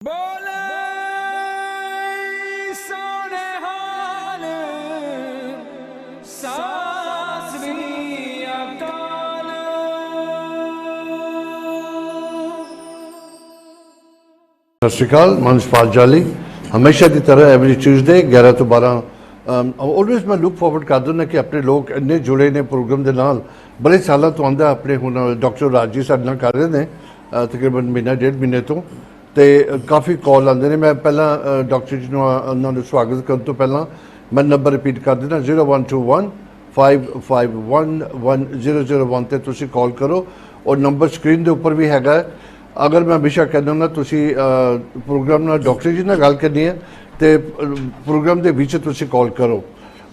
बोले सोने हाल सासरी अकाल। सत श्री अकाल। मनशपाल जाली हमेशा की तरह एवरी ट्यूसडे 11 ਤੋਂ 12 ऑलवेज मैं लुक फॉरवर्ड कर दिंदा कि अपने लोग इन्ने जुड़े ने प्रोग्राम के नाल बड़े सालों तो आंदा अपने हुण डॉक्टर राज जी साडे नाल कर रहे हैं तकरीबन महीना डेढ़ महीने तो काफ़ी कॉल आते हैं। मैं पहला डॉक्टर जी उन्होंने स्वागत करने तो पहला मैं नंबर रिपीट कर देना 0121 551 1001 ते तुसी कॉल करो और नंबर स्क्रीन के उपर भी हैगा। अगर मैं हमेशा कहना ना तुसी प्रोग्राम ना डॉक्टर जी नाल गल करनी है तो प्रोग्राम के विच तुसी कॉल करो।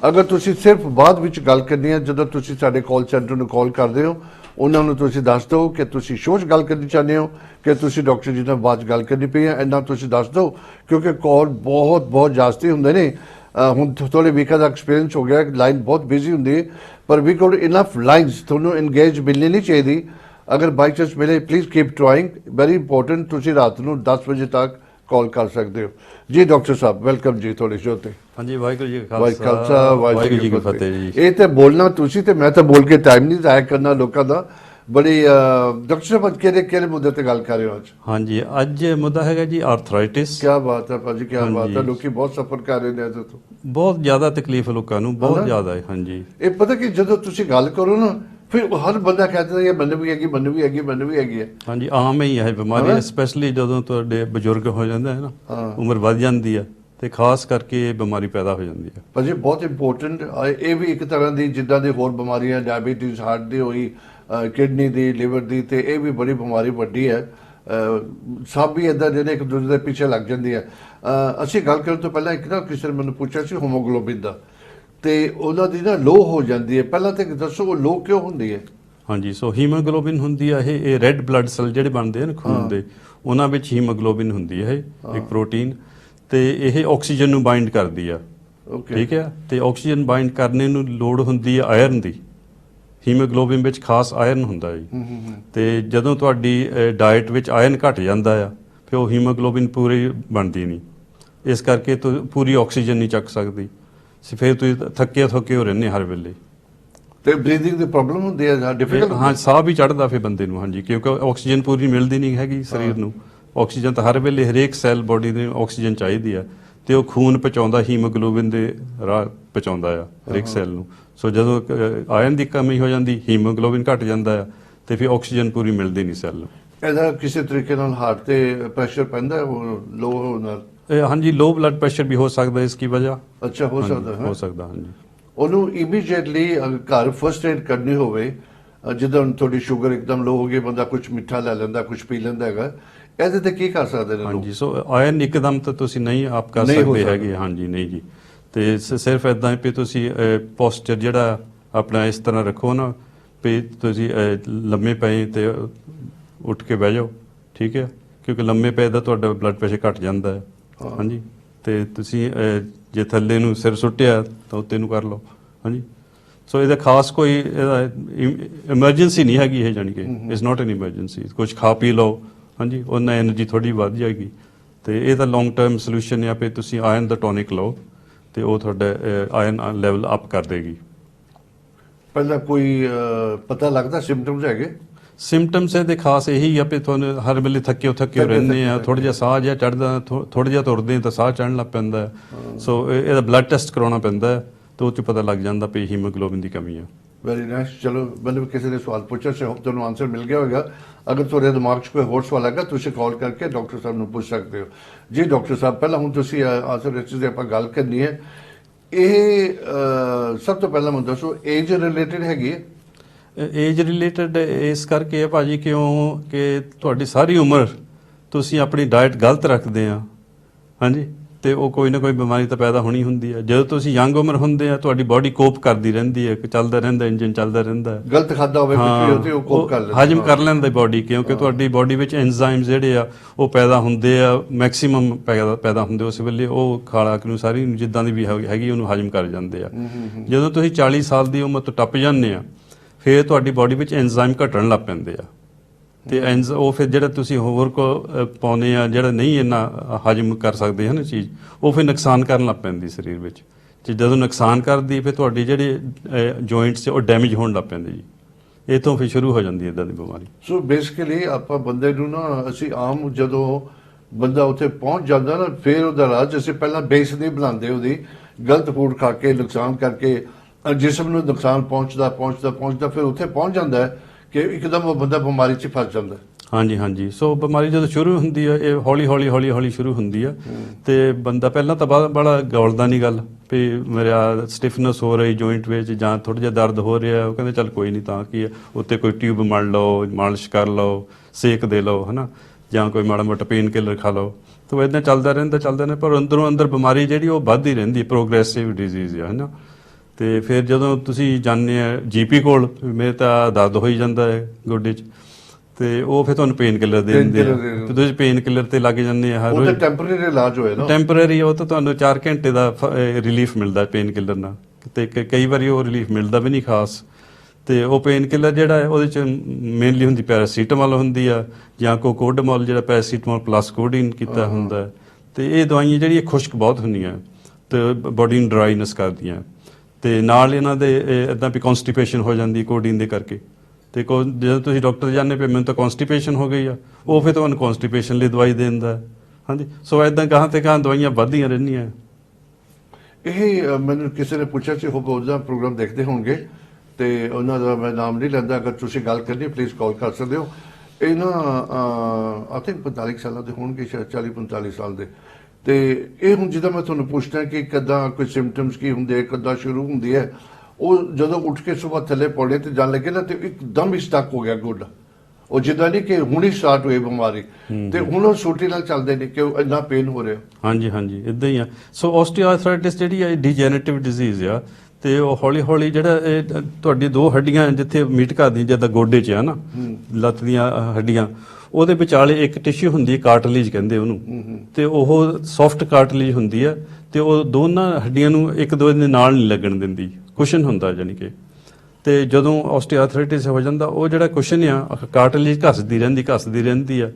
अगर तुसी सिर्फ बाद विच गल करनी है जदों तुसी साडे कॉल सेंटर नूं कॉल करदे हो उन्होंने तुसी दस दो कि तुसी शो च गल करनी चाहते हो कि तुसी डॉक्टर जी नाल बाद गल करनी पई है इन्ना तुसी दस दो क्योंकि कॉल बहुत जास्ती हुंदे ने। हुण थोड़े वीकां दा एक्सपीरियंस हो गया लाइन बहुत बिजी हुंदी है पर वी गॉट इनफ लाइन्स तुहानूं इंगेज मिलनी नहीं चाहिए। अगर बाई चांस मिले please keep trying very important. तुसी रात नूं 10 बजे तक कॉल कर सकते हो जी। डॉक्टर साहब वेलकम जी थोड़े शो ते। हाँ जी वाहिगुरू जी का खालसा वाहिगुरू जी की फतेह जी। ये तो बोलना तुसी ते मैं तो बोल के टाइम नहीं जाया करना लोगों का। बड़ी डॉक्टर साहब अज केड़े मुद्दे ते गल कर रहे हो आज? हाँ जी अज मुद्दा है जी आर्थराइटिस। क्या बात है भाजी क्या बात है। लोग बहुत सफर कर रहे हैं तो बहुत ज़्यादा तकलीफ लोगों को बहुत ज़्यादा है। हाँ जी ये पता कि जो तुसी गल करो ना फिर हर बंदा कहता है मैंने भी हैगी मैंने भी हैगी मैंने भी हैगी है। हाँ जी आम ही है बीमारी स्पैशली जो तुहाडे बजुर्ग हो जाते हैं ना उम्र बढ़ जाती है तो खास करके ये बीमारी पैदा हो जाती है। भाजी बहुत इंपॉर्टेंट ये भी एक तरह की जिदा दी होर बीमारियां डायबिटीज हार्ट दी होई किडनी दी लिवर दी ते ये भी बड़ी बीमारी वड्डी है। सब भी इदा जिहड़े एक दूसरे के पीछे लग जाती है। असीं गल करन तो पहला एक ना किसी ने मैंने पूछा सी होमोग्लोबिन का तो उन्होंने ना लो हो जाती है। पहला तो दसो वो लो क्यों होंगी है? हाँ जी सो हीमोग्लोबिन होंगी है ये रेड ब्लड सैल जिहड़े बनते हैं खून के उन्हां विच हीमोग्लोबिन होंगी है एक प्रोटीन तो यह ऑक्सीजन नूं बाइंड करती है। ठीक है तो ऑक्सीजन बाइंड करने नूं लोड़ होंदी है आयरन की। हीमोग्लोबिन विच खास आयरन हुंदा है तो जदों तुहाडी डाइट विच आयरन घट जांदा है फिर वो हीमोग्लोबिन पूरी बनती नहीं इस करके तो पूरी ऑक्सीजन नहीं चक सकती फिर तुसीं थके हो रहने हर वेले तो ब्रीदिंग की प्रॉब्लम होंदी है डिफिकल्ट। हाँ साह भी चढ़दा फिर बंदे नूं। हाँ जी क्योंकि ऑक्सीजन पूरी मिलती नहीं हैगी शरीर नूं। ऑक्सीजन तो हर वेले हरेक सैल बॉडी ने ऑक्सीजन चाहिए है तो खून पहुँचाता हीमोग्लोबिन के राह पहुँचाता है हरेक सैल नूं। सो जो आयरन की कमी हो जाती हीमोग्लोबिन घट जाता है तो फिर ऑक्सीजन पूरी मिलती नहीं सैल नूं। ਇਹਦਾ ਕਿਸੇ ਤਰੀਕੇ ਨਾਲ ਹਾਰਟ ਤੇ ਪ੍ਰੈਸ਼ਰ ਪੈਂਦਾ ਉਹ ਲੋ ਹੋਣ ਨਾਲ? हाँ जी लो ब्लड प्रेशर भी हो सकता है इसकी वजह। अच्छा हो सकता है हो सकता हाँ जी। ਉਹਨੂੰ ਇਮੀਡੀਏਟਲੀ ਘਰ ਫਸਟ ਏਡ ਕਰਨੀ ਹੋਵੇ ਜਿੱਦਾਂ ਥੋੜੀ ਸ਼ੂਗਰ ਇੱਕਦਮ ਲੋ ਹੋ ਗਈ ਬੰਦਾ ਕੁਝ ਮਿੱਠਾ ਲੈ ਲੈਂਦਾ ਕੁਝ ਪੀ ਲੈਂਦਾ ਹੈਗਾ ਇਹਦੇ ਤੇ ਕੀ ਕਰ ਸਕਦੇ ਨੇ ਲੋਕ? हाँ जी सो आयरन एकदम तो तुसी नहीं आप कर सकते हैगे। हाँ जी नहीं जी तो सिर्फ इदा भी तुसी पोस्चर जिहड़ा अपना इस तरह रखो ना भी तुसी लम्मे पए तो उठ के बह जाओ। ठीक है क्योंकि लम्मे पे दा तुहाडा ब्लड प्रेशर घट जाता है। हाँ जी तो तुसी जे थल्ले नूं सिर सुट्टिया तो उत्ते नूं कर लो। हाँ जी सो ये खास कोई एमरजेंसी नहीं हैगी है जानी कि इट्स नॉट एन एमरजेंसी कुछ खा पी लो। हाँ जी उन्ना एनर्जी थोड़ी बढ़ जाएगी तो ये लॉन्ग टर्म सोल्यूशन है भी तुसी आयरन दा टॉनिक लो तो वो थोड़ा आयरन लैवल अप कर देगी। ਪਹਿਲਾਂ ਕੋਈ ਪਤਾ ਲੱਗਦਾ ਸਿੰਪਟਮਸ ਹੈਗੇ? सिम्पटम्स है तो खास यही है भी तुहानूं हर वेले थके रहने थोड़ा जिहा साह जिहा चढ़दा थोड़ा जिहा तुरदे तो साह चढ़न लग पैंदा है। सो ਇਹਦਾ ब्लड टेस्ट करवाना पैंदा है तो उस पता लग जाता भी हीमोग्लोबिन की कमी है। Very nice. चलो मैंने भी किसी ने सवाल पूछा से होप तुहानूं आंसर मिल गया होगा। अगर तुहाडे दिमाग 'ਚ कोई होर सवाल हैगा तुसीं कॉल करके डॉक्टर साहब नूं पूछ सकते हो जी। डॉक्टर साहब ਪਹਿਲਾਂ ਹੁਣ ਤੁਸੀਂ ਆर्थराइटिस ਦੀ ਆਪਾਂ ਗੱਲ ਕਰਨੀ ਹੈ ਇਹ ਸਭ ਤੋਂ ਪਹਿਲਾਂ ਮੈਨੂੰ ਦੱਸੋ ਏਜ ਰਿਲੇਟਡ ਹੈਗੀ ਹੈ? एज रिलेटेड इस करके है भाजी क्यों कि तुहाडी सारी उम्र तुसी अपनी डाइट गलत रखते हैं। हाँ जी तो वो कोई ना कोई बीमारी तो पैदा होनी होंगी है। जो तुसी यंग उम्र होंगे हैं तुहाडी बॉडी कोप करती रहती है चलता रहता इंजन चलता रहता है। गलत खादा होवे हाँ कोप कर लेंदा हजम कर लैंदा बॉडी क्योंकि तुहाडी बॉडी विच एंजाइम जिहड़े आ वो पैदा होंदे आ मैक्सीमम पैदा होंदे उस वेले वो खुराक नूं सारी जिद्दां दी भी हैगी उहनूं हजम कर जांदे आ। जदों तुसीं 40 साल दी उम्र तो टप जांदे आ फिर तुहाडी बॉडी विच एंजाइम घटण लग पैंदे आ। ਤੇ ਉਹ ਫਿਰ ਜਿਹੜਾ ਤੁਸੀਂ ਹੋਰ ਕੋ ਪਾਉਨੇ ਆ ਜਿਹੜਾ ਨਹੀਂ ਇੰਨਾ ਹਜਮ ਕਰ ਸਕਦੇ ਹਨ ਚੀਜ਼, ਉਹ ਫਿਰ ਨੁਕਸਾਨ ਕਰਨ ਲੱਗ ਪੈਂਦੀ ਸਰੀਰ ਵਿੱਚ। ਤੇ ਜਦੋਂ ਨੁਕਸਾਨ ਕਰਦੀ ਫਿਰ ਤੁਹਾਡੀ ਜਿਹੜੇ ਜੁਆਇੰਟਸ ਉਹ ਡੈਮੇਜ ਹੋਣ ਲੱਗ ਪੈਂਦੇ ਜੀ। ਇਹ ਤੋਂ ਫਿਰ ਸ਼ੁਰੂ ਹੋ ਜਾਂਦੀ ਇਦਾਂ ਦੀ ਬਿਮਾਰੀ। ਸੋ ਬੇਸਿਕਲੀ ਆਪਾਂ ਬੰਦੇ ਨੂੰ ਨਾ, ਅਸੀਂ ਆਮ ਜਦੋਂ ਬੰਦਾ ਉੱਥੇ ਪਹੁੰਚ ਜਾਂਦਾ ਨਾ, ਫਿਰ ਉਹਦਾ ਇਲਾਜ ਅਸੀਂ ਪਹਿਲਾਂ ਬੇਸ ਨਹੀਂ ਬਣਾਉਂਦੇ ਉਹਦੀ, ਗਲਤ ਫੂਡ ਖਾ ਕੇ ਨੁਕਸਾਨ ਕਰਕੇ ਜਿਸਮ ਨੂੰ ਨੁਕਸਾਨ ਪਹੁੰਚਦਾ ਫਿਰ ਉੱਥੇ ਪਹੁੰਚ ਜਾਂਦਾ ਹੈ ਕਿ ਇੱਕਦਮ ਉਹ ਬੰਦਾ ਬਿਮਾਰੀ 'ਚ ਫਸ ਜਾਂਦਾ ਹੈ। ਹਾਂਜੀ ਹਾਂਜੀ। ਸੋ ਬਿਮਾਰੀ ਜਦੋਂ ਸ਼ੁਰੂ ਹੁੰਦੀ ਹੈ, ਇਹ ਹੌਲੀ ਹੌਲੀ ਸ਼ੁਰੂ ਹੁੰਦੀ ਆ, ਤੇ ਬੰਦਾ ਪਹਿਲਾਂ ਤਾਂ ਬੜਾ ਗੌਲਦਾ ਨਹੀਂ ਗੱਲ ਵੀ ਮੇਰਾ ਸਟਿਫਨੈਸ ਹੋ ਰਹੀ ਜੁਆਇੰਟ ਵਿੱਚ ਜਾਂ ਥੋੜਾ ਜਿਹਾ ਦਰਦ ਹੋ ਰਿਹਾ, ਉਹ ਕਹਿੰਦੇ ਚੱਲ ਕੋਈ ਨਹੀਂ ਤਾਂ ਕੀ ਹੈ, ਉੱਤੇ ਕੋਈ ਟਿਊਬ ਮੜ ਲਓ, ਮਾਲਿਸ਼ ਕਰ ਲਓ, ਸੇਕ ਦੇ ਲਓ, ਹਨਾ, ਜਾਂ ਕੋਈ ਮਾੜਾ ਮੋਟਾ ਪੇਨ ਕਿਲਰ ਖਾ ਲਓ। ਤਾਂ ਇਦਾਂ ਚੱਲਦਾ ਰਹਿੰਦਾ, ਪਰ ਅੰਦਰੋਂ ਅੰਦਰ ਬਿਮਾਰੀ ਜਿਹੜੀ ਉਹ ਵੱਧਦੀ ਰਹਿੰਦੀ, ਪ੍ਰੋਗਰੈਸਿਵ ਡਿਜ਼ੀਜ਼ ਆ, ਹਨਾ। ਤੇ ਫਿਰ ਜਦੋਂ ਤੁਸੀਂ ਜਾਂਦੇ ਆ ਜੀਪੀ ਕੋਲ, ਮੇਰੇ ਤਾਂ ਦਰਦ ਹੋਈ ਜਾਂਦਾ ਹੈ ਗੋਡੇ 'ਚ, ਤੇ ਉਹ ਫਿਰ ਤੁਹਾਨੂੰ ਪੇਨ ਕਿਲਰ ਦੇ ਦਿੰਦੇ ਆ, ਤੇ ਤੁਸੀਂ ਪੇਨ ਕਿਲਰ ਤੇ ਲੱਗ ਜਾਂਦੇ ਆ। ਉਹ ਤਾਂ ਟੈਂਪਰੇਰੀ ਇਲਾਜ ਹੋਇਆ ਨਾ, ਟੈਂਪਰੇਰੀ, ਉਹ ਤਾਂ ਤੁਹਾਨੂੰ 4 ਘੰਟੇ ਦਾ ਰਿਲੀਫ ਮਿਲਦਾ ਪੇਨ ਕਿਲਰ ਨਾਲ, ਤੇ ਕਈ ਵਾਰੀ ਉਹ ਰਿਲੀਫ ਮਿਲਦਾ ਵੀ ਨਹੀਂ ਖਾਸ। ਤੇ ਉਹ ਪੇਨ ਕਿਲਰ ਜਿਹੜਾ ਹੈ ਉਹਦੇ 'ਚ ਮੇਨਲੀ ਹੁੰਦੀ ਪੈਰਾਸੀਟਾਮੋਲ ਹੁੰਦੀ ਆ, ਜਾਂ ਕੋਕੋਡਮੋਲ ਜਿਹੜਾ ਪੈਰਾਸੀਟਾਮੋਲ ਪਲੱਸ ਕੋਡੀਨ ਕੀਤਾ ਹੁੰਦਾ ਹੈ। ਤੇ ਇਹ ਦਵਾਈਆਂ ਜਿਹੜੀਆਂ ਖੁਸ਼ਕ ਬਹੁਤ ਹੁੰਦੀਆਂ ਤੇ ਬੋਡੀ ਨੂੰ ਡਰਾਈਨੈਸ ਕਰਦੀਆਂ, ਤੇ ਨਾਲ ਇਹਨਾਂ ਦੇ ਇੱਦਾਂ ਵੀ ਕਨਸਟੀਪੇਸ਼ਨ ਹੋ ਜਾਂਦੀ ਕੋਡੀਨ ਦੇ ਕਰਕੇ। ਤੇ ਜਦੋਂ ਤੁਸੀਂ ਡਾਕਟਰ ਜਾਂਦੇ ਪਏ ਮੈਨੂੰ ਤਾਂ ਕਨਸਟੀਪੇਸ਼ਨ ਹੋ ਗਈ ਆ, ਉਹ ਫਿਰ ਤੁਹਾਨੂੰ ਕਨਸਟੀਪੇਸ਼ਨ ਲਈ ਦਵਾਈ ਦੇ ਦਿੰਦਾ। ਹਾਂਜੀ। ਸੋ ਇੱਦਾਂ ਗਾਹਾਂ ਤੇ ਗਾਹਾਂ ਦਵਾਈਆਂ ਵੱਧਦੀਆਂ ਰਹਿੰਦੀਆਂ। ਇਹ ਮੈਨੂੰ ਕਿਸੇ ਨੇ ਪੁੱਛਿਆ ਸੀ, ਉਹ ਉਹਦਾ ਪ੍ਰੋਗਰਾਮ ਦੇਖਦੇ ਹੋਣਗੇ, ਤੇ ਉਹਨਾਂ ਦਾ ਮੈਂ ਨਾਮ ਨਹੀਂ ਲੈਂਦਾ, ਅਗਰ ਤੁਸੀਂ ਗੱਲ ਕਰਨੀ ਪਲੀਜ਼ ਕਾਲ ਕਰ ਸਕਦੇ ਹੋ। ਇਹ ਨਾ ਆਈ ਥਿੰਕ 45 ਸਾਲਾਂ ਦੇ ਹੋਣਗੇ, ਸ਼ਾਇਦ 40-45 ਸਾਲ ਦੇ। ਤੇ ਇਹ ਹੁਣ ਜਿੱਦਾਂ ਮੈਂ ਤੁਹਾਨੂੰ ਪੁੱਛਦਾ ਕਿ ਕਿੱਦਾਂ ਕੋਈ ਸਿੰਪਟਮਸ ਕੀ ਹੁੰਦੇ, ਕਿੱਦਾਂ ਸ਼ੁਰੂ ਹੁੰਦੀ ਹੈ, ਉਹ ਜਦੋਂ ਉੱਠ ਕੇ ਸਵੇਰ ਥੱਲੇ ਪੌੜੇ ਤੇ ਜਾਣ ਲੱਗੇ ਨਾ, ਤੇ ਇੱਕਦਮ ਹੀ ਸਟਕ ਹੋ ਗਿਆ ਗੋਡਾ। ਉਹ ਜਿੱਦਾਂ ਨਹੀਂ ਕਿ ਹੁਣੀ ਸਟਾਰਟ ਹੋਈ ਬਿਮਾਰੀ, ਤੇ ਹੁਣ ਉਹ ਸੂਟੀ ਨਾਲ ਚੱਲਦੇ ਨੇ ਕਿ ਇੰਨਾ ਪੇਨ ਹੋ ਰਿਹਾ। ਹਾਂਜੀ ਹਾਂਜੀ, ਇਦਾਂ ਹੀ ਆ। ਸੋ ਆਸਟੀਓਆਰਥਰਾਈਟਿਸ ਜਿਹੜੀ ਹੈ ਡੀਜੈਨਰੇਟਿਵ ਡਿਜ਼ੀਜ਼ ਆ, ਤੇ ਉਹ ਹੌਲੀ ਹੌਲੀ ਜਿਹੜਾ ਇਹ ਤੁਹਾਡੀ ਦੋ ਹੱਡੀਆਂ ਜਿੱਥੇ ਮੀਟ ਕਰਦੀਆਂ, ਜਿੱਦਾਂ ਗੋਡੇ 'ਚ ਆ ਨਾ, ਲੱਤ ਦੀਆਂ ਹੱਡੀਆਂ, ਉਹਦੇ ਵਿਚਾਲੇ ਇੱਕ ਟਿਸ਼ੂ ਹੁੰਦੀ ਹੈ, ਕਾਰਟਿਲੇਜ ਕਹਿੰਦੇ ਉਹਨੂੰ, ਤੇ ਉਹ ਸੌਫਟ ਕਾਰਟਿਲੇਜ ਹੁੰਦੀ ਆ, ਤੇ ਉਹ ਦੋਨਾਂ ਹੱਡੀਆਂ ਨੂੰ ਇੱਕ ਦੂਜੇ ਦੇ ਨਾਲ ਨਹੀਂ ਲੱਗਣ ਦਿੰਦੀ, ਕੁਸ਼ਨ ਹੁੰਦਾ ਜਾਨੀ ਕਿ। ਤੇ ਜਦੋਂ ਆਸਟੀਓਆਰਥਰਾਈਟਿਸ ਹੋ ਜਾਂਦਾ, ਉਹ ਜਿਹੜਾ ਕੁਸ਼ਨ ਆ ਕਾਰਟਿਲੇਜ ਘਸਦੀ ਰਹਿੰਦੀ ਆ,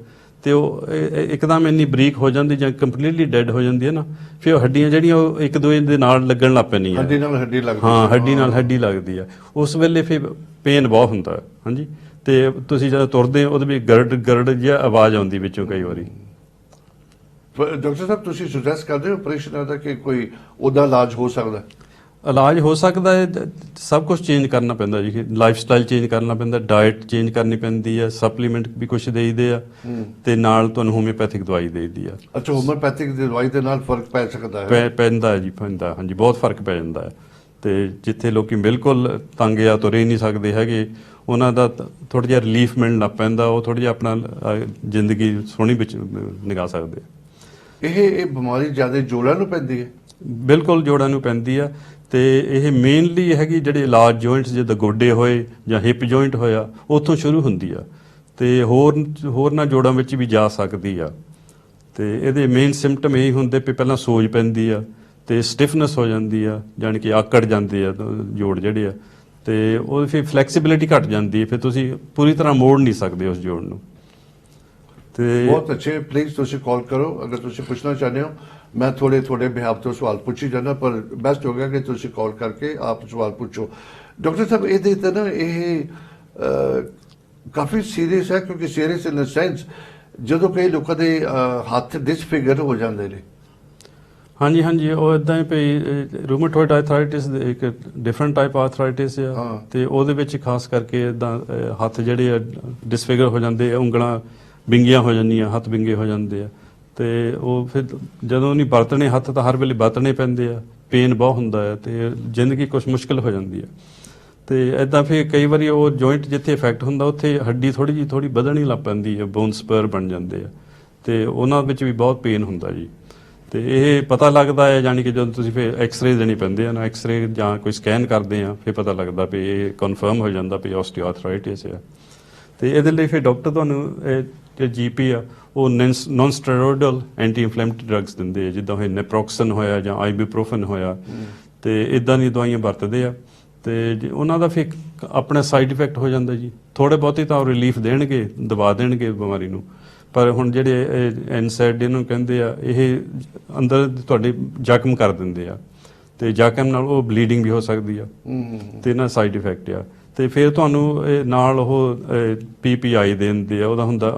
ਤੇ ਉਹ ਇੱਕਦਮ ਇੰਨੀ ਬਰੀਕ ਹੋ ਜਾਂਦੀ ਜਾਂ ਕੰਪਲੀਟਲੀ ਡੈਡ ਹੋ ਜਾਂਦੀ ਹੈ ਨਾ, ਫਿਰ ਉਹ ਹੱਡੀਆਂ ਜਿਹੜੀਆਂ ਉਹ ਇੱਕ ਦੂਜੇ ਦੇ ਨਾਲ ਲੱਗਣ ਲੱਗ ਪੈਂਦੀਆਂ। ਹੱਡੀ ਨਾਲ ਹੱਡੀ ਲੱਗਦੀ, ਹਾਂ, ਹੱਡੀ ਨਾਲ ਹੱਡੀ ਲੱਗਦੀ ਆ। ਉਸ ਵੇਲੇ ਫਿਰ ਪੇਨ ਬਹੁਤ ਹੁੰਦਾ ਹੈ। ਹਾਂਜੀ। ਤੇ ਤੁਸੀਂ ਜਦੋਂ ਤੁਰਦੇ ਹੋ ਉਹਦੇ ਵਿੱਚ ਗਰੜ ਜਿਹਾ ਆਵਾਜ਼ ਆਉਂਦੀ ਵਿੱਚੋਂ ਕਈ ਵਾਰੀ। ਡਾਕਟਰ ਸਾਹਿਬ ਤੁਸੀਂ ਸੁਜੈਸਟ ਕਰਦੇ ਹੋ ਆਪਰੇਸ਼ਨ ਦਾ ਕਿ ਕੋਈ ਉਹਦਾ ਇਲਾਜ ਹੋ ਸਕਦਾ? ਇਲਾਜ ਹੋ ਸਕਦਾ ਹੈ, ਸਭ ਕੁਝ ਚੇਂਜ ਕਰਨਾ ਪੈਂਦਾ ਜੀ, ਲਾਈਫ ਸਟਾਈਲ ਚੇਂਜ ਕਰਨਾ ਪੈਂਦਾ, ਡਾਈਟ ਚੇਂਜ ਕਰਨੀ ਪੈਂਦੀ ਹੈ, ਸਪਲੀਮੈਂਟ ਵੀ ਕੁਝ ਦੇਈਦੇ ਆ, ਤੇ ਨਾਲ ਤੁਹਾਨੂੰ ਹੋਮਿਓਪੈਥਿਕ ਦਵਾਈ ਦੇਈਦੀ ਆ। ਅੱਛਾ, ਹੋਮਿਓਪੈਥਿਕ ਦਵਾਈ ਦੇ ਨਾਲ ਫਰਕ ਪੈ ਸਕਦਾ ਹੈ? ਪੈਂਦਾ ਜੀ, ਪੈਂਦਾ। ਹਾਂਜੀ, ਬਹੁਤ ਫਰਕ ਪੈ ਜਾਂਦਾ ਹੈ। ਤੇ ਜਿੱਥੇ ਲੋਕੀ ਬਿਲਕੁਲ ਤੰਗ ਆ, ਤੁਰੇ ਨਹੀਂ ਸਕਦੇ ਹੈਗੇ, ਉਹਨਾਂ ਦਾ ਥੋੜ੍ਹਾ ਜਿਹਾ ਰਿਲੀਫ ਮਿਲਣ ਲੱਗ ਪੈਂਦਾ, ਉਹ ਥੋੜ੍ਹਾ ਜਿਹਾ ਆਪਣਾ ਜ਼ਿੰਦਗੀ ਸੋਹਣੀ ਵਿੱਚ ਨਿਭਾ ਸਕਦੇ। ਇਹ ਬਿਮਾਰੀ ਜ਼ਿਆਦਾ ਜੋੜਾਂ ਨੂੰ ਪੈਂਦੀ ਹੈ? ਬਿਲਕੁਲ ਜੋੜਾਂ ਨੂੰ ਪੈਂਦੀ ਆ, ਤੇ ਇਹ ਮੇਨਲੀ ਹੈਗੀ ਜਿਹੜੇ ਲਾਰਜ ਜੁਆਇੰਟਸ, ਜਿੱਦਾਂ ਗੋਡੇ ਹੋਏ ਜਾਂ ਹਿਪ ਜੁਆਇੰਟ ਹੋਇਆ, ਉੱਥੋਂ ਸ਼ੁਰੂ ਹੁੰਦੀ ਆ, ਤੇ ਹੋਰਨਾਂ ਜੋੜਾਂ ਵਿੱਚ ਵੀ ਜਾ ਸਕਦੀ ਆ। ਤੇ ਇਹਦੇ ਮੇਨ ਸਿੰਪਟਮ ਇਹ ਹੁੰਦੇ ਵੀ ਪਹਿਲਾਂ ਸੋਜ ਪੈਂਦੀ ਆ, ਤੇ ਸਟਿਫਨੈਸ ਹੋ ਜਾਂਦੀ ਆ, ਜਾਣੀ ਕਿ ਆਕੜ ਜਾਂਦੇ ਆ ਜੋੜ ਜਿਹੜੇ ਆ, ਤੇ ਉਹ ਫਿਰ ਫਲੈਕਸੀਬਿਲਿਟੀ ਘਟ ਜਾਂਦੀ ਹੈ, ਫਿਰ ਤੁਸੀਂ ਪੂਰੀ ਤਰ੍ਹਾਂ ਮੋੜ ਨਹੀਂ ਸਕਦੇ ਉਸ ਜੋੜ ਨੂੰ। ਤੇ ਬਹੁਤ ਅੱਛੇ, ਪਲੀਜ਼ ਤੁਸੀਂ ਕਾਲ ਕਰੋ ਅਗਰ ਤੁਸੀਂ ਪੁੱਛਣਾ ਚਾਹੁੰਦੇ ਹੋ। ਮੈਂ ਤੁਹਾਡੇ ਬਿਹਾਫ ਤੋਂ ਸਵਾਲ ਪੁੱਛੀ ਜਾਂਦਾ, ਪਰ ਬੈਸਟ ਹੋਗਾ ਕਿ ਤੁਸੀਂ ਕਾਲ ਕਰਕੇ ਆਪ ਸਵਾਲ ਪੁੱਛੋ। ਡਾਕਟਰ ਸਾਹਿਬ ਇਹਦੇ ਤਾਂ ਨਾ ਇਹ ਕਾਫੀ ਸੀਰੀਅਸ ਹੈ, ਕਿਉਂਕਿ ਸੀਰੀਅਸ ਇਨ ਦ ਸੈਂਸ ਜਦੋਂ ਕਈ ਲੋਕਾਂ ਦੇ ਹੱਥ ਡਿਸਫਿਗਰ ਹੋ ਜਾਂਦੇ ਨੇ। ਹਾਂਜੀ ਹਾਂਜੀ, ਉਹ ਇਦਾਂ ਹੀ ਪਈ ਰੂਮੇਟੋਇਡ ਆਰਥਰਾਈਟਿਸ ਇੱਕ ਡਿਫਰੈਂਟ ਟਾਈਪ ਆਰਥਰਾਈਟਿਸ ਆ, ਤੇ ਉਹਦੇ ਵਿੱਚ ਖਾਸ ਕਰਕੇ ਇਦਾਂ ਹੱਥ ਜਿਹੜੇ ਆ ਡਿਸਫਿਗਰ ਹੋ ਜਾਂਦੇ ਆ, ਉਂਗਲਾਂ ਵਿੰਗੀਆਂ ਹੋ ਜਾਂਦੀਆਂ, ਹੱਥ ਵਿੰਗੇ ਹੋ ਜਾਂਦੇ ਆ, ਤੇ ਉਹ ਫਿਰ ਜਦੋਂ ਨਹੀਂ ਵਰਤਣੇ ਹੱਥ ਤਾਂ ਹਰ ਵੇਲੇ ਵਰਤਣੇ ਪੈਂਦੇ ਆ, ਪੇਨ ਬਹੁਤ ਹੁੰਦਾ ਹੈ, ਤੇ ਜ਼ਿੰਦਗੀ ਕੁਛ ਮੁਸ਼ਕਿਲ ਹੋ ਜਾਂਦੀ ਹੈ। ਤੇ ਇਦਾਂ ਫਿਰ ਕਈ ਵਾਰੀ ਉਹ ਜੁਆਇੰਟ ਜਿੱਥੇ ਇਫੈਕਟ ਹੁੰਦਾ ਉੱਥੇ ਹੱਡੀ ਥੋੜੀ ਵਧਣੀ ਲੱਗ ਪੈਂਦੀ ਹੈ, ਬੋਨ ਸਪਰ ਬਣ ਜਾਂਦੇ ਆ, ਤੇ ਉਹਨਾਂ ਵਿੱਚ ਵੀ ਬਹੁਤ ਪੇਨ ਹੁੰਦਾ ਜੀ। ਤੇ ਇਹ ਪਤਾ ਲੱਗਦਾ ਹੈ, ਜਾਣੀ ਕਿ ਜਦੋਂ ਤੁਸੀਂ ਫਿਰ ਐਕਸ-ਰੇ ਦੇਣੀ ਪੈਂਦੇ ਆ ਨਾ, ਐਕਸ-ਰੇ ਜਾਂ ਕੋਈ ਸਕੈਨ ਕਰਦੇ ਆ, ਫਿਰ ਪਤਾ ਲੱਗਦਾ ਵੀ ਇਹ ਕਨਫਰਮ ਹੋ ਜਾਂਦਾ ਵੀ ਆਸਟੀਓਆਰਥਰਾਈਟਿਸ ਆ। ਤੇ ਇਹਦੇ ਲਈ ਫਿਰ ਡਾਕਟਰ ਤੁਹਾਨੂੰ ਜੋ ਜੀਪੀ ਆ ਉਹ ਨੌਨ ਸਟੀਰੋਇਡਲ ਐਂਟੀ ਇਨਫਲੈਮੇਟਰੀ ਡਰੱਗਸ ਦਿੰਦੇ ਆ, ਜਿੱਦਾਂ ਇਹ ਨੈਪਰੋਕਸਨ ਹੋਇਆ ਜਾਂ ਆਈਬੂਪ੍ਰੋਫਨ ਹੋਇਆ, ਤੇ ਇਦਾਂ ਦੀਆਂ ਦਵਾਈਆਂ ਵਰਤਦੇ ਆ। ਤੇ ਉਹਨਾਂ ਦਾ ਫਿਰ ਆਪਣਾ ਸਾਈਡ ਇਫੈਕਟ ਹੋ ਜਾਂਦਾ ਜੀ। ਥੋੜੇ ਬਹੁਤੀ ਤਾਂ ਰਿਲੀਫ ਦੇਣਗੇ, ਦਬਾ ਦੇਣਗੇ ਬਿਮਾਰੀ ਨੂੰ, ਪਰ ਹੁਣ ਜਿਹੜੇ ਐਨਸੈਡ ਇਹਨੂੰ ਕਹਿੰਦੇ ਆ, ਇਹ ਅੰਦਰ ਤੁਹਾਡੇ ਜ਼ਖਮ ਕਰ ਦਿੰਦੇ ਆ, ਤੇ ਜ਼ਖਮ ਨਾਲ ਉਹ ਬਲੀਡਿੰਗ ਵੀ ਹੋ ਸਕਦੀ ਆ, ਤੇ ਇਹਨਾਂ ਸਾਈਡ ਇਫੈਕਟ ਆ। ਤੇ ਫਿਰ ਤੁਹਾਨੂੰ ਨਾਲ ਉਹ PPI ਦੇ ਦਿੰਦੇ ਆ, ਉਹਦਾ ਹੁੰਦਾ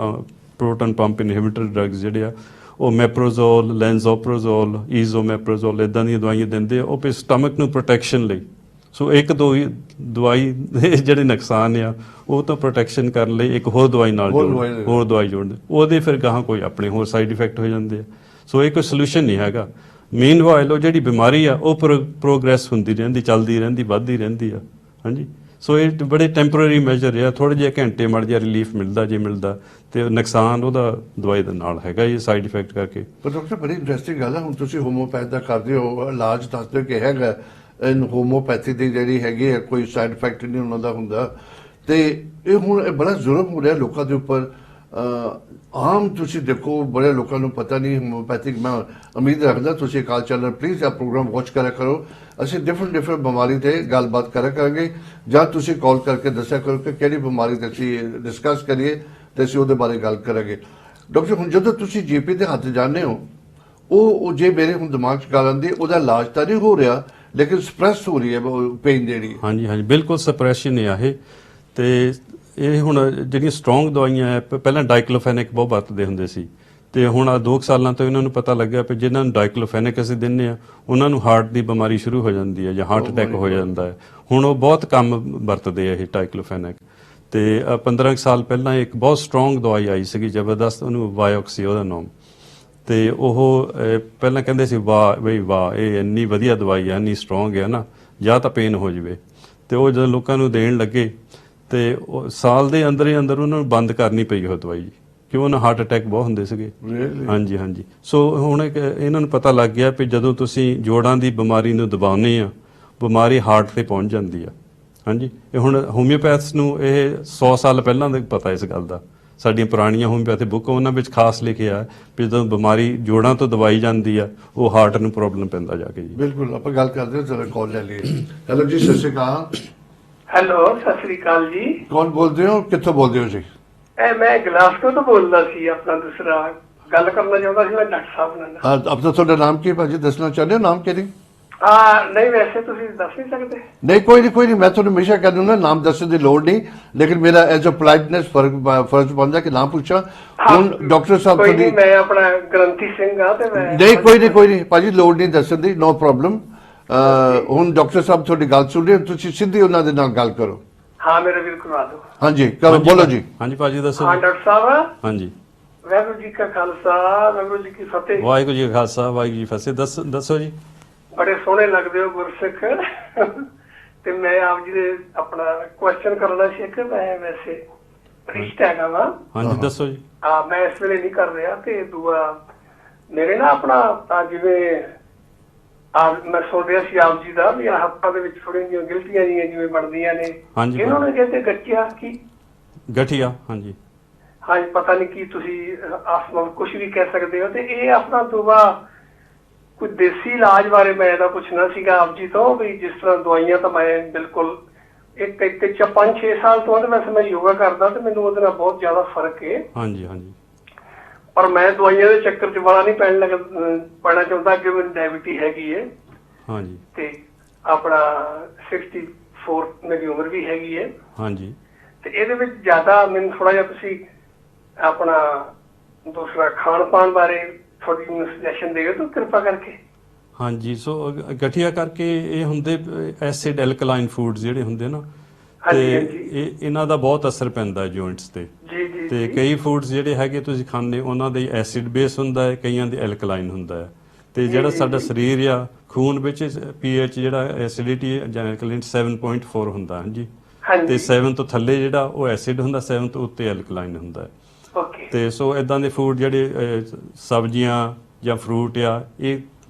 ਪ੍ਰੋਟਨ ਪੰਪ ਇਨਹਿਬਿਟਰ ਡਰੱਗਸ ਜਿਹੜੇ ਆ, ਉਹ ਮੈਪਰੋਜ਼ੋਲ, ਲੈਂਜ਼ੋਪਰੋਜ਼ੋਲ, ਈਜ਼ੋਮੈਪਰੋਜ਼ੋਲ ਇਦਾਂ ਦੀਆਂ ਦਵਾਈਆਂ ਦਿੰਦੇ ਆ, ਉਹ ਫਿਰ ਸਟਮਕ ਨੂੰ ਪ੍ਰੋਟੈਕਸ਼ਨ ਲਈ। ਸੋ ਇੱਕ ਦੋ ਦਵਾਈ ਦੇ ਜਿਹੜੇ ਨੁਕਸਾਨ ਆ ਉਹ ਤੋਂ ਪ੍ਰੋਟੈਕਸ਼ਨ ਕਰਨ ਲਈ ਇੱਕ ਹੋਰ ਦਵਾਈ ਨਾਲ ਹੋਰ ਦਵਾਈ ਜੋੜਦੇ, ਉਹਦੇ ਫਿਰ ਗਾਹਾਂ ਕੋਈ ਆਪਣੇ ਹੋਰ ਸਾਈਡ ਇਫੈਕਟ ਹੋ ਜਾਂਦੇ ਆ। ਸੋ ਇਹ ਕੋਈ ਸੋਲੂਸ਼ਨ ਨਹੀਂ ਹੈਗਾ। ਮੀਨਵਾਈਲ ਉਹ ਜਿਹੜੀ ਬਿਮਾਰੀ ਆ ਉਹ ਪ੍ਰੋਗਰੈਸ ਹੁੰਦੀ ਰਹਿੰਦੀ, ਚੱਲਦੀ ਰਹਿੰਦੀ, ਵੱਧਦੀ ਰਹਿੰਦੀ ਆ। ਹਾਂਜੀ, ਸੋ ਇਹ ਬੜੇ ਟੈਂਪਰੇਰੀ ਮੈਜਰ ਆ, ਥੋੜ੍ਹੇ ਜਿਹੇ ਘੰਟੇ ਮੜ ਜਿਹਾ ਰਿਲੀਫ ਮਿਲਦਾ ਜੇ ਮਿਲਦਾ, ਤੇ ਨੁਕਸਾਨ ਉਹਦਾ ਦਵਾਈ ਦੇ ਨਾਲ ਹੈਗਾ ਇਹ ਸਾਈਡ ਇਫੈਕਟ ਕਰਕੇ। ਪਰ ਡਾਕਟਰ ਬੜੀ ਇੰਟਰਸਟਿੰਗ ਗੱਲ ਹੈ, ਹੁਣ ਤੁਸੀਂ ਹੋਮੋਪੈਥ ਦਾ ਕਰਦੇ ਹੋ, ਇਲਾਜ ਦੱਸਦੇ ਹੋ ਕਿ ਹੈਗਾ ਹੋਮੋਪੈਥੀ ਦੀ ਜਿਹੜੀ ਹੈਗੀ ਹੈ ਕੋਈ ਸਾਈਡ ਇਫੈਕਟ ਨਹੀਂ ਉਹਨਾਂ ਦਾ ਹੁੰਦਾ, ਤੇ ਇਹ ਹੁਣ ਇਹ ਬੜਾ ਜ਼ੁਲਮ ਹੋ ਰਿਹਾ ਲੋਕਾਂ ਦੇ ਉੱਪਰ। ਆਮ ਤੁਸੀਂ ਦੇਖੋ ਬੜੇ ਲੋਕਾਂ ਨੂੰ ਪਤਾ ਨਹੀਂ ਹੋਮੋਪੈਥਿਕ। ਮੈਂ ਉਮੀਦ ਰੱਖਦਾ ਤੁਸੀਂ ਅਕਾਲ ਚੈਨਲ ਪਲੀਜ਼ ਇਹ ਪ੍ਰੋਗਰਾਮ ਵਾਚ ਕਰਿਆ ਕਰੋ, ਅਸੀਂ ਡਿਫਰੈਂਟ ਬਿਮਾਰੀ ਤੇ ਗੱਲਬਾਤ ਕਰਿਆ ਕਰਾਂਗੇ, ਜਾਂ ਤੁਸੀਂ ਕਾਲ ਕਰਕੇ ਦੱਸਿਆ ਕਰੋ ਕਿ ਕਿਹੜੀ ਬਿਮਾਰੀ ਤੇ ਅਸੀਂ ਡਿਸਕਸ ਕਰੀਏ ਤੇ ਅਸੀਂ ਉਹਦੇ ਬਾਰੇ ਗੱਲ ਕਰਾਂਗੇ। ਡਾਕਟਰ ਹੁਣ ਜਦੋਂ ਤੁਸੀਂ GP ਦੇ ਹੱਥ ਜਾਂਦੇ ਹੋ, ਉਹ ਜੇ ਮੇਰੇ ਹੁਣ ਦਿਮਾਗ 'ਚ ਗੱਲ ਆਉਂਦੀ ਉਹਦਾ ਇਲਾਜ ਤਾਂ ਨਹੀਂ ਹੋ ਰਿਹਾ, ਲੇਕਿਨ ਸਪਰੈਸ ਹੋ ਰਹੀ ਹੈ ਪੇਨ ਜਿਹੜੀ। ਹਾਂਜੀ ਹਾਂਜੀ, ਬਿਲਕੁਲ ਸਪਰੈਸ਼ਨ ਹੈ ਇਹ। ਤੇ ਇਹ ਹੁਣ ਜਿਹੜੀਆਂ ਸਟਰੋਂਗ ਦਵਾਈਆਂ ਹੈ, ਪਹਿਲਾਂ ਡਾਈਕਲੋਫੈਨਿਕ ਬਹੁਤ ਵਰਤਦੇ ਹੁੰਦੇ ਸੀ, ਤੇ ਹੁਣ ਆ 2 ਸਾਲਾਂ ਤੋਂ ਇਹਨਾਂ ਨੂੰ ਪਤਾ ਲੱਗਿਆ ਕਿ ਜਿਨ੍ਹਾਂ ਨੂੰ ਡਾਈਕਲੋਫੈਨਿਕ ਅਸੀਂ ਦਿੰਦੇ ਆ ਉਹਨਾਂ ਨੂੰ ਹਾਰਟ ਦੀ ਬਿਮਾਰੀ ਸ਼ੁਰੂ ਹੋ ਜਾਂਦੀ ਹੈ ਜਾਂ ਹਾਰਟ ਅਟੈਕ ਹੋ ਜਾਂਦਾ ਹੈ। ਹੁਣ ਉਹ ਬਹੁਤ ਕੰਮ ਵਰਤਦੇ ਆ ਇਹ ਡਾਈਕਲੋਫੈਨਿਕ। ਤੇ 15 ਸਾਲ ਪਹਿਲਾਂ ਇੱਕ ਬਹੁਤ ਸਟਰੋਂਗ ਦਵਾਈ ਆਈ ਸੀਗੀ ਜ਼ਬਰਦਸਤ, ਉਹਨੂੰ ਵਾਇਓਕਸੀ ਉਹਦਾ ਨਾਮ, ਤੇ ਉਹ ਪਹਿਲਾਂ ਕਹਿੰਦੇ ਸੀ ਵਾਹ ਬਈ ਵਾਹ ਇਹ ਇੰਨੀ ਵਧੀਆ ਦਵਾਈ ਹੈ, ਇੰਨੀ ਸਟਰੋਂਗ ਹੈ ਨਾ, ਜਾਂ ਤਾਂ ਪੇਨ ਹੋ ਜਾਵੇ। ਤੇ ਉਹ ਜਦੋਂ ਲੋਕਾਂ ਨੂੰ ਦੇਣ ਲੱਗੇ ਤੇ ਸਾਲ ਦੇ ਅੰਦਰ ਹੀ ਅੰਦਰ ਉਹਨਾਂ ਨੂੰ ਬੰਦ ਕਰਨੀ ਪਈ ਉਹ ਦਵਾਈ, ਕਿਉਂ ਉਹਨਾਂ ਹਾਰਟ ਅਟੈਕ ਬਹੁਤ ਹੁੰਦੇ ਸੀਗੇ। ਹਾਂਜੀ ਹਾਂਜੀ, ਸੋ ਹੁਣ ਇਹਨਾਂ ਨੂੰ ਪਤਾ ਲੱਗ ਗਿਆ ਵੀ ਜਦੋਂ ਤੁਸੀਂ ਜੋੜਾਂ ਦੀ ਬਿਮਾਰੀ ਨੂੰ ਦਬਾਉਂਦੇ ਆ, ਬਿਮਾਰੀ ਹਾਰਟ ਤੇ ਪਹੁੰਚ ਜਾਂਦੀ ਆ। ਹਾਂਜੀ, ਇਹ ਹੁਣ ਹੋਮਿਓਪੈਥਸ ਨੂੰ ਇਹ 100 ਸਾਲ ਪਹਿਲਾਂ ਦਾ ਪਤਾ ਇਸ ਗੱਲ ਦਾ। ਸਾਡੀਆਂ ਪੁਰਾਣੀਆਂ ਹੋਮਿਓਪੈਥੀ ਬੁੱਕ ਉਹਨਾਂ ਵਿੱਚ ਖਾਸ ਲਿਖਿਆ ਵੀ ਜਦੋਂ ਬਿਮਾਰੀ ਜੋੜਾਂ ਤੋਂ ਦਵਾਈ ਜਾਂਦੀ ਆ ਉਹ ਹਾਰਟ ਨੂੰ ਪ੍ਰੋਬਲਮ ਪੈਂਦਾ ਜਾ ਕੇ ਜੀ। ਬਿਲਕੁਲ, ਆਪਾਂ ਗੱਲ ਕਰਦੇ ਹਾਂ, ਜਰਾ ਕਾਲ ਲੈ ਲਈਏ। ਹੈਲੋ ਜੀ, ਸਤਿ ਸ਼੍ਰੀ ਅਕਾਲ। ਹੈਲੋ, ਸਤਿ ਸ੍ਰੀ ਅਕਾਲ ਜੀ। ਕੌਣ ਬੋਲਦੇ ਹੋ, ਕਿੱਥੋਂ ਬੋਲਦੇ ਹੋ ਜੀ? ਮੈਂ ਗਲਾਸਗੋ ਤੋਂ ਬੋਲਦਾ ਸੀ। ਆਪਣਾ ਦੂਸਰਾ ਗੱਲ ਕਰਨਾ ਚਾਹੁੰਦਾ ਸੀ ਮੈਂ ਡਾਕਟਰ ਸਾਹਿਬ ਨਾਲ। ਅਬ ਤਾਂ ਤੁਹਾਡਾ ਨਾਮ ਕੀ ਭਾਜੀ ਦੱਸਣਾ ਚਾਹੁੰਦੇ ਹੋ? ਨਾਮ ਕਿਹੜੀ? ਨਹੀਂ, ਵੈਸੇ ਤੁਸੀਂ ਦੱਸ ਨਹੀਂ ਸਕਦੇ। ਨਹੀਂ, ਕੋਈ ਨਹੀਂ, ਮੈਂ ਤੁਹਾਨੂੰ ਹਮੇਸ਼ਾ ਕਹਿ ਦੂੰਗਾ ਨਾਮ ਦੱਸਣ ਦੀ ਲੋੜ ਨਹੀਂ, ਲੇਕਿਨ ਮੇਰਾ ਐਜ਼ ਅ ਪੋਲਾਈਟਨੈਸ ਫਰਜ਼ ਬਣਦਾ ਕਿ ਨਾਮ ਪੁੱਛਾਂ। ਹੁਣ ਡਾਕਟਰ ਸਾਹਿਬ ਤੁਹਾਡੀ ਮੈਂ ਆਪਣਾ ਗ੍ਰੰਥੀ ਸਿੰਘ ਆ ਤੇ ਮੈਂ ਨਹੀਂ, ਕੋਈ ਨਹੀਂ ਭਾਜੀ, ਲੋੜ ਨਹੀਂ ਦੱਸਣ ਦੀ, ਨੋ ਪ੍ਰੋਬਲਮ। ਹੁਣ ਡਾਕਟਰ ਸਾਹਿਬ ਤੁਹਾਡੀ ਗੱਲ ਸੁਣ ਰਹੇ, ਤੁਸੀਂ ਸਿੱਧੀ ਉਹਨਾਂ ਦੇ ਨਾਲ ਗੱਲ ਕਰੋ। ਹਾਂ, ਮੇਰਾ ਵੀਰ ਕਰਵਾ ਦਿਓ। ਹਾਂਜੀ, ਕਰੋ, ਬੋਲੋ ਜੀ। ਹਾਂਜੀ ਭਾਜੀ ਦੱਸੋ। ਹਾਂ ਡਾਕਟਰ ਸਾਹਿਬ। ਹਾਂਜੀ, ਵਾਹਿਗੁਰੂ ਜੀ ਕਾ ਖਾਲਸਾ, ਵਾਹਿਗੁਰੂ ਜੀ ਕੀ ਫਤਿਹ। ਵਾਹਿਗੁਰੂ ਜੀ ਕਾ ਖਾਲਸਾ, ਵਾਹਿਗੁਰੂ ਜੀ ਕੀ ਫਤਿਹ। ਦੱਸੋ ਜੀ। ਬੜੇ ਸੋਹਣੇ ਲੱਗਦੇ ਹੋ ਗੁਰਸਿੱਖ, ਤੇ ਮੈਂ ਆਪ ਜੀ ਦੇ ਆਪਣਾ ਕੁਐਸਚਨ ਕਰਨਾ ਸੀ ਕਿ ਮੈਂ ਵੈਸੇ ਪ੍ਰੀਸਟ ਹੈਗਾ ਵਾ। ਹਾਂਜੀ ਦੱਸੋ ਜੀ। ਮੈਂ ਇਸ ਵੇਲੇ ਨਹੀਂ ਕਰ ਰਿਹਾ। ਤੇ ਦੂਆ ਮੇਰੇ ਨਾ ਆਪਣਾ ਜਿਵੇਂ ਮੈਂ ਸੁਣ ਰਿਹਾ ਸੀ ਆਪ ਜੀ ਦਾ ਵੀ ਹੱਥਾਂ ਦੇ ਵਿੱਚ ਥੋੜੀਆਂ ਜਿਹੀਆਂ ਗਿਲਟੀਆਂ ਜਿਵੇਂ ਬਣਦੀਆਂ ਨੇ, ਇਹਨਾਂ ਨੂੰ ਕਹਿੰਦੇ ਗੱਠੀਆ ਕੀ ਗਠੀਆ। ਹਾਂਜੀ ਹਾਂਜੀ, ਪਤਾ ਨਹੀਂ ਕੀ ਤੁਸੀਂ ਆਸਮਾਨ ਕੁਝ ਵੀ ਕਹਿ ਸਕਦੇ ਹੋ। ਤੇ ਇਹ ਆਪਣਾ ਦੂਆ ਕੋਈ ਦੇਸੀ ਇਲਾਜ ਬਾਰੇ ਮੈਂ ਇਹਦਾ ਪੁੱਛਣਾ ਸੀਗਾ ਆਪ ਜੀ ਤੋਂ, ਵੀ ਜਿਸ ਤਰ੍ਹਾਂ ਦਵਾਈਆਂ ਤਾਂ ਮੈਂ ਬਿਲਕੁਲ ਇੱਕ 5-6 ਸਾਲ ਤੋਂ ਵੈਸੇ ਮੈਂ ਯੋਗਾ ਕਰਦਾ ਤੇ ਮੈਨੂੰ ਉਹਦੇ ਨਾਲ ਬਹੁਤ ਜ਼ਿਆਦਾ ਫਰਕ ਹੈ। ਹਾਂਜੀ ਹਾਂਜੀ, ਪਰ ਮੈਂ ਦਵਾਈਆਂ ਦੇ ਚੱਕਰ 'ਚ ਵਾਲਾ ਨਹੀਂ ਪੈਣਾ ਚਾਹੁੰਦਾ ਕਿ ਮੈਨੂੰ ਡਾਇਬੀਟੀ ਹੈਗੀ ਹੈ। ਹਾਂਜੀ, ਤੇ ਆਪਣਾ 64 ਮੇਰੀ ਉਮਰ ਵੀ ਹੈਗੀ ਹੈ। ਹਾਂਜੀ, ਤੇ ਇਹਦੇ ਵਿੱਚ ਜ਼ਿਆਦਾ ਮੈਨੂੰ ਥੋੜਾ ਜਿਹਾ ਤੁਸੀਂ ਆਪਣਾ ਦੂਸਰਾ ਖਾਣ ਪਾਣ ਬਾਰੇ ਥੋੜੀ ਜਿਹੀ ਸੁਜੈਸ਼ਨ ਦਿਓ ਤਾਂ ਕਿਰਪਾ ਕਰਕੇ। ਹਾਂਜੀ, ਸੋ ਗਠੀਆ ਕਰਕੇ ਇਹ ਹੁੰਦੇ ਐਸਿਡ ਐਲਕਲਾਈਨ ਫੂਡਸ ਜਿਹੜੇ ਹੁੰਦੇ ਨਾ, ਤੇ ਇਹਨਾਂ ਦਾ ਬਹੁਤ ਅਸਰ ਪੈਂਦਾ ਜੁਆਇੰਟਸ ਤੇ। ਤੇ ਕਈ ਫੂਡਸ ਜਿਹੜੇ ਹੈਗੇ ਤੁਸੀਂ ਖਾਂਦੇ ਉਹਨਾਂ ਦੇ ਐਸਿਡ ਬੇਸ ਹੁੰਦਾ ਹੈ, ਕਈਆਂ ਦੇ ਐਲਕਲਾਈਨ ਹੁੰਦਾ ਹੈ। ਤੇ ਜਿਹੜਾ ਸਾਡਾ ਸਰੀਰ ਆ ਖੂਨ ਵਿੱਚ pH ਜਿਹੜਾ ਐਸਿਡਿਟੀ ਜਾਂ ਐਲਕਲਾਈਨ 7.4 ਹੁੰਦਾ। ਹਾਂਜੀ, ਤੇ 7 ਤੋਂ ਥੱਲੇ ਜਿਹੜਾ ਉਹ ਐਸਿਡ ਹੁੰਦਾ, 7 ਤੋਂ ਉੱਤੇ ਐਲਕਲਾਈਨ ਹੁੰਦਾ ਹੈ। ਤੇ ਸੋ ਇਦਾਂ ਦੇ ਫੂਡ ਜਿਹੜੇ ਸਬਜ਼ੀਆਂ ਜਾਂ ਫਰੂਟ ਆ ਇਹ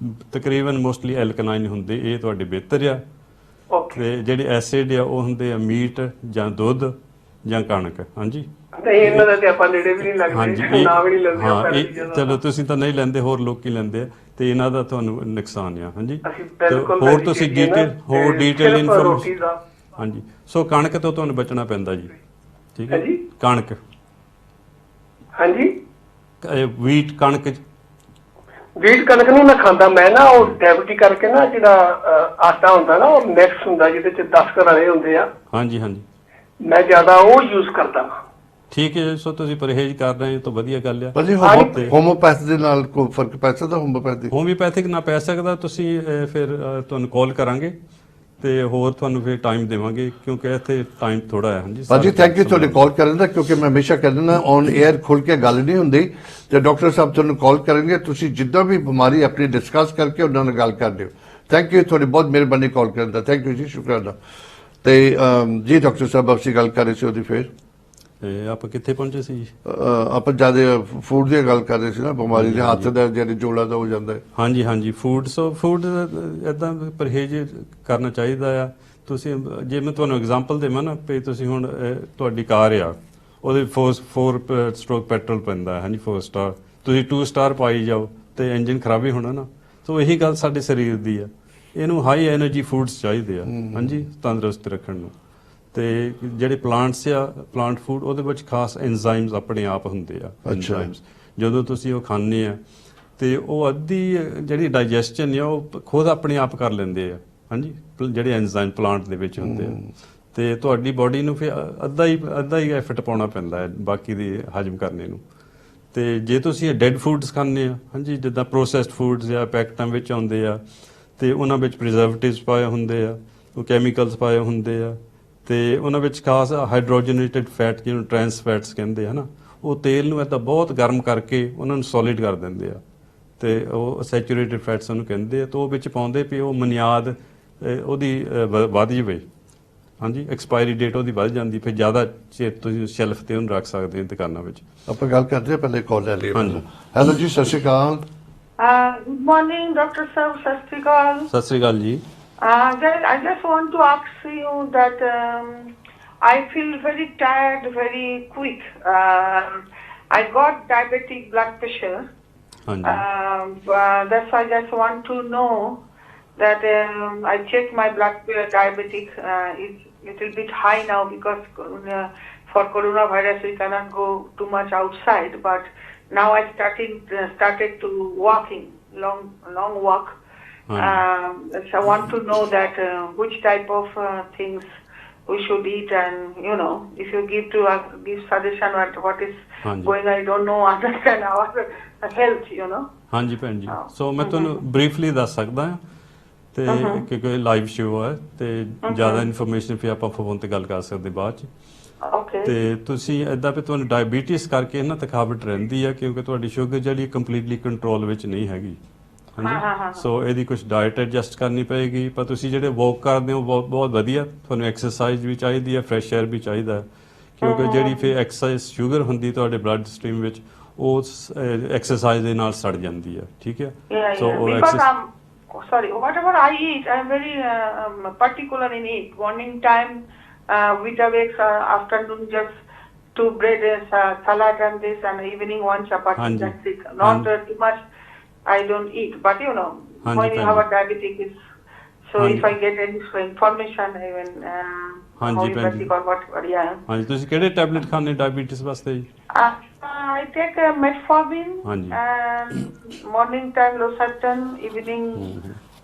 ਤਕਰੀਬਨ ਮੋਸਟਲੀ ਐਲਕਲਾਈਨ ਹੁੰਦੇ, ਇਹ ਤੁਹਾਡੇ ਬਿਹਤਰ ਆ। ਤੇ ਜਿਹੜੇ ਐਸਿਡ ਆ ਉਹ ਹੁੰਦੇ ਆ ਮੀਟ ਜਾਂ ਦੁੱਧ ਜਾਂ ਕਣਕ। ਹਾਂਜੀ, ਇਹਨਾਂ ਦਾ ਤੇ ਆਪਾਂ ਨੇੜੇ ਵੀ ਨਹੀਂ ਲੱਗਦੇ, ਨਾਮ ਵੀ ਨਹੀਂ ਲੈਂਦੇ। ਹਾਂ, ਚਲੋ ਤੁਸੀਂ ਤਾਂ ਨਹੀਂ ਲੈਂਦੇ, ਹੋਰ ਲੋਕੀ ਲੈਂਦੇ ਆ, ਤੇ ਇਹਨਾਂ ਦਾ ਤੁਹਾਨੂੰ ਨੁਕਸਾਨ ਆ। ਹਾਂਜੀ, ਹੋਰ ਤੁਸੀਂ ਡਿਟੇਲ ਇਨਫੋਰਮੇਸ਼ਨ। ਹਾਂਜੀ, ਸੋ ਕਣਕ ਤੋਂ ਤੁਹਾਨੂੰ ਬਚਣਾ ਪੈਂਦਾ ਜੀ। ਠੀਕ ਹੈ ਹਾਂਜੀ। ਕਣਕ ਹਾਂਜੀ। ਵੀਟ ਕਣਕ ਵੀਟ ਕਣਕ ਨਹੀਂ ਮੈਂ ਖਾਂਦਾ, ਮੈਂ ਨਾ ਉਹ ਡਾਇਬਟੀ ਕਰਕੇ ਨਾ ਜਿਹੜਾ ਆਟਾ ਹੁੰਦਾ ਨਾ ਉਹ ਮਿਕਸ ਹੁੰਦਾ ਜਿਹਦੇ ਚ 10 ਘਰਾੜੇ ਹੁੰਦੇ ਆ, ਹਾਂਜੀ ਹਾਂਜੀ ਮੈਂ ਜ਼ਿਆਦਾ ਉਹ ਯੂਜ਼ ਕਰਦਾ ਵਾਂ। ਠੀਕ ਹੈ। ਸੋ ਤੁਸੀਂ ਪਰਹੇਜ਼ ਕਰ ਰਹੇ ਹੋ ਤਾਂ ਵਧੀਆ ਗੱਲ ਆ। ਭਾਜੀ ਤੇ ਹੋਮੋਪੈਥ ਦੇ ਨਾਲ ਕੋਈ ਫਰਕ ਪੈ ਸਕਦਾ? ਹੋਮੋਪੈਥਿਕ ਹੋਮਿਓਪੈਥਿਕ ਨਾ ਪੈ ਸਕਦਾ, ਤੁਸੀਂ ਫਿਰ ਤੁਹਾਨੂੰ ਕਾਲ ਕਰਾਂਗੇ ਤੇ ਹੋਰ ਤੁਹਾਨੂੰ ਫਿਰ ਟਾਈਮ ਦੇਵਾਂਗੇ ਕਿਉਂਕਿ ਇੱਥੇ ਟਾਈਮ ਥੋੜਾ ਹੈ। ਹਾਂਜੀ ਭਾਜੀ ਥੈਂਕ ਯੂ ਤੁਹਾਡੇ ਕਾਲ ਕਰਨ ਦਾ, ਕਿਉਂਕਿ ਮੈਂ ਹਮੇਸ਼ਾ ਕਹਿੰਦਾ ਨਾ ਔਨ 에ਅਰ ਖੁੱਲ ਕੇ ਗੱਲ ਨਹੀਂ ਹੁੰਦੀ ਤੇ ਡਾਕਟਰ ਸਾਹਿਬ ਤੁਹਾਨੂੰ ਕਾਲ ਕਰਨਗੇ, ਤੁਸੀਂ ਜਿੱਦਾਂ ਵੀ ਬਿਮਾਰੀ ਆਪਣੀ ਡਿਸਕਸ ਕਰਕੇ ਉਹਨਾਂ ਨਾਲ ਗੱਲ ਕਰ ਲਿਓ। ਥੈਂਕ ਯੂ, ਤੁਹਾਡੀ ਬਹੁਤ ਮਿਹਰਬਾਨੀ ਕਾਲ ਕਰਨ ਦਾ। ਥੈਂਕ ਯੂ ਜੀ, ਸ਼ੁਕਰਾਨਾ। ਤੇ ਜੀ ਡਾਕਟਰ ਸਾਹਿਬ ਅਸੀਂ ਗੱਲ ਕਰ ਰਹੇ ਸੀ ਉਹਦੀ ਫਿਰ ਆਪਾਂ ਕਿੱਥੇ ਪਹੁੰਚੇ ਸੀ ਜੀ? ਆਪਾਂ ਜਿਆਦਾ ਫੂਡ ਦੀ ਗੱਲ ਕਰ ਰਹੇ ਸੀ ਨਾ, ਬਿਮਾਰੀ ਦੇ ਹੱਥ ਦਾ ਜਿਹੜੇ ਜੋੜਾ ਦਾ ਹੋ ਜਾਂਦਾ ਹੈ। ਹਾਂਜੀ ਹਾਂਜੀ ਫੂਡ ਇਦਾਂ ਪਰਹੇਜ਼ ਕਰਨਾ ਚਾਹੀਦਾ ਆ। ਤੁਸੀਂ ਜੇ ਮੈਂ ਤੁਹਾਨੂੰ ਐਗਜ਼ਾਮਪਲ ਦੇਵਾਂ ਨਾ ਵੀ ਤੁਸੀਂ ਹੁਣ ਤੁਹਾਡੀ ਕਾਰ ਆ ਉਹਦੇ 4 ਸਟ੍ਰੋਕ ਪੈਟਰੋਲ ਪੈਂਦਾ ਹਾਂਜੀ 4 ਸਟਾਰ, ਤੁਸੀਂ 2 ਸਟਾਰ ਪਾਈ ਜਾਓ ਤੇ ਇੰਜਨ ਖਰਾਬ ਹੀ ਹੋਣਾ ਨਾ। ਸੋ ਇਹੀ ਗੱਲ ਸਾਡੇ ਸਰੀਰ ਦੀ ਆ, ਇਹਨੂੰ ਹਾਈ ਐਨਰਜੀ ਫੂਡਸ ਚਾਹੀਦੇ ਆ ਹਾਂਜੀ ਤੰਦਰੁਸਤ ਰੱਖਣ ਨੂੰ। ਤੇ ਜਿਹੜੇ ਪਲਾਂਟਸ ਆ ਪਲਾਂਟ ਫੂਡ ਉਹਦੇ ਵਿੱਚ ਖਾਸ ਐਂਜ਼ਾਈਮਸ ਆਪਣੇ ਆਪ ਹੁੰਦੇ ਆ। ਐਂਜ਼ਾਈਮਸ ਜਦੋਂ ਤੁਸੀਂ ਉਹ ਖਾਂਦੇ ਆ ਤੇ ਉਹ ਅੱਧੀ ਜਿਹੜੀ ਡਾਈਜੈਸਸ਼ਨ ਆ ਉਹ ਖੁਦ ਆਪਣੇ ਆਪ ਕਰ ਲੈਂਦੇ ਆ ਹਾਂਜੀ ਜਿਹੜੇ ਐਂਜ਼ਾਈਮ ਪਲਾਂਟ ਦੇ ਵਿੱਚ ਹੁੰਦੇ ਆ। ਤੇ ਤੁਹਾਡੀ ਬਾਡੀ ਨੂੰ ਫਿਰ ਅੱਧਾ ਹੀ ਐਫਰਟ ਪਾਉਣਾ ਪੈਂਦਾ ਹੈ ਬਾਕੀ ਦੀ ਹਜਮ ਕਰਨੇ ਨੂੰ। ਤੇ ਜੇ ਤੁਸੀਂ ਡੈਡ ਫੂਡਸ ਖਾਂਦੇ ਆ ਹਾਂਜੀ ਜਿੱਦਾਂ ਪ੍ਰੋਸੈਸਡ ਫੂਡਸ ਜਾਂ ਪੈਕਟਾਂ ਵਿੱਚ ਆਉਂਦੇ ਆ ਤੇ ਉਹਨਾਂ ਵਿੱਚ ਪ੍ਰੀਜ਼ਰਵੇਟਿਵਸ ਪਾਏ ਹੁੰਦੇ ਆ, ਉਹ ਕੈਮੀਕਲਸ ਪਾਏ ਹੁੰਦੇ ਆ ਤੇ ਉਹਨਾਂ ਵਿੱਚ ਖਾਸ ਹਾਈਡਰੋਜਨੇਟਡ ਫੈਟ ਜਿਹਨੂੰ ਟ੍ਰਾਂਸ ਫੈਟਸ ਕਹਿੰਦੇ ਆ ਨਾ, ਉਹ ਤੇਲ ਨੂੰ ਇੱਦਾਂ ਬਹੁਤ ਗਰਮ ਕਰਕੇ ਉਹਨਾਂ ਨੂੰ ਸੋਲਿਡ ਕਰ ਦਿੰਦੇ ਆ ਤੇ ਉਹ ਸੈਚੂਰੇਟਡ ਫੈਟਸ ਉਹਨੂੰ ਕਹਿੰਦੇ ਆ। ਤਾਂ ਉਹ ਵਿੱਚ ਪਾਉਂਦੇ ਵੀ ਉਹ ਮਨਿਆਦ ਉਹਦੀ ਵੱਧ ਜਾਵੇ ਹਾਂਜੀ, ਐਕਸਪਾਇਰੀ ਡੇਟ ਉਹਦੀ ਵੱਧ ਜਾਂਦੀ, ਫਿਰ ਜ਼ਿਆਦਾ ਚਿਰ ਤੁਸੀਂ ਸ਼ੈਲਫ ਤੇ ਉਹਨੂੰ ਰੱਖ ਸਕਦੇ ਹੋ ਦੁਕਾਨਾਂ ਵਿੱਚ। ਆਪਾਂ ਗੱਲ ਕਰਦੇ ਹਾਂ, ਪਹਿਲੇ ਕਾਲ ਲੈ ਲਈਏ। ਹਾਂਜੀ ਹੈਲੋ ਜੀ, ਸਤਿ ਸ਼੍ਰੀ ਅਕਾਲ। Good morning, Dr. Sir. Sat Sri Akal. ਸਤਿ ਸ੍ਰੀ ਅਕਾਲ ਜੀ। I just want to ask you that I feel very tired very quick. I got diabetic blood pressure. ਹਾਂਜੀ That's why I just want to know that I checked my blood diabetic is little bit high now because for coronavirus we cannot go too much outside. But now I started to walking long walk. So I want to know that which type of things we should eat, and if you give suggestion what is going, I don't know understand our health. ਹਾਂਜੀ ਭੈਣ ਜੀ, ਸੋ ਮੈਂ ਤੁਹਾਨੂੰ briefly ਦੱਸ ਸਕਦਾ ਹਾਂ ਤੇ ਕਿਉਂਕਿ ਲਾਈਵ ਸ਼ੋਅ ਹੈ ਤੇ ਜ਼ਿਆਦਾ ਇਨਫੋਰਮੇਸ਼ਨ ਫਿਰ ਆਪਾਂ ਫੋਨ ਤੇ ਗੱਲ ਕਰ ਸਕਦੇ ਬਾਅਦ ਚ। ਤੇ ਤੁਸੀਂ ਇਦਾਂ ਵੀ ਤੁਹਾਨੂੰ ਡਾਇਬੀਟਿਸ ਕਰਕੇ ਨਾ ਥਕਾਵਟ ਰਹਿੰਦੀ ਆ ਕਿਉਂਕਿ ਤੁਹਾਡੀ ਸ਼ੂਗਰ ਜਿਹੜੀ ਕੰਪਲੀਟਲੀ ਕੰਟਰੋਲ ਵਿੱਚ ਨਹੀਂ ਹੈਗੀ ਹਾਂਜੀ। ਸੋ ਇਹਦੀ ਕੁਝ ਡਾਈਟ ਐਡਜਸਟ ਕਰਨੀ ਪਏਗੀ। ਪਰ ਤੁਸੀਂ ਜਿਹੜੇ ਵਾਕ ਕਰਦੇ ਹੋ ਬਹੁਤ ਵਧੀਆ, ਤੁਹਾਨੂੰ ਐਕਸਰਸਾਈਜ਼ ਵੀ ਚਾਹੀਦੀ ਹੈ, ਫਰੈਸ਼ ਏਅਰ ਵੀ ਚਾਹੀਦਾ ਕਿਉਂਕਿ ਜਿਹੜੀ ਫਿਰ ਐਕਸਰਸਾਈਜ਼ ਸ਼ੂਗਰ ਹੁੰਦੀ ਤੁਹਾਡੇ ਬਲੱਡ ਸਟ੍ਰੀਮ ਵਿੱਚ ਉਹ ਐਕਸਰਸਾਈਜ਼ ਦੇ ਨਾਲ ਸੜ ਜਾਂਦੀ ਹੈ। ਠੀਕ ਹੈ। ਸੋ sorry, whatever I eat, I'm very particular in it. Morning time, Weetabix, afternoon just 2 bread, salad and this, and evening 1 chapati. That's it. Not too much. I don't eat, but when you have a diabetic, so if I get any information, even homeopathic or whatever, yeah. ਹਾਂਜੀ, ਤੁਸੀਂ ਕਿਹੜੇ tablet ਖਾਣੇ diabetes ਵਾਸਤੇ ਜੀ? I take metformin and morning time losartan, evening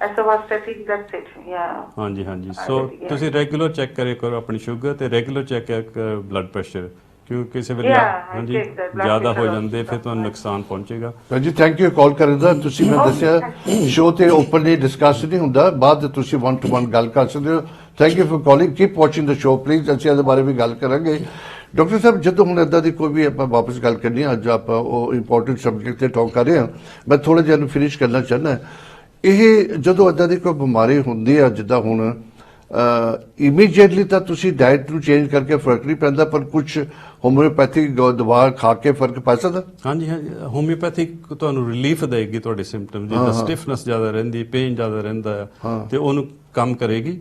atorvastatin. That's it. Yeah. ਹਾਂਜੀ ਸੋ ਤੁਸੀਂ regular check ਕਰਿਆ ਕਰੋ ਆਪਣੀ ਸ਼ੂਗਰ ਤੇ ਰੈਗੂਲਰ ਚੈੱਕ ਕਰਿਆ ਬਲੱਡ ਪ੍ਰੈਸ਼ਰ ਕਿਉਂਕਿ ਕਿਸੇ ਵੇਲੇ ਹਾਂਜੀ ਜ਼ਿਆਦਾ ਹੋ ਜਾਂਦੇ ਫਿਰ ਤੁਹਾਨੂੰ ਨੁਕਸਾਨ ਪਹੁੰਚੇਗਾ। ਜੀ ਥੈਂਕ ਯੂ ਕਾਲ ਕਰਨ ਦਾ। ਤੁਸੀਂ ਮੈਂ ਦੱਸਿਆ ਸ਼ੋਅ ਤੇ ਓਪਨਲੀ ਡਿਸਕਸ ਨਹੀਂ ਹੁੰਦਾ, ਬਾਅਦ ਤੁਸੀਂ 1 to 1 ਗੱਲ ਕਰ ਸਕਦੇ ਹੋ। Thank you for calling, keep watching the show please. ਅਸੀਂ ਇਹਦੇ ਬਾਰੇ ਵੀ ਗੱਲ ਕਰਾਂਗੇ। ਡਾਕਟਰ ਸਾਹਿਬ, ਜਦੋਂ ਹੁਣ ਇੱਦਾਂ ਦੀ ਕੋਈ ਵੀ ਆਪਾਂ ਵਾਪਸ ਗੱਲ ਕਰਨੀ ਹੈ, ਅੱਜ ਆਪਾਂ ਉਹ ਇੰਪੋਰਟੈਂਟ ਸਬਜੈਕਟ ਤੇ ਟਾਕ ਕਰ ਰਹੇ ਹਾਂ, ਮੈਂ ਥੋੜਾ ਜਿਹਾ ਇਹਨੂੰ ਫਿਨਿਸ਼ ਕਰਨਾ ਚਾਹੁੰਦਾ। ਇਹ ਜਦੋਂ ਇੱਦਾਂ ਦੀ ਕੋਈ ਬਿਮਾਰੀ ਹੁੰਦੀ ਹੈ ਜਿੱਦਾਂ ਹੁਣ ਇਮੀਡੀਏਟਲੀ ਤਾਂ ਤੁਸੀਂ ਡਾਈਟ ਨੂੰ ਚੇਂਜ ਕਰਕੇ ਫਰਕ ਨਹੀਂ ਪੈਂਦਾ, ਪਰ ਕੁਝ ਹੋਮਿਓਪੈਥਿਕ ਦਵਾ ਖਾ ਕੇ ਫਰਕ ਪੈ ਸਕਦਾ? ਹਾਂਜੀ ਹੋਮਿਓਪੈਥਿਕ ਤੁਹਾਨੂੰ ਰਿਲੀਫ ਦੇਗੀ ਤੁਹਾਡੇ ਸਿੰਪਟਮ, ਜਿੱਦਾਂ ਸਟਿਫਨੈਸ ਜ਼ਿਆਦਾ ਰਹਿੰਦੀ, ਪੇਨ ਜ਼ਿਆਦਾ ਰਹਿੰਦਾ ਹੈ ਤੇ ਉਹਨੂੰ ਕੰਮ ਕਰੇਗੀ।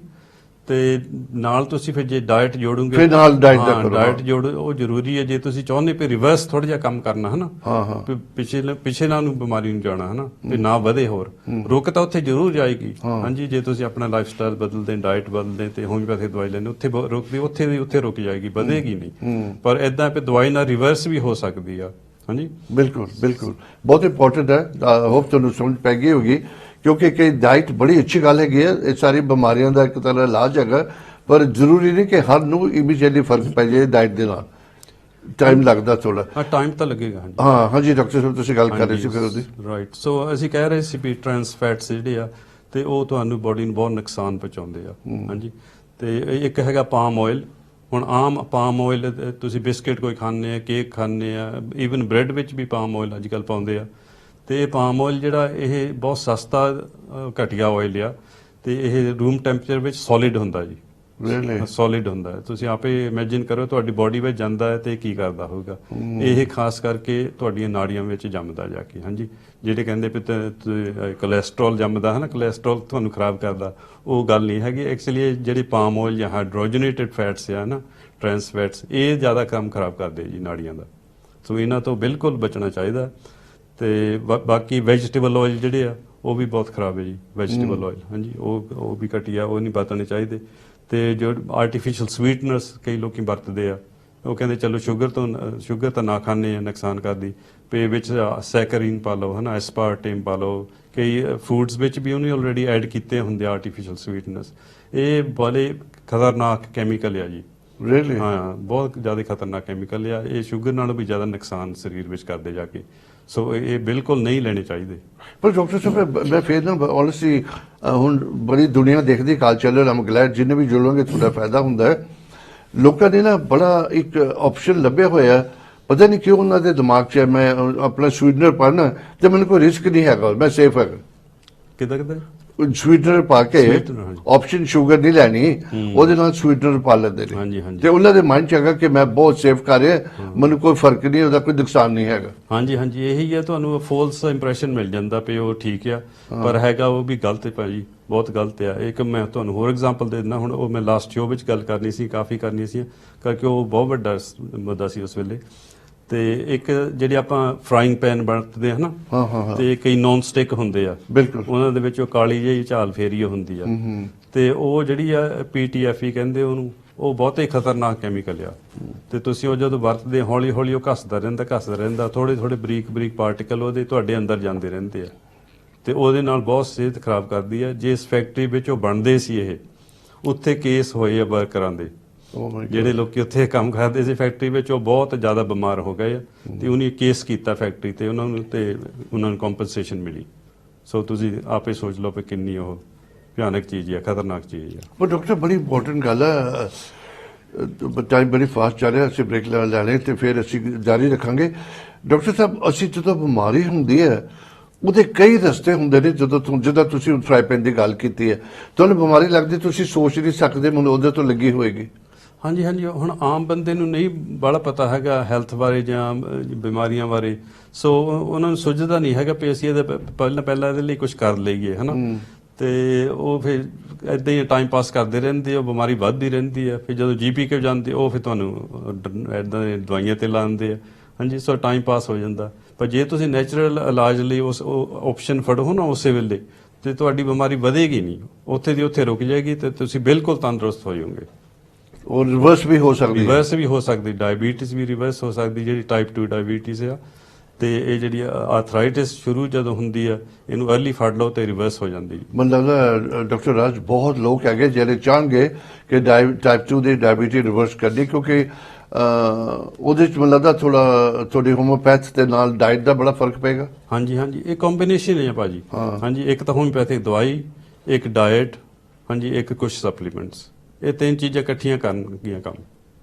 ਤੇ ਨਾਲ ਤੁਸੀਂ ਫਿਰ ਜੇ ਡਾਈਟ ਜੋੜੋਗੇ ਫਿਰ ਨਾਲ diet ਦਾ ਕਰੋ, ਡਾਈਟ ਹਾਂ। ਜੋੜੋ, ਉਹ ਜ਼ਰੂਰੀ ਹੈ ਜੇ ਤੁਸੀਂ ਚਾਹੁੰਦੇ ਵੀ ਰਿਵਰਸ ਥੋੜਾ ਜਿਹਾ ਕੰਮ ਕਰਨਾ ਹੈ ਨਾ। ਹਾਂ। ਵੀ ਪਿਛੇ ਨਾਲ ਨੂੰ ਬਿਮਾਰੀ ਨੂੰ ਜਾਣਾ ਹੈ ਨਾ, ਵੀ ਨਾ ਵਧੇ ਹੋਰ। ਰੁਕ ਤਾਂ ਉੱਥੇ ਜ਼ਰੂਰ ਜਾਏਗੀ, ਹਾਂਜੀ, ਜੇ ਤੁਸੀਂ ਆਪਣਾ ਲਾਈਫ ਸਟਾਈਲ ਬਦਲਦੇ, ਡਾਈਟ ਬਦਲਦੇ ਤੇ ਹੋਮਿਓਪੈਥਿਕ ਦਵਾਈ ਲੈਂਦੇ, ਉੱਥੇ ਰੁਕਦੀ, ਉੱਥੇ ਦੀ ਉੱਥੇ ਰੁਕ ਜਾਏਗੀ, ਵਧੇਗੀ ਨਹੀਂ। ਪਰ ਇਦਾਂ ਵੀ ਦਵਾਈ ਨਾਲ ਰਿਵਰਸ ਵੀ ਹੋ ਸਕਦੀ ਆ। ਹਾਂਜੀ, ਬਿਲਕੁਲ ਬਹੁਤ ਇੰਪੋਰਟੈਂਟ ਹੈ। ਹੋਪ ਤੁਹਾਨੂੰ ਸਮਝ ਪੈ ਗਈ ਹੋਗੀ, ਕਿਉਂਕਿ ਕਿ ਡਾਈਟ ਬੜੀ ਅੱਛੀ ਗੱਲ ਹੈਗੀ ਹੈ। ਇਹ ਸਾਰੀ ਬਿਮਾਰੀਆਂ ਦਾ ਇੱਕ ਤਰ੍ਹਾਂ ਦਾ ਇਲਾਜ ਹੈਗਾ, ਪਰ ਜ਼ਰੂਰੀ ਨਹੀਂ ਕਿ ਹਰ ਨੂੰ ਇਮੀਡੀਏਟਲੀ ਫਰਕ ਪੈ ਜਾਏ ਡਾਈਟ ਦੇ ਨਾਲ। ਟਾਈਮ ਲੱਗਦਾ ਥੋੜਾ। ਹਾਂ, ਟਾਈਮ ਤਾਂ ਲੱਗੇਗਾ। ਹਾਂਜੀ, ਹਾਂਜੀ ਡਾਕਟਰ ਸਾਹਿਬ, ਤੁਸੀਂ ਗੱਲ ਕਰ ਰਹੇ ਸੀ ਫਿਰ ਉਹਦੀ। ਰਾਈਟ। ਸੋ ਅਸੀਂ ਕਹਿ ਰਹੇ ਸੀ ਵੀ ਟ੍ਰਾਂਸ ਫੈਟਸ ਜਿਹੜੇ ਆ ਤੇ ਉਹ ਤੁਹਾਨੂੰ ਬੋਡੀ ਨੂੰ ਬਹੁਤ ਨੁਕਸਾਨ ਪਹੁੰਚਾਉਂਦੇ ਆ। ਹਾਂਜੀ, ਤੇ ਇੱਕ ਹੈਗਾ ਪਾਮ ਆਇਲ। ਹੁਣ ਆਮ ਪਾਮ ਆਇਲ ਤੁਸੀਂ ਬਿਸਕਿਟ ਕੋਈ ਖਾਂਦੇ ਆ, ਕੇਕ ਖਾਂਦੇ ਆ, ਈਵਨ ਬ੍ਰੈਡ ਵਿੱਚ ਵੀ ਪਾਮ ਆਇਲ ਅੱਜ ਕੱਲ੍ਹ ਪਾਉਂਦੇ ਆ। ਤੇ ਇਹ ਪਾਮ ਆਇਲ ਜਿਹੜਾ ਇਹ ਬਹੁਤ ਸਸਤਾ ਘਟੀਆ ਆਇਲ ਆ, ਤੇ ਇਹ ਰੂਮ ਟੈਂਪਰੇਚਰ ਵਿੱਚ ਸੋਲਿਡ ਹੁੰਦਾ ਜੀ। Really? ਸੋਲਿਡ ਹੁੰਦਾ ਹੈ। ਤੁਸੀਂ ਆਪੇ ਇਮੇਜਿਨ ਕਰੋ ਤੁਹਾਡੀ ਬੋਡੀ ਵਿੱਚ ਜਾਂਦਾ ਹੈ ਤੇ ਕੀ ਕਰਦਾ ਹੋਊਗਾ। ਇਹ ਖਾਸ ਕਰਕੇ ਤੁਹਾਡੀਆਂ ਨਾੜੀਆਂ ਵਿੱਚ ਜੰਮਦਾ ਜਾ ਕੇ। ਹਾਂਜੀ, ਜਿਹੜੇ ਕਹਿੰਦੇ ਵੀ ਕੋਲੇਸਟ੍ਰੋਲ ਜੰਮਦਾ ਹੈ ਨਾ, ਕੋਲੇਸਟ੍ਰੋਲ ਤੁਹਾਨੂੰ ਖਰਾਬ ਕਰਦਾ, ਉਹ ਗੱਲ ਨਹੀਂ ਹੈਗੀ। ਐਕਚੁਅਲੀ ਜਿਹੜੇ ਪਾਮ ਆਇਲ ਜਾਂ ਹਾਈਡਰੋਜਨੇਟਡ ਫੈਟਸ ਆ ਨਾ, ਟ੍ਰਾਂਸ ਫੈਟਸ, ਇਹ ਜ਼ਿਆਦਾ ਕੰਮ ਖਰਾਬ ਕਰਦੇ ਜੀ ਨਾੜੀਆਂ ਦਾ। ਸੋ ਇਹਨਾਂ ਤੋਂ ਬਿਲਕੁਲ ਬਚਣਾ ਚਾਹੀਦਾ। ਤੇ ਬਾਕੀ ਵੈਜੀਟੇਬਲ ਆਇਲ ਜਿਹੜੇ ਆ ਉਹ ਵੀ ਬਹੁਤ ਖਰਾਬ ਹੈ ਜੀ। ਵੈਜੀਟੇਬਲ ਆਇਲ, ਹਾਂਜੀ, ਉਹ ਵੀ ਘਟੀਆ, ਉਹ ਨਹੀਂ ਵਰਤਣੇ ਚਾਹੀਦੇ। ਤੇ ਜੋ ਆਰਟੀਫੀਸ਼ੀਅਲ ਸਵੀਟਨਰਸ ਕਈ ਲੋਕੀ ਵਰਤਦੇ ਆ, ਉਹ ਕਹਿੰਦੇ ਚਲੋ ਸ਼ੂਗਰ ਤਾਂ ਨਾ ਖਾਣੇ ਆ, ਨੁਕਸਾਨ ਕਰਦੀ, ਤੇ ਵਿੱਚ ਸੈਕਰੀਨ ਪਾ ਲਓ, ਹੈ ਨਾ, ਐਸਪਾਰਟੇਮ ਪਾ ਲਓ। ਕਈ ਫੂਡਸ ਵਿੱਚ ਵੀ ਉਹਨੇ ਆਲਰੇਡੀ ਐਡ ਕੀਤੇ ਹੁੰਦੇ ਆ ਆਰਟੀਫੀਸ਼ੀਅਲ ਸਵੀਟਨਰਸ। ਇਹ ਬੜੇ ਖਤਰਨਾਕ ਕੈਮੀਕਲ ਆ ਜੀ। Really? ਹਾਂ, ਬਹੁਤ ਜ਼ਿਆਦਾ ਖਤਰਨਾਕ ਕੈਮੀਕਲ ਆ ਇਹ। ਸ਼ੂਗਰ ਨਾਲੋਂ ਵੀ ਜ਼ਿਆਦਾ ਨੁਕਸਾਨ ਸਰੀਰ ਵਿੱਚ ਕਰਦੇ ਜਾ ਕੇ। ਸੋ ਇਹ ਬਿਲਕੁਲ ਨਹੀਂ ਲੈਣੇ ਚਾਹੀਦੇ। ਪਰ ਡਾਕਟਰ ਸਾਹਿਬ, ਮੈਂ ਫਿਰ ਨਾ ਆਨੈਸਟਲੀ ਹੁਣ ਬੜੀ ਦੁਨੀਆ ਦੇਖਦੀ ਕਲਚਰਲ, ਆਮ ਗਲੈਡ ਜਿੰਨੇ ਵੀ ਜੁੜੋਗੇ ਤੁਹਾਡਾ ਫਾਇਦਾ ਹੁੰਦਾ ਹੈ। ਲੋਕਾਂ ਨੇ ਨਾ ਬੜਾ ਇੱਕ ਆਪਸ਼ਨ ਲੱਭਿਆ ਹੋਇਆ, ਪਤਾ ਨਹੀਂ ਕਿਉਂ ਉਹਨਾਂ ਦੇ ਦਿਮਾਗ 'ਚ ਹੈ, ਮੈਂ ਆਪਣਾ ਸਵੀਟਨਰ ਪਾਣਾ ਤੇ ਮੈਨੂੰ ਕੋਈ ਰਿਸਕ ਨਹੀਂ ਹੈਗਾ, ਮੈਂ ਸੇਫ ਹੈਗਾ। ਕਿੱਦਾਂ ਸਵੀਟਨਰ ਪਾ ਕੇ Sweetener, ਹਾਂਜੀ। ਆਪਸ਼ਨ ਸ਼ੂਗਰ ਨਹੀਂ ਲੈਣੀ, ਉਹਦੇ ਨਾਲ ਸਵੀਟਨਰ ਪਾ ਲੈਂਦੇ ਨੇ। ਹਾਂਜੀ, ਹਾਂਜੀ। ਤੇ ਉਹਨਾਂ ਦੇ ਮਨ 'ਚ ਹੈਗਾ ਕਿ ਮੈਂ ਬਹੁਤ ਸੇਫ ਕਰ ਰਿਹਾ, ਮੈਨੂੰ ਕੋਈ ਫਰਕ ਨਹੀਂ, ਉਹਦਾ ਕੋਈ ਨੁਕਸਾਨ ਨਹੀਂ ਹੈਗਾ। ਹਾਂਜੀ, ਹਾਂਜੀ, ਇਹੀ ਹੈ। ਤੁਹਾਨੂੰ ਫੋਲਸ ਇੰਪ੍ਰੈਸ਼ਨ ਮਿਲ ਜਾਂਦਾ ਵੀ ਉਹ ਠੀਕ ਆ, ਪਰ ਹੈਗਾ ਉਹ ਵੀ ਗਲਤ ਹੈ ਭਾਜੀ, ਬਹੁਤ ਗਲਤ ਆ। ਇੱਕ ਮੈਂ ਤੁਹਾਨੂੰ ਹੋਰ ਐਗਜ਼ਾਮਪਲ ਦੇ ਦਿੰਦਾ। ਹੁਣ ਉਹ ਮੈਂ ਲਾਸਟ ਸ਼ੋਅ ਵਿੱਚ ਗੱਲ ਕਰਨੀ ਸੀ, ਕਾਫੀ ਕਰਨੀ ਸੀ, ਕਰਕੇ ਉਹ ਬਹੁਤ ਵੱਡਾ ਮੁੱਦਾ ਸੀ ਉਸ ਵੇਲੇ। ਤੇ ਇੱਕ ਜਿਹੜੇ ਆਪਾਂ ਫਰਾਈਂਗ ਪੈਨ ਵਰਤਦੇ ਹਾਂ ਨਾ, ਤੇ ਕਈ ਨੌਨ ਸਟਿਕ ਹੁੰਦੇ ਆ, ਬਿਲਕੁਲ, ਉਹਨਾਂ ਦੇ ਵਿੱਚ ਉਹ ਕਾਲੀ ਜਿਹੀ ਝਾਲ ਫੇਰੀ ਹੁੰਦੀ ਆ, ਤੇ ਉਹ ਜਿਹੜੀ ਆ PTFE ਕਹਿੰਦੇ ਉਹਨੂੰ, ਉਹ ਬਹੁਤ ਹੀ ਖਤਰਨਾਕ ਕੈਮੀਕਲ ਆ। ਤੇ ਤੁਸੀਂ ਉਹ ਜਦੋਂ ਵਰਤਦੇ ਹੌਲੀ ਹੌਲੀ ਉਹ ਘਸਦਾ ਰਹਿੰਦਾ, ਥੋੜੇ ਬਰੀਕ ਪਾਰਟੀਕਲ ਉਹਦੇ ਤੁਹਾਡੇ ਅੰਦਰ ਜਾਂਦੇ ਰਹਿੰਦੇ ਆ, ਤੇ ਉਹਦੇ ਨਾਲ ਬਹੁਤ ਸਿਹਤ ਖਰਾਬ ਕਰਦੀ ਆ। ਜਿਸ ਫੈਕਟਰੀ ਵਿੱਚ ਉਹ ਬਣਦੇ ਸੀ ਇਹ, ਉੱਥੇ ਕੇਸ ਹੋਏ ਆ ਵਰਕਰਾਂ ਦੇ, ਜਿਹੜੇ ਲੋਕੀ ਉੱਥੇ ਕੰਮ ਕਰਦੇ ਸੀ ਫੈਕਟਰੀ ਵਿੱਚ, ਉਹ ਬਹੁਤ ਜ਼ਿਆਦਾ ਬਿਮਾਰ ਹੋ ਗਏ ਆ। ਤੇ ਉਹਨੇ ਕੇਸ ਕੀਤਾ ਫੈਕਟਰੀ ਤੇ, ਉਹਨਾਂ ਨੂੰ ਕੰਪਨਸੇਸ਼ਨ ਮਿਲੀ। ਸੋ ਤੁਸੀਂ ਆਪੇ ਸੋਚ ਲਓ ਕਿ ਕਿੰਨੀ ਉਹ ਭਿਆਨਕ ਚੀਜ਼ ਆ, ਖਤਰਨਾਕ ਚੀਜ਼ ਆ। ਪਰ ਡਾਕਟਰ ਬੜੀ ਇੰਪੋਰਟੈਂਟ ਗੱਲ ਹੈ, ਟਾਈਮ ਬੜੀ ਫਾਸਟ ਚੱਲ ਰਿਹਾ, ਅਸੀਂ ਬ੍ਰੇਕ ਲੈਣੇ ਤੇ ਫਿਰ ਅਸੀਂ ਜਾਰੀ ਰੱਖਾਂਗੇ। ਡਾਕਟਰ ਸਾਹਿਬ, ਅਸੀਂ ਜਦੋਂ ਬਿਮਾਰੀ ਹੁੰਦੀ ਹੈ ਉਹਦੇ ਕਈ ਰਸਤੇ ਹੁੰਦੇ ਨੇ। ਜਿੱਦਾਂ ਤੁਸੀਂ ਫਰਾਈ ਪੈਨ ਦੀ ਗੱਲ ਕੀਤੀ ਹੈ, ਤੁਹਾਨੂੰ ਬਿਮਾਰੀ ਲੱਗਦੀ, ਤੁਸੀਂ ਸੋਚ ਨਹੀਂ ਸਕਦੇ ਮੈਨੂੰ ਉਹਦੇ ਤੋਂ ਲੱਗੀ ਹੋਏਗੀ। ਹਾਂਜੀ, ਹਾਂਜੀ। ਹੁਣ ਆਮ ਬੰਦੇ ਨੂੰ ਨਹੀਂ ਬੜਾ ਪਤਾ ਹੈਗਾ ਹੈਲਥ ਬਾਰੇ ਜਾਂ ਬਿਮਾਰੀਆਂ ਬਾਰੇ, ਸੋ ਉਹਨਾਂ ਨੂੰ ਸੁਝਦਾ ਨਹੀਂ ਹੈਗਾ ਵੀ ਅਸੀਂ ਇਹਦੇ ਪਹਿਲਾਂ ਇਹਦੇ ਲਈ ਕੁਝ ਕਰ ਲਈਏ, ਹੈ ਨਾ। ਤੇ ਉਹ ਫਿਰ ਇੱਦਾਂ ਹੀ ਟਾਈਮ ਪਾਸ ਕਰਦੇ ਰਹਿੰਦੇ, ਉਹ ਬਿਮਾਰੀ ਵੱਧਦੀ ਰਹਿੰਦੀ ਹੈ। ਫਿਰ ਜਦੋਂ GP ਕੋਲ ਜਾਂਦੇ, ਉਹ ਫਿਰ ਤੁਹਾਨੂੰ ਇੱਦਾਂ ਦੀਆਂ ਦਵਾਈਆਂ ਤੇ ਲਾਉਂਦੇ ਆ। ਹਾਂਜੀ, ਸੋ ਟਾਈਮ ਪਾਸ ਹੋ ਜਾਂਦਾ। ਪਰ ਜੇ ਤੁਸੀਂ ਨੈਚੁਰਲ ਇਲਾਜ ਲਈ ਉਸ ਆਪਸ਼ਨ ਫੜੋ ਨਾ ਉਸੇ ਵੇਲੇ, ਤੇ ਤੁਹਾਡੀ ਬਿਮਾਰੀ ਵਧੇਗੀ ਨਹੀਂ, ਉੱਥੇ ਦੀ ਉੱਥੇ ਰੁਕ ਜਾਏਗੀ, ਤੇ ਤੁਸੀਂ ਬਿਲਕੁਲ ਤੰਦਰੁਸਤ ਹੋ ਜਾਓਗੇ। ਉਹ ਰਿਵਰਸ ਵੀ ਹੋ ਸਕਦੀ ਹੈ। ਰਿਵਰਸ ਵੀ ਹੋ ਸਕਦੀ, ਡਾਇਬੀਟਿਸ ਵੀ ਰਿਵਰਸ ਹੋ ਸਕਦੀ, ਜਿਹੜੀ ਟਾਈਪ 2 ਡਾਇਬੀਟਿਸ ਆ। ਤੇ ਇਹ ਜਿਹੜੀ ਆਰਥਰਾਈਟਿਸ ਸ਼ੁਰੂ ਜਦੋਂ ਹੁੰਦੀ ਆ, ਇਹਨੂੰ ਅਰਲੀ ਫੜ ਲਓ ਤੇ ਰਿਵਰਸ ਹੋ ਜਾਂਦੀ। ਮੈਨੂੰ ਲੱਗਦਾ ਡਾਕਟਰ ਰਾਜ ਬਹੁਤ ਲੋਕ ਹੈਗੇ ਜਿਹੜੇ ਚਾਹਣਗੇ ਕਿ ਟਾਈਪ 2 ਦੀ ਡਾਇਬੀਟਿਸ ਰਿਵਰਸ ਕਰਨੀ, ਕਿਉਂਕਿ ਉਹਦੇ ਚ ਮੈਨੂੰ ਲੱਗਦਾ ਤੁਹਾਡੀ ਹੋਮੋਪੈਥ ਦੇ ਨਾਲ ਡਾਈਟ ਦਾ ਬੜਾ ਫਰਕ ਪਏਗਾ। ਹਾਂਜੀ, ਹਾਂਜੀ, ਇਹ ਕੰਬੀਨੇਸ਼ਨ ਹੈ ਭਾਜੀ। ਹਾਂਜੀ, ਇੱਕ ਤਾਂ ਹੋਮਿਓਪੈਥਿਕ ਦਵਾਈ, ਇੱਕ ਡਾਈਟ, ਹਾਂਜੀ, ਇੱਕ ਕੁਝ ਸਪਲੀਮੈਂਟਸ, ਇਹ ਤਿੰਨ ਚੀਜ਼ਾਂ ਇਕੱਠੀਆਂ ਕਰਨਗੀਆਂ ਕੰਮ,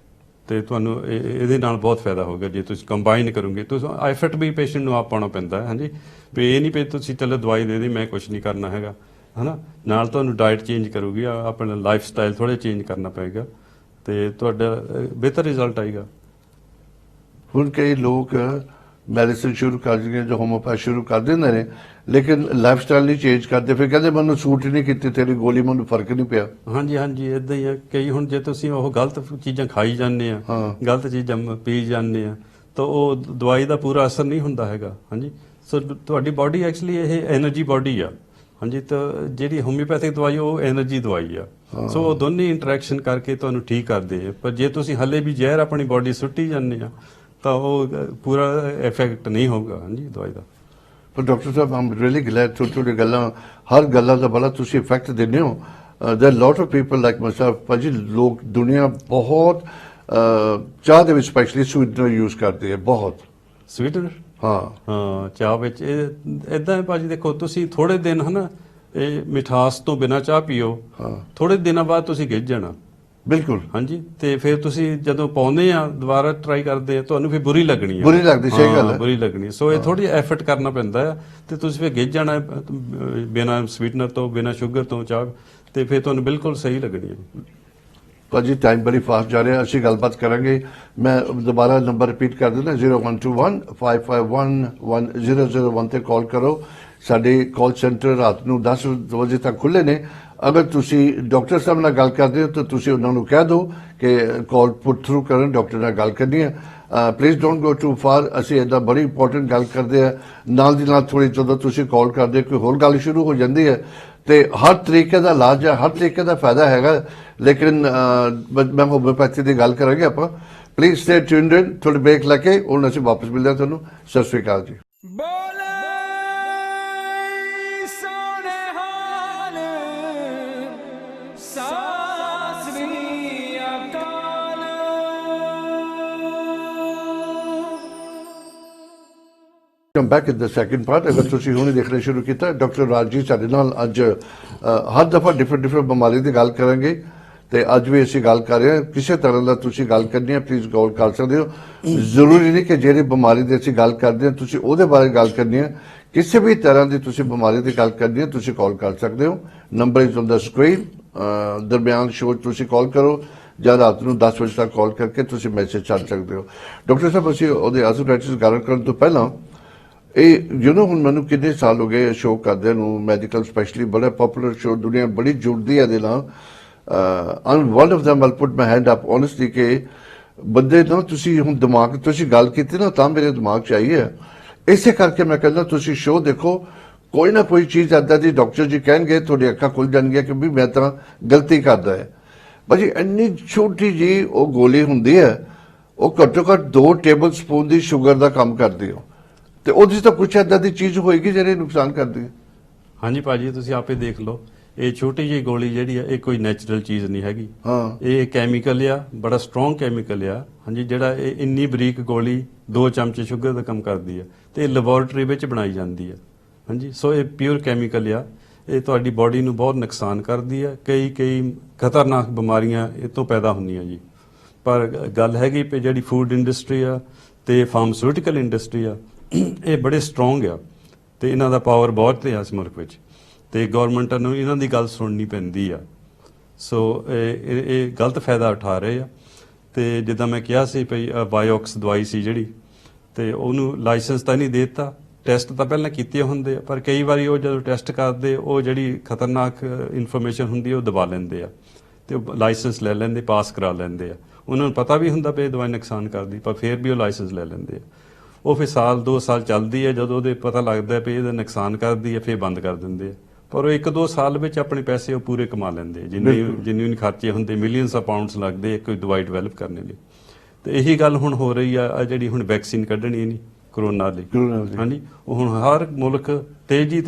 ਤੇ ਤੁਹਾਨੂੰ ਇਹਦੇ ਨਾਲ ਬਹੁਤ ਫਾਇਦਾ ਹੋਗਾ ਜੇ ਤੁਸੀਂ ਕੰਬਾਈਨ ਕਰੋਗੇ। ਤੁਸੀਂ ਐਫਰਟ ਵੀ ਪੇਸ਼ੈਂਟ ਨੂੰ ਆਪ ਪਾਉਣਾ ਪੈਂਦਾ ਹੈ। ਹਾਂਜੀ, ਵੀ ਇਹ ਨਹੀਂ ਵੀ ਤੁਸੀਂ ਚਲੋ ਦਵਾਈ ਦੇ ਦੇ, ਮੈਂ ਕੁਝ ਨਹੀਂ ਕਰਨਾ ਹੈਗਾ, ਹੈ ਨਾ। ਨਾਲ ਤੁਹਾਨੂੰ ਡਾਈਟ ਚੇਂਜ ਕਰੂਗੀ, ਆਪਣਾ ਲਾਈਫ ਸਟਾਈਲ ਥੋੜ੍ਹਾ ਚੇਂਜ ਕਰਨਾ ਪਏਗਾ, ਤੇ ਤੁਹਾਡਾ ਬਿਹਤਰ ਰਿਜ਼ਲਟ ਆਏਗਾ। ਹੁਣ ਕਈ ਲੋਕ ਮੈਡੀਸਿਨ ਸ਼ੁਰੂ ਕਰ ਦਿੰਦੇ ਜੋ ਹੋਮੋਪੈਥ ਸ਼ੁਰੂ ਕਰ ਦਿੰਦੇ ਨੇ, ਲੇਕਿਨ ਲਾਈਫ ਸਟਾਈਲ ਨਹੀਂ ਚੇਂਜ ਕਰਦੇ, ਫਿਰ ਕਹਿੰਦੇ ਮੈਨੂੰ ਸੂਟ ਹੀ ਨਹੀਂ ਕੀਤੀ ਤੇਰੀ ਗੋਲੀ, ਮੈਨੂੰ ਫਰਕ ਨਹੀਂ ਪਿਆ। ਹਾਂਜੀ ਹਾਂਜੀ ਇਦਾਂ ਹੀ ਆ। ਕਈ ਹੁਣ ਜੇ ਤੁਸੀਂ ਉਹ ਗਲਤ ਚੀਜ਼ਾਂ ਖਾਈ ਜਾਂਦੇ ਆ, ਹਾਂ। ਗਲਤ ਚੀਜ਼ਾਂ ਪੀ ਜਾਂਦੇ ਆ, ਤਾਂ ਉਹ ਦਵਾਈ ਦਾ ਪੂਰਾ ਅਸਰ ਨਹੀਂ ਹੁੰਦਾ ਹੈਗਾ। ਹਾਂਜੀ, ਸੋ ਤੁਹਾਡੀ ਬਾਡੀ ਐਕਚੁਅਲੀ ਇਹ એનર્ਜੀ ਬਾਡੀ ਆ। ਹਾਂਜੀ, ਤਾਂ ਜਿਹੜੀ ਹੋਮਿਓਪੈਥਿਕ ਦਵਾਈ ਉਹ એનર્ਜੀ ਦਵਾਈ ਆ। ਸੋ ਉਹ ਦੋਨੇ ਇੰਟਰੈਕਸ਼ਨ ਕਰਕੇ ਤੁਹਾਨੂੰ ਠੀਕ ਕਰਦੇ ਆ। ਪਰ ਜੇ ਤੁਸੀਂ ਹਲੇ ਵੀ ਜ਼ਹਿਰ ਆਪਣੀ ਬਾਡੀ ਸੁੱਟੀ ਜਾਂਦੇ ਆ ਤਾਂ ਉਹ ਪੂਰਾ ਇਫੈਕਟ ਨਹੀਂ ਹੋਊਗਾ ਹਾਂਜੀ ਦਵਾਈ ਦਾ। ਪਰ ਡਾਕਟਰ ਸਾਹਿਬ ਆਮ ਰੀਅਲੀ ਗਲੈਡ ਤੁਹਾਡੀ ਗੱਲਾਂ, ਹਰ ਗੱਲਾਂ ਦਾ ਬੜਾ ਤੁਸੀਂ ਇਫੈਕਟ ਦਿੰਦੇ ਹੋ। ਦੇਰ lot of people like myself, ਭਾਜੀ ਲੋਕ ਦੁਨੀਆ ਬਹੁਤ ਚਾਹ ਦੇ ਵਿੱਚ ਸਪੈਸ਼ਲੀ ਸਵੀਟਨਰ ਯੂਜ਼ ਕਰਦੇ ਆ ਬਹੁਤ। ਸਵੀਟਨਰ? ਹਾਂ ਚਾਹ ਵਿੱਚ ਇਹ ਇਦਾਂ ਹੈ ਭਾਜੀ, ਦੇਖੋ ਤੁਸੀਂ ਥੋੜੇ ਦਿਨ ਹਨਾ ਇਹ ਮਿਠਾਸ ਤੋਂ ਬਿਨਾਂ ਚਾਹ ਪੀਓ, ਥੋੜੇ ਦਿਨਾਂ ਬਾਅਦ ਤੁਸੀਂ ਗਿੱਝ ਜਾਣਾ। ਬਿਲਕੁਲ। ਹਾਂਜੀ, ਤੇ ਫਿਰ ਤੁਸੀਂ ਜਦੋਂ ਪਾਉਂਦੇ ਆ ਦੁਬਾਰਾ ਟਰਾਈ ਕਰਦੇ ਆ ਤੁਹਾਨੂੰ ਫਿਰ ਬੁਰੀ ਲੱਗਣੀ ਆ। ਬੁਰੀ ਲੱਗਦੀ, ਸਹੀ ਗੱਲ ਹੈ, ਬੁਰੀ ਲੱਗਣੀ। ਸੋ ਇਹ ਥੋੜੀ ਐਫਰਟ ਕਰਨਾ ਪੈਂਦਾ ਆ ਤੇ ਤੁਸੀਂ ਫਿਰ ਗਿੱਝ ਜਾਣਾ ਬਿਨਾਂ ਸਵੀਟਨਰ ਤੋਂ, ਬਿਨਾਂ ਸ਼ੂਗਰ ਤੋਂ ਚਾਹ, ਤੇ ਫਿਰ ਤੁਹਾਨੂੰ ਬਿਲਕੁਲ ਸਹੀ ਲੱਗਣੀ ਹੈ। ਭਾਜੀ ਟਾਈਮ ਬੜੀ ਫਾਸਟ ਜਾ ਰਿਹਾ, ਅਸੀਂ ਗੱਲਬਾਤ ਕਰਾਂਗੇ। ਮੈਂ ਦੁਬਾਰਾ ਨੰਬਰ ਰਿਪੀਟ ਕਰ ਦਿੰਦਾ 0121 551 1001 ਤੇ ਕਾਲ ਕਰੋ। ਸਾਡੇ ਕਾਲ ਸੈਂਟਰ ਰਾਤ ਨੂੰ 10 ਵਜੇ ਤੱਕ ਖੁੱਲੇ ਨੇ। ਅਗਰ ਤੁਸੀਂ ਡਾਕਟਰ ਸਾਹਿਬ ਨਾਲ ਗੱਲ ਕਰਦੇ ਹੋ ਤਾਂ ਤੁਸੀਂ ਉਹਨਾਂ ਨੂੰ ਕਹਿ ਦਿਓ ਕਿ ਕਾਲ ਪੁੱਟ ਥਰੂ ਕਰਨ, ਡਾਕਟਰ ਨਾਲ ਗੱਲ ਕਰਨੀ ਹੈ। Please don't go too far. ਅਸੀਂ ਇੱਦਾਂ ਬੜੀ ਇੰਪੋਰਟੈਂਟ ਗੱਲ ਕਰਦੇ ਆ, ਨਾਲ ਦੀ ਨਾਲ ਥੋੜੀ ਜਦੋਂ ਤੁਸੀਂ ਕਾਲ ਕਰਦੇ ਕੋਈ ਹੋਰ ਗੱਲ ਸ਼ੁਰੂ ਹੋ ਜਾਂਦੀ ਹੈ। ਤੇ ਹਰ ਤਰੀਕੇ ਦਾ ਇਲਾਜ ਹੈ, ਹਰ ਤਰੀਕੇ ਦਾ ਫਾਇਦਾ ਹੈਗਾ, ਲੇਕਿਨ ਮੈਂ ਹੋਮਿਓਪੈਥੀ ਦੀ ਗੱਲ ਕਰਾਂਗੇ ਆਪਾਂ। ਪਲੀਜ਼ ਸਟੇ ਟਿਊਨਡ ਇਨ। ਥੋੜੀ ਬ੍ਰੇਕ ਲੈ ਕੇ ਹੁਣ ਅਸੀਂ ਵਾਪਸ ਮਿਲਦੇ ਹਾਂ ਤੁਹਾਨੂੰ। ਸਤਿ ਸ਼੍ਰੀ ਅਕਾਲ ਜੀ। ਬੋਲੇ ਸੋਨੇ ਹਾਲ ਸਤਿ ਸ੍ਰੀ ਅਕਾਲ। Come back in the second part. ਅਗਰ ਤੁਸੀਂ ਹੁਣੇ ਦੇਖਣਾ ਸ਼ੁਰੂ ਕੀਤਾ, ਡਾਕਟਰ ਰਾਜਜੀਤ ਸਾਡੇ ਨਾਲ ਅੱਜ ਹਰ ਦਫਾ ਡਿਫਰੈਂਟ ਬਿਮਾਰੀ ਦੀ ਗੱਲ ਕਰਾਂਗੇ ਤੇ ਅੱਜ ਵੀ ਅਸੀਂ ਗੱਲ ਕਰ ਰਹੇ ਹਾਂ। ਕਿਸੇ ਤਰ੍ਹਾਂ ਦਾ ਤੁਸੀਂ ਗੱਲ ਕਰਨੀ ਹੈ ਪਲੀਜ਼ ਕਾਲ ਕਰ ਸਕਦੇ ਹੋ। ਜ਼ਰੂਰੀ ਨਹੀਂ ਕਿ ਜਿਹੜੀ ਬਿਮਾਰੀ ਦੀ ਅਸੀਂ ਗੱਲ ਕਰਦੇ ਹਾਂ ਤੁਸੀਂ ਉਹਦੇ ਬਾਰੇ ਗੱਲ ਕਰਨੀ ਹੈ। ਕਿਸੇ ਵੀ ਤਰ੍ਹਾਂ ਦੀ ਤੁਸੀਂ ਬਿਮਾਰੀ ਦੀ ਗੱਲ ਕਰਨੀ ਹੈ ਤੁਸੀਂ ਕਾਲ ਕਰ ਸਕਦੇ ਹੋ। Number is on the screen. ਦਰਮਿਆਨ ਸ਼ੋਅ ਤੁਸੀਂ ਕਾਲ ਕਰੋ ਜਾਂ ਰਾਤ ਨੂੰ 10 ਵਜੇ ਤੱਕ ਕਾਲ ਕਰਕੇ ਤੁਸੀਂ ਮੈਸੇਜ ਛੱਡ ਸਕਦੇ ਹੋ। ਡਾਕਟਰ ਸਾਹਿਬ ਅਸੀਂ ਉਹਦੇ ਆਰਥਰਾਈਟਿਸ ਗੱਲ ਕਰਨ ਤੋਂ ਪਹਿਲਾਂ ਇਹ ਹੁਣ ਮੈਨੂੰ ਕਿੰਨੇ ਸਾਲ ਹੋ ਗਏ ਸ਼ੋਅ ਕਰਦੇ ਨੂੰ, ਮੈਡੀਕਲ ਸਪੈਸ਼ਲੀ ਬੜਾ ਪਪੂਲਰ ਸ਼ੋਅ, ਦੁਨੀਆ ਬੜੀ ਜੁੜਦੀ ਹੈ ਇਹਦੇ ਨਾਲ। One of them I'll put my hand up honestly ਕਿ ਬੰਦੇ ਨਾ ਤੁਸੀਂ ਹੁਣ ਦਿਮਾਗ ਤੁਸੀਂ ਗੱਲ ਕੀਤੀ ਨਾ ਤਾਂ ਮੇਰੇ ਦਿਮਾਗ 'ਚ ਆਈ ਹੈ। ਇਸੇ ਕਰਕੇ ਮੈਂ ਕਹਿੰਦਾ ਤੁਸੀਂ ਸ਼ੋਅ ਦੇਖੋ, ਕੋਈ ਨਾ ਕੋਈ ਚੀਜ਼ ਏਦਾਂ ਦੀ ਡਾਕਟਰ ਜੀ ਕਹਿਣਗੇ ਤੁਹਾਡੀ ਅੱਖਾਂ ਖੁੱਲ ਜਾਣਗੀਆਂ ਕਿ ਵੀ ਮੈਂ ਤਾਂ ਗਲਤੀ ਕਰਦਾ ਹੈ। ਭਾਜੀ ਇੰਨੀ ਛੋਟੀ ਜੀ ਉਹ ਗੋਲੀ ਹੁੰਦੀ ਹੈ, ਉਹ ਘੱਟੋ ਘੱਟ 2 ਟੇਬਲ ਸਪੂਨ ਦੀ ਸ਼ੂਗਰ ਦਾ ਕੰਮ ਕਰਦੀ ਹੋ, ਤੇ ਉਹਦੀ ਤਾਂ ਕੁਛ ਏਦਾਂ ਦੀ ਚੀਜ਼ ਹੋਏਗੀ ਜਿਹੜੀ ਨੁਕਸਾਨ ਕਰਦੀ ਹੈ। ਹਾਂਜੀ ਭਾਜੀ ਤੁਸੀਂ ਆਪੇ ਦੇਖ ਲਓ, ਇਹ ਛੋਟੀ ਜਿਹੀ ਗੋਲੀ ਜਿਹੜੀ ਆ ਇਹ ਕੋਈ ਨੈਚੁਰਲ ਚੀਜ਼ ਨਹੀਂ ਹੈਗੀ। ਹਾਂ, ਇਹ ਕੈਮੀਕਲ ਆ, ਬੜਾ ਸਟਰੋਂਗ ਕੈਮੀਕਲ ਆ। ਹਾਂਜੀ, ਜਿਹੜਾ ਇਹ ਇੰਨੀ ਬਰੀਕ ਗੋਲੀ 2 ਚਮਚੇ ਸ਼ੂਗਰ ਦਾ ਕੰਮ ਕਰਦੀ ਆ ਤੇ ਇਹ ਲੈਬੋਰੇਟਰੀ ਵਿੱਚ ਬਣਾਈ ਜਾਂਦੀ ਆ। ਹਾਂਜੀ, ਸੋ ਇਹ ਪਿਓਰ ਕੈਮੀਕਲ ਆ। ਇਹ ਤੁਹਾਡੀ ਬਾਡੀ ਨੂੰ ਬਹੁਤ ਨੁਕਸਾਨ ਕਰਦੀ ਆ। ਕਈ ਖਤਰਨਾਕ ਬਿਮਾਰੀਆਂ ਇਹ ਤੋਂ ਪੈਦਾ ਹੁੰਦੀਆਂ ਜੀ। ਪਰ ਗੱਲ ਹੈਗੀ ਕਿ ਜਿਹੜੀ ਫੂਡ ਇੰਡਸਟਰੀ ਆ ਤੇ ਫਾਰਮਾਸਿਊਟੀਕਲ ਇੰਡਸਟਰੀ ਆ ਇਹ ਬੜੇ ਸਟਰੋਂਗ ਆ ਤੇ ਇਹਨਾਂ ਦਾ ਪਾਵਰ ਬਹੁਤ ਹੈ ਇਸ ਮੁਲਕ ਵਿੱਚ, ਤੇ ਗਵਰਨਮੈਂਟ ਨੂੰ ਇਹਨਾਂ ਦੀ ਗੱਲ ਸੁਣਨੀ ਪੈਂਦੀ ਆ। ਸੋ ਇਹ ਗਲਤ ਫਾਇਦਾ ਉਠਾ ਰਹੇ ਆ। ਤੇ ਜਿੱਦਾਂ ਮੈਂ ਕਿਹਾ ਸੀ ਭਈ ਬਾਇਓਕਸ ਦਵਾਈ ਸੀ ਜਿਹੜੀ, ਤੇ ਉਹਨੂੰ ਲਾਇਸੈਂਸ ਤਾਂ ਨਹੀਂ ਦੇ ਦਿੱਤਾ। ਟੈਸਟ ਤਾਂ ਪਹਿਲਾਂ ਕੀਤੇ ਹੁੰਦੇ ਆ, ਪਰ ਕਈ ਵਾਰੀ ਉਹ ਜਦੋਂ ਟੈਸਟ ਕਰਦੇ ਉਹ ਜਿਹੜੀ ਖਤਰਨਾਕ ਇਨਫੋਰਮੇਸ਼ਨ ਹੁੰਦੀ ਉਹ ਦਬਾ ਲੈਂਦੇ ਆ ਤੇ ਲਾਇਸੈਂਸ ਲੈ ਲੈਂਦੇ, ਪਾਸ ਕਰਾ ਲੈਂਦੇ ਆ। ਉਹਨਾਂ ਨੂੰ ਪਤਾ ਵੀ ਹੁੰਦਾ ਵੀ ਇਹ ਦਵਾਈ ਨੁਕਸਾਨ ਕਰਦੀ, ਪਰ ਫਿਰ ਵੀ ਉਹ ਲਾਇਸੈਂਸ ਲੈ ਲੈਂਦੇ ਆ। ਉਹ ਫਿਰ ਸਾਲ 2 ਸਾਲ ਚੱਲਦੀ ਹੈ, ਜਦੋਂ ਉਹਦੇ ਪਤਾ ਲੱਗਦਾ ਵੀ ਇਹਦਾ ਨੁਕਸਾਨ ਕਰਦੀ ਹੈ ਫਿਰ ਬੰਦ ਕਰ ਦਿੰਦੇ ਆ। ਪਰ ਉਹ 1-2 ਸਾਲ ਵਿੱਚ ਆਪਣੇ ਪੈਸੇ ਉਹ ਪੂਰੇ ਕਮਾ ਲੈਂਦੇ ਆ। ਜਿੰਨੇ ਖਰਚੇ ਹੁੰਦੇ, ਮਿਲੀਅਨਸ ਆਫ ਪਾਉਂਡਸ ਲੱਗਦੇ ਇੱਕ ਦਵਾਈ ਡਿਵੈਲਪ ਕਰਨ ਲਈ। ਤੇ ਇਹੀ ਗੱਲ ਹੁਣ ਹੋ ਰਹੀ ਆ ਜਿਹੜੀ ਹੁਣ ਵੈਕਸੀਨ ਕੱਢਣੀ ਨਹੀਂ ਕਰੋਨਾ ਲਈ। ਹਾਂਜੀ, ਉਹ ਹੁਣ ਹਰ ਮੁਲਕ ਤੇਜ਼ੀ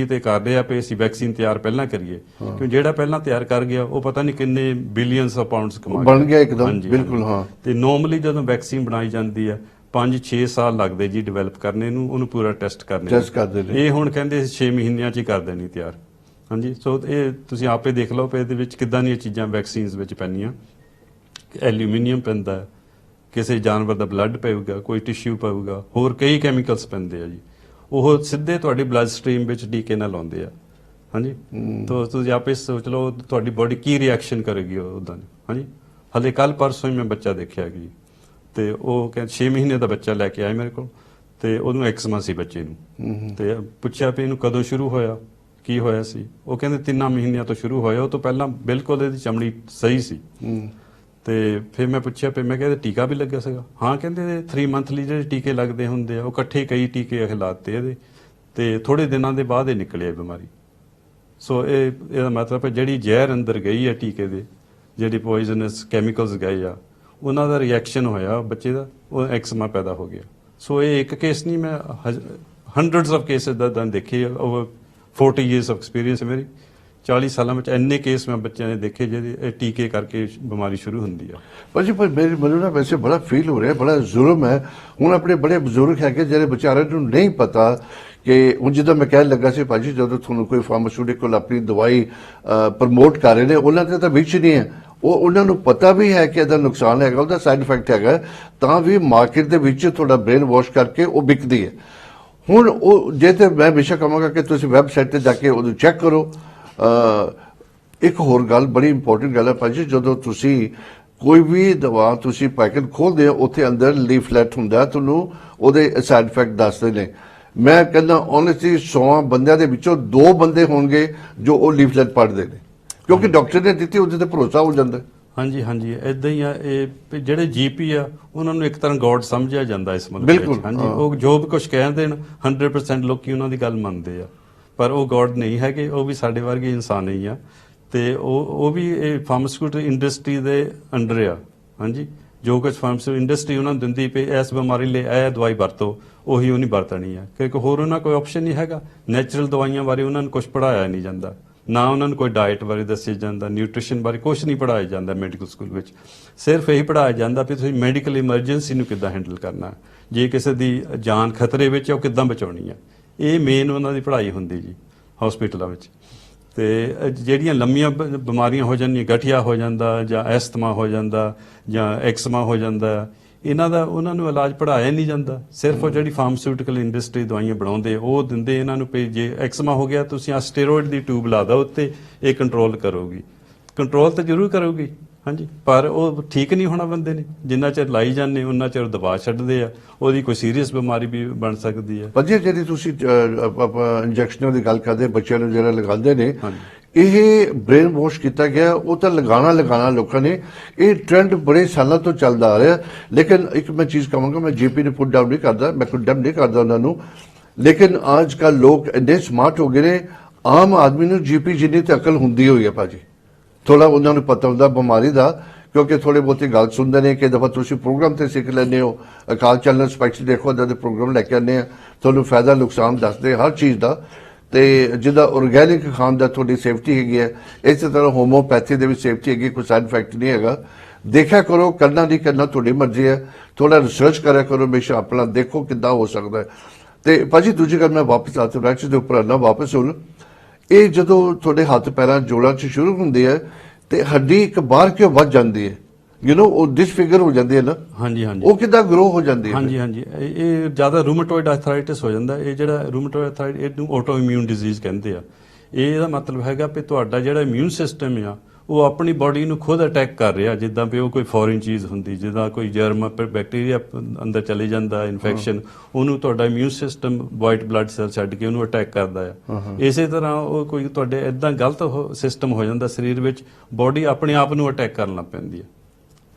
ਤੇ ਕਰ ਰਿਹਾ ਵੀ ਅਸੀਂ ਵੈਕਸੀਨ ਤਿਆਰ ਪਹਿਲਾਂ ਕਰੀਏ, ਕਿਉਂ ਜਿਹੜਾ ਪਹਿਲਾਂ ਤਿਆਰ ਕਰ ਗਿਆ ਉਹ ਪਤਾ ਨਹੀਂ ਕਿੰਨੇ ਬਿਲੀਅਨਸ ਆਫ ਪਾਉਂਡਸ ਕਮਾ ਬਣ ਗਿਆ ਇੱਕਦਮ। ਬਿਲਕੁਲ ਹਾਂ। ਤੇ ਨੋਰਮਲੀ ਜਦੋਂ ਵੈਕਸੀਨ ਬਣਾਈ ਜਾਂਦੀ ਆ 5-6 ਸਾਲ ਲੱਗਦੇ ਜੀ ਡਿਵੈਲਪ ਕਰਨੇ ਨੂੰ, ਉਹਨੂੰ ਪੂਰਾ ਟੈਸਟ ਕਰਨੇ। ਇਹ ਹੁਣ ਕਹਿੰਦੇ 6 ਮਹੀਨਿਆਂ 'ਚ ਹੀ ਕਰ ਦੇਣੀ ਤਿਆਰ। ਹਾਂਜੀ, ਸੋ ਇਹ ਤੁਸੀਂ ਆਪੇ ਦੇਖ ਲਓ ਵੀ ਇਹਦੇ ਵਿੱਚ ਕਿੱਦਾਂ ਦੀਆਂ ਚੀਜ਼ਾਂ ਵੈਕਸੀਨਸ ਵਿੱਚ ਪੈਂਦੀਆਂ। ਐਲੂਮੀਨੀਅਮ ਪੈਂਦਾ, ਕਿਸੇ ਜਾਨਵਰ ਦਾ ਬਲੱਡ ਪਊਗਾ, ਕੋਈ ਟਿਸ਼ੂ ਪਊਗਾ, ਹੋਰ ਕਈ ਕੈਮੀਕਲਸ ਪੈਂਦੇ ਆ ਜੀ। ਉਹ ਸਿੱਧੇ ਤੁਹਾਡੀ ਬਲੱਡ ਸਟਰੀਮ ਵਿੱਚ ਟੀਕੇ ਨਾਲ ਲਾਉਂਦੇ ਆ। ਹਾਂਜੀ, ਤਾਂ ਤੁਸੀਂ ਆਪੇ ਸੋਚ ਲਓ ਤੁਹਾਡੀ ਬੋਡੀ ਕੀ ਰਿਐਕਸ਼ਨ ਕਰੇਗੀ ਉੱਦਾਂ। ਹਾਂਜੀ, ਹਲੇ ਕੱਲ ਪਰਸੋਂ ਹੀ ਮੈਂ ਬੱਚਾ ਦੇਖਿਆ ਜੀ, ਤੇ ਉਹ ਕਹਿੰਦੇ 6 ਮਹੀਨੇ ਦਾ ਬੱਚਾ ਲੈ ਕੇ ਆਏ ਮੇਰੇ ਕੋਲ, ਤੇ ਉਹਨੂੰ ਐਕਸਮਾ ਸੀ ਬੱਚੇ ਨੂੰ। ਤੇ ਪੁੱਛਿਆ ਵੀ ਇਹਨੂੰ ਕਦੋਂ ਸ਼ੁਰੂ ਹੋਇਆ, ਕੀ ਹੋਇਆ ਸੀ? ਉਹ ਕਹਿੰਦੇ 3 ਮਹੀਨਿਆਂ ਤੋਂ ਸ਼ੁਰੂ ਹੋਇਆ, ਉਹ ਤੋਂ ਪਹਿਲਾਂ ਬਿਲਕੁਲ ਇਹਦੀ ਚਮੜੀ ਸਹੀ ਸੀ। ਤੇ ਫਿਰ ਮੈਂ ਪੁੱਛਿਆ ਵੀ ਮੈਂ ਕਹਿੰਦੇ ਟੀਕਾ ਵੀ ਲੱਗਿਆ ਸੀਗਾ? ਹਾਂ ਕਹਿੰਦੇ 3 ਮੰਥਲੀ ਜਿਹੜੇ ਟੀਕੇ ਲੱਗਦੇ ਹੁੰਦੇ ਆ ਉਹ ਇਕੱਠੇ ਕਈ ਟੀਕੇ ਲਾਤੇ ਇਹਦੇ, ਤੇ ਥੋੜੇ ਦਿਨਾਂ ਦੇ ਬਾਅਦ ਇਹ ਨਿਕਲਿਆ ਬਿਮਾਰੀ। ਸੋ ਇਹਦਾ ਮਤਲਬ ਹੈ ਜਿਹੜੀ ਜ਼ਹਿਰ ਅੰਦਰ ਗਈ ਹੈ ਟੀਕੇ ਦੇ, ਜਿਹੜੀ ਪੋਇਜ਼ਨਸ ਕੈਮੀਕਲਸ ਗਏ ਆ, ਉਹਨਾਂ ਦਾ ਰਿਐਕਸ਼ਨ ਹੋਇਆ ਬੱਚੇ ਦਾ, ਉਹ ਐਕਸਮਾ ਪੈਦਾ ਹੋ ਗਿਆ। ਸੋ ਇਹ ਇੱਕ ਕੇਸ ਨਹੀਂ, ਮੈਂ ਹੰਡਰਡਸ ਆਫ ਕੇਸਿਸ ਦਾ ਦੇਖੇ। ਓਵਰ 40 years of experience ਹੈ ਮੇਰੀ। 40 ਸਾਲਾਂ ਵਿੱਚ ਇੰਨੇ ਕੇਸ ਮੈਂ ਬੱਚਿਆਂ ਦੇ ਦੇਖੇ ਜਿਹੜੇ ਟੀਕੇ ਕਰਕੇ ਬਿਮਾਰੀ ਸ਼ੁਰੂ ਹੁੰਦੀ ਆ। ਭਾਜੀ ਪਰ ਮੈਨੂੰ ਨਾ ਵੈਸੇ ਬੜਾ ਫੀਲ ਹੋ ਰਿਹਾ, ਬੜਾ ਜ਼ੁਲਮ ਹੈ। ਹੁਣ ਆਪਣੇ ਬੜੇ ਬਜ਼ੁਰਗ ਹੈਗੇ ਜਿਹੜੇ ਵਿਚਾਰਿਆਂ ਨੂੰ ਨਹੀਂ ਪਤਾ ਕਿ ਹੁਣ ਜਿੱਦਾਂ ਮੈਂ ਕਹਿਣ ਲੱਗਾ ਸੀ ਭਾਜੀ, ਜਦੋਂ ਤੁਹਾਨੂੰ ਕੋਈ ਫਾਰਮਾਸਿਊਟੀਕਲ ਆਪਣੀ ਦਵਾਈ ਪ੍ਰਮੋਟ ਕਰ ਰਹੇ ਨੇ, ਉਹਨਾਂ ਤੇ ਤਾਂ ਵਿੱਚ ਨਹੀਂ ਹੈ। ਉਹਨਾਂ ਨੂੰ ਪਤਾ ਵੀ ਹੈ ਕਿ ਇਹਦਾ ਨੁਕਸਾਨ ਹੈਗਾ, ਉਹਦਾ ਸਾਈਡ ਇਫੈਕਟ ਹੈਗਾ, ਤਾਂ ਵੀ ਮਾਰਕੀਟ ਦੇ ਵਿੱਚ ਤੁਹਾਡਾ ਬ੍ਰੇਨ ਵਾਸ਼ ਕਰਕੇ ਉਹ ਵਿਕਦੀ ਹੈ। ਹੁਣ ਉਹ ਜੇ ਤੇ ਮੈਂ ਹਮੇਸ਼ਾ ਕਹਾਂਗਾ ਕਿ ਤੁਸੀਂ ਵੈਬਸਾਈਟ ਤੇ ਜਾ ਕੇ ਉਹਨੂੰ ਚੈੱਕ ਕਰੋ। ਇੱਕ ਹੋਰ ਗੱਲ ਬੜੀ ਇੰਪੋਰਟੈਂਟ ਗੱਲ ਹੈ ਭਾਜੀ, ਜਦੋਂ ਤੁਸੀਂ ਕੋਈ ਵੀ ਦਵਾ ਤੁਸੀਂ ਪੈਕਟ ਖੋਲਦੇ ਹੋ, ਉੱਥੇ ਅੰਦਰ ਲੀਫਲੈਟ ਹੁੰਦਾ, ਤੁਹਾਨੂੰ ਉਹਦੇ ਸਾਈਡ ਇਫੈਕਟ ਦੱਸਦੇ ਨੇ। ਮੈਂ ਕਹਿੰਦਾ ਓਨੈਸਟਲੀ 100 ਬੰਦਿਆਂ ਦੇ ਵਿੱਚੋਂ 2 ਬੰਦੇ ਹੋਣਗੇ ਜੋ ਉਹ ਲੀਫਲੈਟ ਪੜ੍ਹਦੇ ਨੇ, ਕਿਉਂਕਿ ਡਾਕਟਰ ਨੇ ਦਿੱਤੀ, ਉਹਦੇ ਤੇ ਭਰੋਸਾ ਹੋ ਜਾਂਦਾ। ਹਾਂਜੀ ਹਾਂਜੀ, ਇਦਾਂ ਹੀ ਆ। ਇਹ ਜਿਹੜੇ ਜੀਪੀ ਆ ਉਹਨਾਂ ਨੂੰ ਇੱਕ ਤਰ੍ਹਾਂ ਗੋਡ ਸਮਝਿਆ ਜਾਂਦਾ ਇਸ ਮੁਲਕ ਬਿਲਕੁਲ, ਵਿੱਚ। ਹਾਂਜੀ, ਉਹ ਜੋ ਵੀ ਕੁਝ ਕਹਿ ਦੇਣ 100% ਲੋਕੀ ਉਹਨਾਂ ਦੀ ਗੱਲ ਮੰਨਦੇ ਆ, ਪਰ ਉਹ ਗੋਡ ਨਹੀਂ ਹੈਗੇ, ਉਹ ਵੀ ਸਾਡੇ ਵਰਗੇ ਇਨਸਾਨ ਹੀ ਆ। ਤੇ ਉਹ ਵੀ ਇਹ ਫਾਰਮਾਸਿਊਟੀਕਲ ਇੰਡਸਟਰੀ ਦੇ ਅੰਡਰ ਆ। ਹਾਂਜੀ, ਜੋ ਕੁਝ ਫਾਰਮਾਸਿਊਟੀਕਲ ਇੰਡਸਟਰੀ ਉਹਨਾਂ ਨੂੰ ਦਿੰਦੀ ਪਈ ਇਸ ਬਿਮਾਰੀ ਲਈ ਇਹ ਦਵਾਈ ਵਰਤੋ, ਉਹੀ ਉਹ ਨਹੀਂ ਵਰਤਣੀ ਆ, ਕਿਉਂਕਿ ਹੋਰ ਉਹਨਾਂ ਕੋਈ ਆਪਸ਼ਨ ਨਹੀਂ ਹੈਗਾ। ਨੈਚੁਰਲ ਦਵਾਈਆਂ ਬਾਰੇ ਉਹਨਾਂ ਨੂੰ ਕੁਝ ਪੜ੍ਹਾਇਆ ਨਹੀਂ ਜਾਂਦਾ, ਨਾ ਉਹਨਾਂ ਨੂੰ ਕੋਈ ਡਾਈਟ ਬਾਰੇ ਦੱਸਿਆ ਜਾਂਦਾ, ਨਿਊਟ੍ਰੀਸ਼ਨ ਬਾਰੇ ਕੁਝ ਨਹੀਂ ਪੜ੍ਹਾਇਆ ਜਾਂਦਾ ਮੈਡੀਕਲ ਸਕੂਲ ਵਿੱਚ। ਸਿਰਫ ਇਹੀ ਪੜ੍ਹਾਇਆ ਜਾਂਦਾ ਵੀ ਤੁਸੀਂ ਮੈਡੀਕਲ ਇਮਰਜੈਂਸੀ ਨੂੰ ਕਿੱਦਾਂ ਹੈਂਡਲ ਕਰਨਾ, ਜੇ ਕਿਸੇ ਦੀ ਜਾਨ ਖਤਰੇ ਵਿੱਚ ਉਹ ਕਿੱਦਾਂ ਬਚਾਉਣੀ ਆ। ਇਹ ਮੇਨ ਉਹਨਾਂ ਦੀ ਪੜ੍ਹਾਈ ਹੁੰਦੀ ਜੀ ਹਸਪੀਟਲਾਂ ਵਿੱਚ। ਤੇ ਜਿਹੜੀਆਂ ਲੰਮੀਆਂ ਬਿਮਾਰੀਆਂ ਹੋ ਜਾਂਦੀਆਂ, ਗਠੀਆ ਹੋ ਜਾਂਦਾ ਜਾਂ ਐਸਥਮਾ ਹੋ ਜਾਂਦਾ ਜਾਂ ਐਕਸਮਾ ਹੋ ਜਾਂਦਾ, ਇਹਨਾਂ ਦਾ ਉਹਨਾਂ ਨੂੰ ਇਲਾਜ ਪੜ੍ਹਾਇਆ ਨਹੀਂ ਜਾਂਦਾ। ਸਿਰਫ ਉਹ ਜਿਹੜੀ ਫਾਰਮਾਸਿਊਟੀਕਲ ਇੰਡਸਟਰੀ ਦਵਾਈਆਂ ਬਣਾਉਂਦੇ ਉਹ ਦਿੰਦੇ ਇਹਨਾਂ ਨੂੰ, ਵੀ ਜੇ ਐਕਸਮਾ ਹੋ ਗਿਆ ਤੁਸੀਂ ਆ ਸਟੀਰੋਇਡ ਦੀ ਟਿਊਬ ਲਾ ਦਿਓ ਉੱਤੇ, ਇਹ ਕੰਟਰੋਲ ਕਰੂਗੀ। ਕੰਟਰੋਲ ਤਾਂ ਜ਼ਰੂਰ ਕਰੂਗੀ, ਹਾਂਜੀ, ਪਰ ਉਹ ਠੀਕ ਨਹੀਂ ਹੋਣਾ ਬੰਦੇ ਨੇ। ਜਿੰਨਾ ਚਿਰ ਲਾਈ ਜਾਂਦੇ ਉਹਨਾਂ ਚਿਰ ਦਬਾ ਛੱਡਦੇ ਆ, ਉਹਦੀ ਕੋਈ ਸੀਰੀਅਸ ਬਿਮਾਰੀ ਵੀ ਬਣ ਸਕਦੀ ਹੈ। ਭਾਜੀ ਜਿਹੜੀ ਤੁਸੀਂ ਇੰਜੈਕਸ਼ਨਾਂ ਦੀ ਗੱਲ ਕਰਦੇ, ਬੱਚਿਆਂ ਨੂੰ ਜਿਹੜਾ ਲਗਾਉਂਦੇ ਨੇ, ਇਹ ਬ੍ਰੇਨ ਵਾਸ਼ ਕੀਤਾ ਗਿਆ, ਉਹ ਤਾਂ ਲਗਾਣਾ ਲੋਕਾਂ ਨੇ। ਇਹ ਟ੍ਰੈਂਡ ਬੜੇ ਸਾਲਾਂ ਤੋਂ ਚੱਲਦਾ ਆ ਰਿਹਾ। ਲੇਕਿਨ ਇੱਕ ਮੈਂ ਚੀਜ਼ ਕਹਾਂਗਾ, ਮੈਂ ਜੀਪੀ ਨੂੰ ਪੁੱਟ ਡਾਊਨ ਨਹੀਂ ਕਰਦਾ, ਮੈਂ ਕੰਡੈਮ ਨਹੀਂ ਕਰਦਾ ਉਹਨਾਂ ਨੂੰ, ਲੇਕਿਨ ਅੱਜ ਕੱਲ੍ਹ ਲੋਕ ਇੰਨੇ ਸਮਾਰਟ ਹੋ ਗਏ ਨੇ, ਆਮ ਆਦਮੀ ਨੂੰ ਜੀਪੀ ਜਿੰਨੀ ਤੇ ਅਕਲ ਹੁੰਦੀ ਹੋਈ ਹੈ ਭਾਜੀ। ਥੋੜਾ ਉਹਨਾਂ ਨੂੰ ਪਤਾ ਹੁੰਦਾ ਬਿਮਾਰੀ ਦਾ, ਕਿਉਂਕਿ ਥੋੜੇ ਬਹੁਤੀ ਗੱਲ ਸੁਣਦੇ ਨੇ। ਕਿ ਦਫਾ ਤੁਸੀਂ ਪ੍ਰੋਗਰਾਮ ਤੇ ਸਿੱਖ ਲੈਂਦੇ ਹੋ, ਅਕਾਲ ਚੈਨਲ ਸਪੈਸ਼ਲ ਦੇਖੋ, ਉਹਦੇ ਪ੍ਰੋਗਰਾਮ ਲੈ ਕੇ ਆਉਂਦੇ ਆ, ਤੁਹਾਨੂੰ ਫਾਇਦਾ ਨੁਕਸਾਨ ਦੱਸਦੇ ਹਰ ਚੀਜ਼ ਦਾ। ਤੇ ਜਿੱਦਾਂ ਆਰਗੈਨਿਕ ਖਾਣ ਦਾ ਤੁਹਾਡੀ ਸੇਫਟੀ ਹੈਗੀ ਹੈ, ਇਸੇ ਤਰ੍ਹਾਂ ਹੋਮੋਪੈਥੀ ਦੇ ਵੀ ਸੇਫਟੀ ਹੈਗੀ, ਕੋਈ ਸਾਈਡ ਇਫੈਕਟ ਨਹੀਂ ਹੈਗਾ। ਦੇਖਿਆ ਕਰੋ, ਕਰਨਾ ਨਹੀਂ ਕਰਨਾ ਤੁਹਾਡੀ ਮਰਜ਼ੀ ਹੈ। ਥੋੜਾ ਰਿਸਰਚ ਕਰਿਆ ਕਰੋ ਹਮੇਸ਼ਾ, ਆਪਣਾ ਦੇਖੋ ਕਿੱਦਾਂ ਹੋ ਸਕਦਾ ਹੈ। ਤੇ ਭਾਜੀ ਦੂਜੀ ਗੱਲ ਮੈਂ ਵਾਪਸ ਆਰਥਰਾਈਟਿਸ ਦੇ ਉੱਪਰ ਆਉਣਾ ਵਾਪਸ। ਹੁਣ ਇਹ ਜਦੋਂ ਤੁਹਾਡੇ ਹੱਥ ਪੈਰਾਂ ਜੋੜਾਂ 'ਚ ਸ਼ੁਰੂ ਹੁੰਦੇ ਹੈ ਤੇ ਹੱਡੀ ਇੱਕ ਬਾਹਰ ਕਿਉਂ ਵੱਧ ਜਾਂਦੀ ਹੈ, ਉਹ ਡਿਸਫਿਗਰ ਹੋ ਜਾਂਦੀ ਹੈ ਨਾ? ਹਾਂਜੀ ਹਾਂਜੀ, ਉਹ ਕਿੱਦਾਂ ਗਰੋ ਹੋ ਜਾਂਦੀ ਹੈ? ਹਾਂਜੀ ਹਾਂਜੀ, ਇਹ ਜ਼ਿਆਦਾ ਰੂਮੇਟੋਇਡ ਆਰਥਰਾਈਟਿਸ ਹੋ ਜਾਂਦਾ। ਇਹ ਜਿਹੜਾ ਰੂਮੇਟੋਇਡ ਆਰਥਰਾਈਟਿਸ, ਇਹਨੂੰ ਆਟੋ ਇਮਿਊਨ ਡਿਜ਼ੀਜ਼ ਕਹਿੰਦੇ ਆ। ਇਹਦਾ ਮਤਲਬ ਹੈਗਾ ਵੀ ਤੁਹਾਡਾ ਜਿਹੜਾ ਇਮਿਊਨ ਸਿਸਟਮ ਆ ਉਹ ਆਪਣੀ ਬਾਡੀ ਨੂੰ ਖੁਦ ਅਟੈਕ ਕਰ ਰਿਹਾ, ਜਿੱਦਾਂ ਵੀ ਉਹ ਕੋਈ ਫੋਰਨ ਚੀਜ਼ ਹੁੰਦੀ, ਜਿੱਦਾਂ ਕੋਈ ਜਰਮ ਬੈਕਟੀਰੀਆ ਅੰਦਰ ਚਲੇ ਜਾਂਦਾ ਇਨਫੈਕਸ਼ਨ, ਉਹਨੂੰ ਤੁਹਾਡਾ immune system white blood cell ਛੱਡ ਕੇ ਉਹਨੂੰ ਅਟੈਕ ਕਰਦਾ ਆ। ਇਸੇ ਤਰ੍ਹਾਂ ਉਹ ਕੋਈ ਤੁਹਾਡੇ ਇਦਾਂ ਗਲਤ ਸਿਸਟਮ ਹੋ ਜਾਂਦਾ ਸਰੀਰ ਵਿੱਚ, ਬਾਡੀ ਆਪਣੇ ਆਪ ਨੂੰ ਅਟੈਕ ਕਰਨ ਲੱਗ ਪੈਂਦੀ ਹੈ।